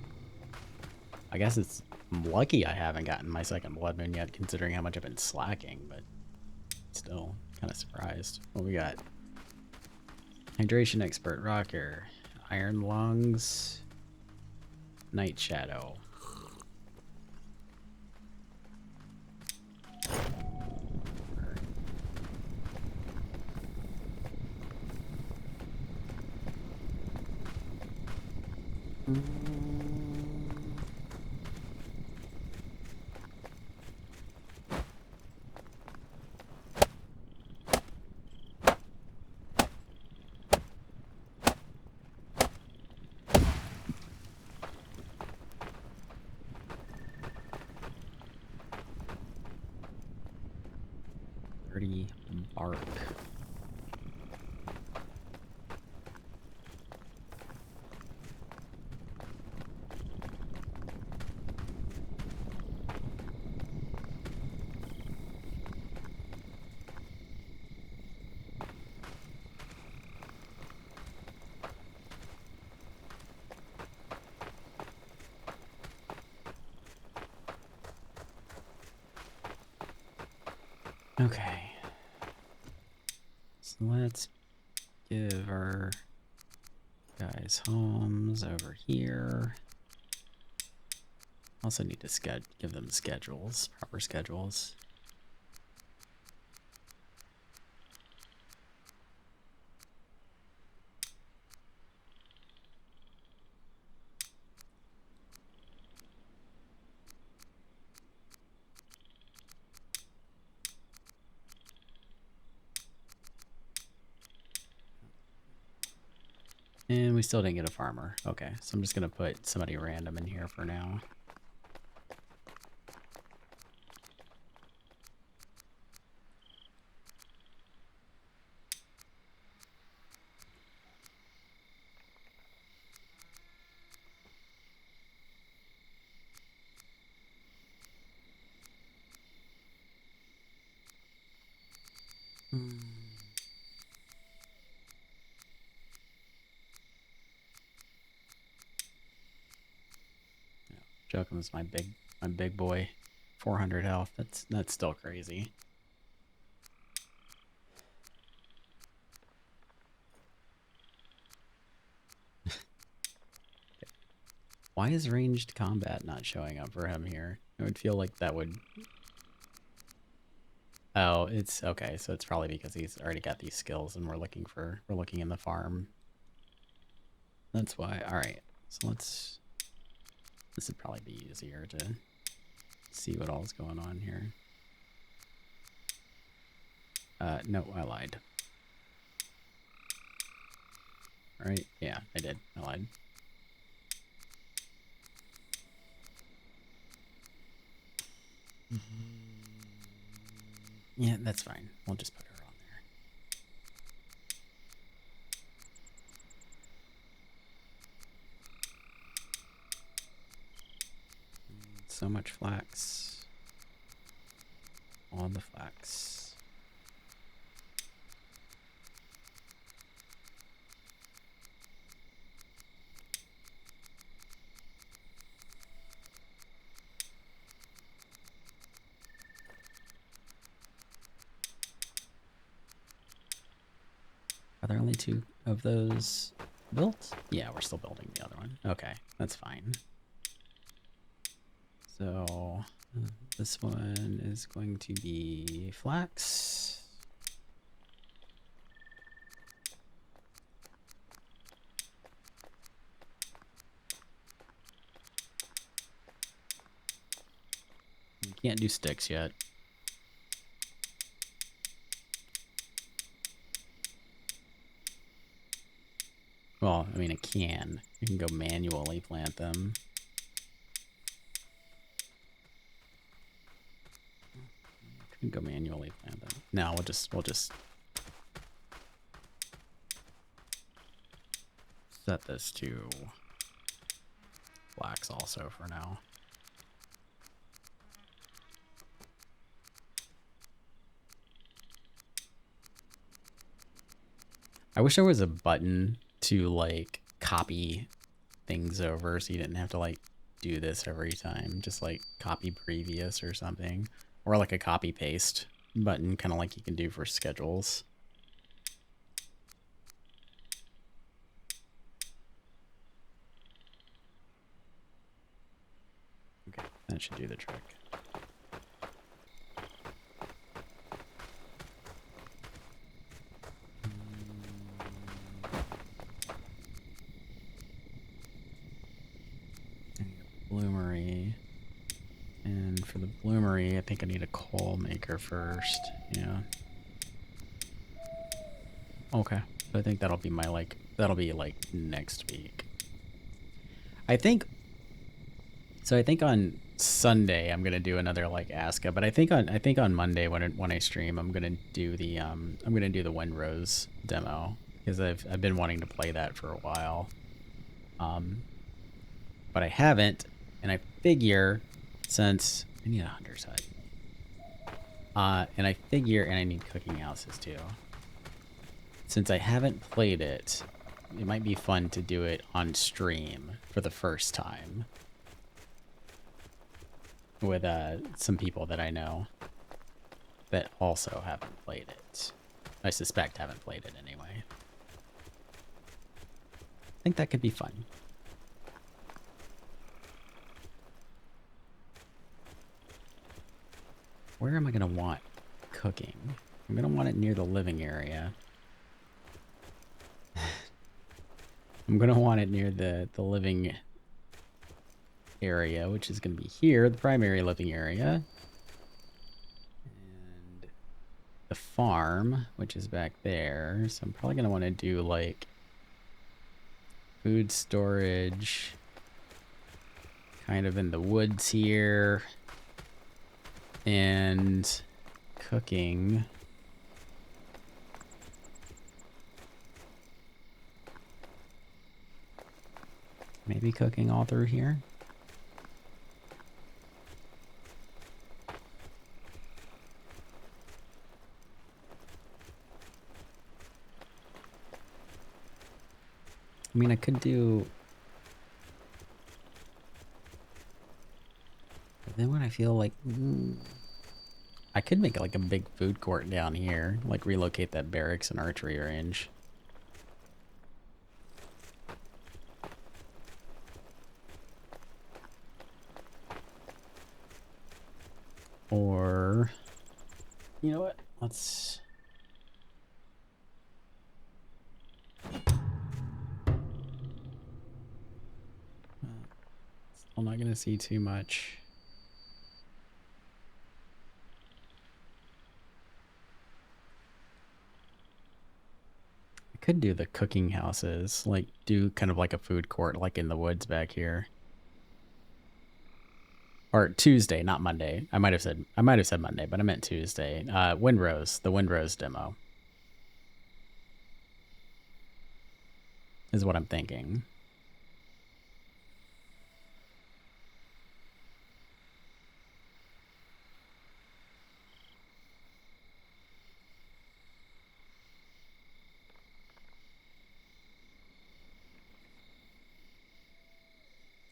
I guess I'm lucky I haven't gotten my second blood moon yet, considering how much I've been slacking, but still kind of surprised. What we got? Hydration expert, rocker, iron lungs, night shadow. Pretty bark. Okay. So let's give our guys homes over here. Also need to give them schedules, proper schedules. And we still didn't get a farmer. Okay, so I'm just gonna put somebody random in here for now. Jokum's my big boy. 400 health. That's still crazy. Why is ranged combat not showing up for him here? It would feel like that would... Oh, it's okay. So it's probably because he's already got these skills and we're looking in the farm. That's why. All right. So this would probably be easier to see what all's going on here. No, I lied. All right. Yeah, I did. I lied. Yeah, that's fine. We'll just put her on there. So much flax. All the flax. Are there only 2 of those built? Yeah, we're still building the other one. Okay, that's fine. So this one is going to be flax. You can't do sticks yet. Well, I mean, it can. You can go manually plant them. You can go manually plant them. No, we'll just set this to flax also for now. I wish there was a button to like copy things over so you didn't have to like do this every time. Just like copy previous or something. Or like a copy paste button, kind of like you can do for schedules. Okay, that should do the trick. Bloomery. And for the bloomery, I think I need a coal maker first. Yeah. Okay. So I think that'll be my that'll be like next week. I think on Sunday I'm gonna do another like ASKA, but I think on Monday when I stream I'm gonna do the Windrose demo because I've been wanting to play that for a while, but I haven't, and I figure since I need a hunter's hut, and I figure and I need cooking houses too. Since I haven't played it, it might be fun to do it on stream for the first time with some people that I know that also haven't played it. I suspect haven't played it anyway. I think that could be fun. Where am I going to want cooking? I'm going to want it near the living area. I'm going to want it near the living area, which is going to be here, the primary living area. And the farm, which is back there. So I'm probably going to want to do like food storage kind of in the woods here. And cooking. Maybe cooking all through here. I mean, I could do... But then when I feel like... I could make like a big food court down here. Like relocate that barracks and archery range. Or... You know what? Let's... Still not gonna see too much. I could do the cooking houses, like do kind of like a food court, like in the woods back here. Or Tuesday, not Monday. I might have said Monday, but I meant Tuesday. Windrose, the Windrose demo is what I'm thinking.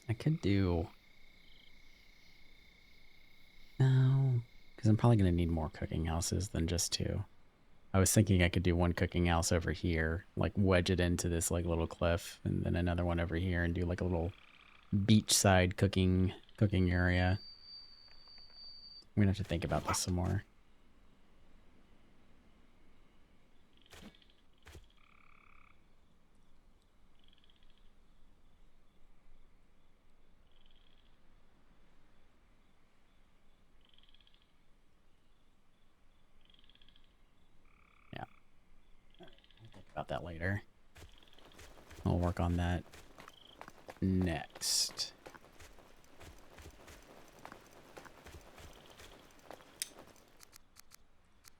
I could do... No, because I'm probably going to need more cooking houses than just two. I was thinking I could do one cooking house over here, like wedge it into this like little cliff, and then another one over here and do like a little beachside cooking area. I'm going to have to think about this some more. About that later. I'll work on that next.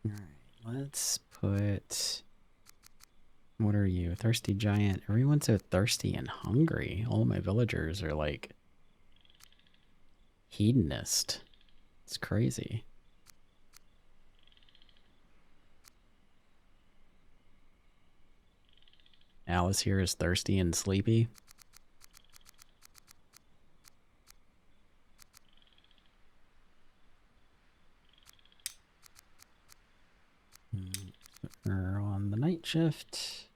All right, let's put... What are you? Thirsty giant. Everyone's so thirsty and hungry. All my villagers are like hedonist. It's crazy. Alice here is thirsty and sleepy. We're on the night shift.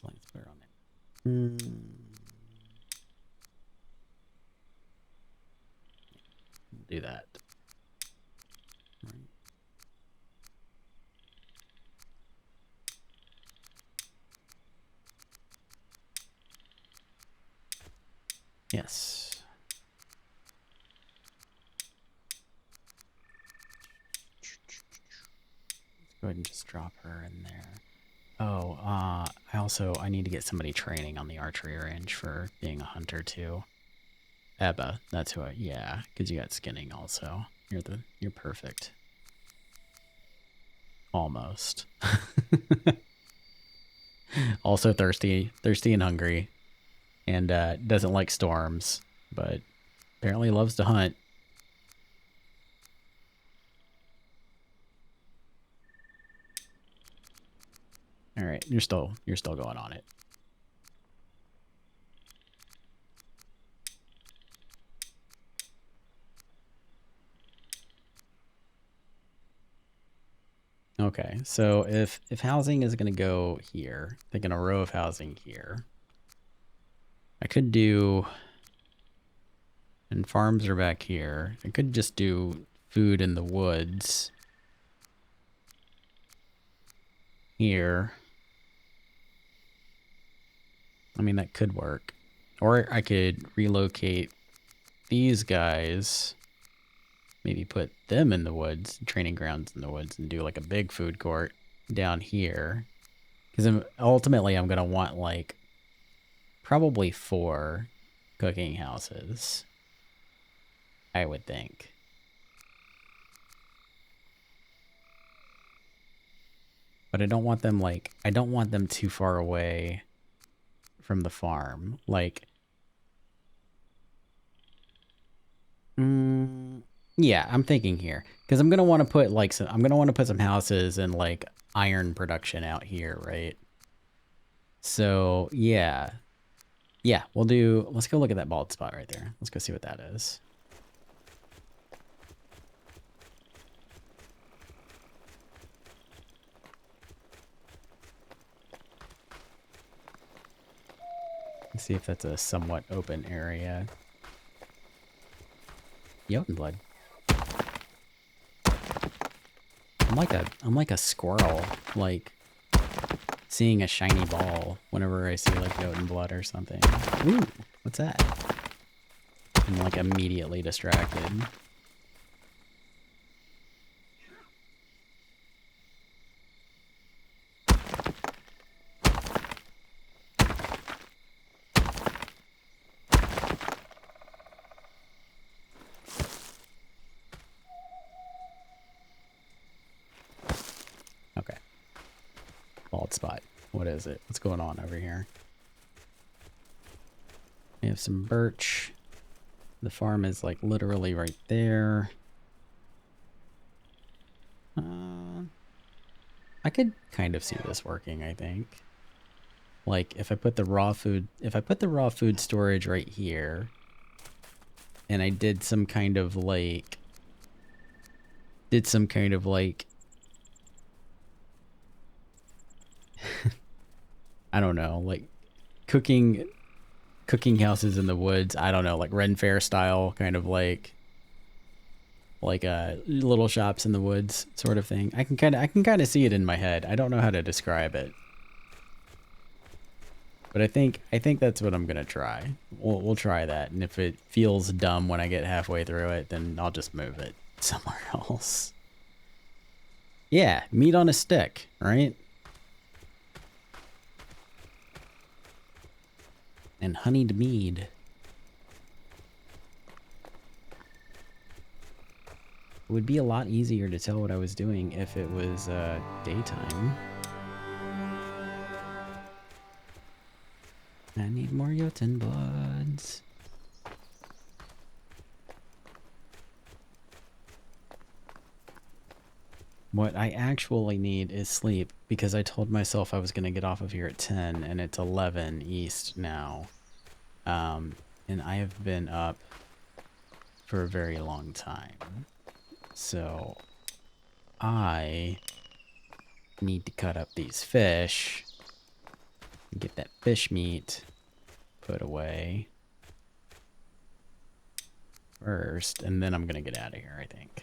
Let's put her on there. Do that. Yes. Let's go ahead and just drop her in there. Oh, I need to get somebody training on the archery range for being a hunter too. Ebba, that's who yeah, because you got skinning also. You're perfect. Almost. Also thirsty and hungry, and doesn't like storms, but apparently loves to hunt. All right, you're still going on it. Okay, so if housing is going to go here, thinking a row of housing here, I could do, and farms are back here. I could just do food in the woods here. I mean, that could work. Or I could relocate these guys, maybe put them in the woods, training grounds in the woods, and do like a big food court down here. Because ultimately I'm going to want like probably 4 cooking houses, I would think. But I don't want them like, I don't want them too far away from the farm. Like, yeah, I'm thinking here. Because I'm going to want to put like I'm going to want to put some houses and like iron production out here, right? So, yeah. Yeah, let's go look at that bald spot right there. Let's go see what that is. Let's see if that's a somewhat open area. Jotun blood. I'm like a squirrel, like seeing a shiny ball whenever I see like Jotun blood or something. Ooh, what's that? I'm like immediately distracted. Okay. Bald spot. What is it? What's going on over here? We have some birch. The farm is like literally right there. I could kind of see this working, I think. Like if I put the raw food storage right here, and I did some kind of like I don't know, like cooking houses in the woods. I don't know, like Ren Fair style, kind of like little shops in the woods sort of thing. I can kind of see it in my head. I don't know how to describe it, but I think that's what I'm gonna try. We'll try that, and if it feels dumb when I get halfway through it, then I'll just move it somewhere else. Yeah, meat on a stick, right? And honeyed mead. It would be a lot easier to tell what I was doing if it was daytime. I need more Jotun bloods. What I actually need is sleep, because I told myself I was going to get off of here at 10, and it's 11 East now. And I have been up for a very long time. So I need to cut up these fish and get that fish meat put away first, and then I'm going to get out of here, I think.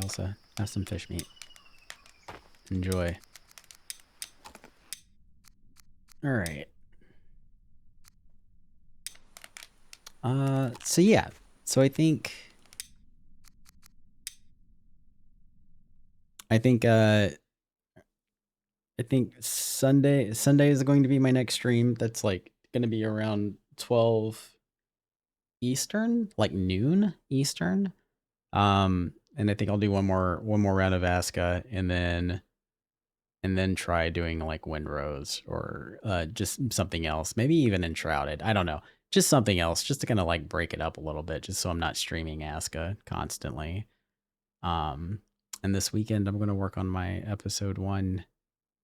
Elsa. Have some fish meat. Enjoy. All right. So yeah. So I think Sunday is going to be my next stream. That's like going to be around 12 Eastern, like noon Eastern. And I think I'll do one more round of ASKA and then try doing like windrows or just something else. Maybe even enshrouded. I don't know. Just something else, just to kind of like break it up a little bit, just so I'm not streaming ASKA constantly. And this weekend I'm going to work on my episode 1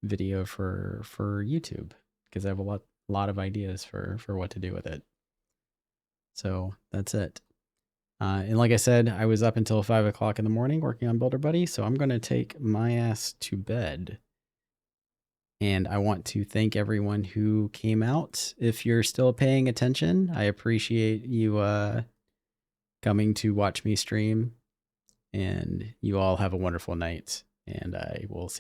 video for YouTube because I have a lot of ideas for what to do with it. So that's it. And like I said, I was up until 5 o'clock in the morning working on BuilderBuddy, so I'm going to take my ass to bed. And I want to thank everyone who came out. If you're still paying attention, I appreciate you coming to watch me stream. And you all have a wonderful night. And I will see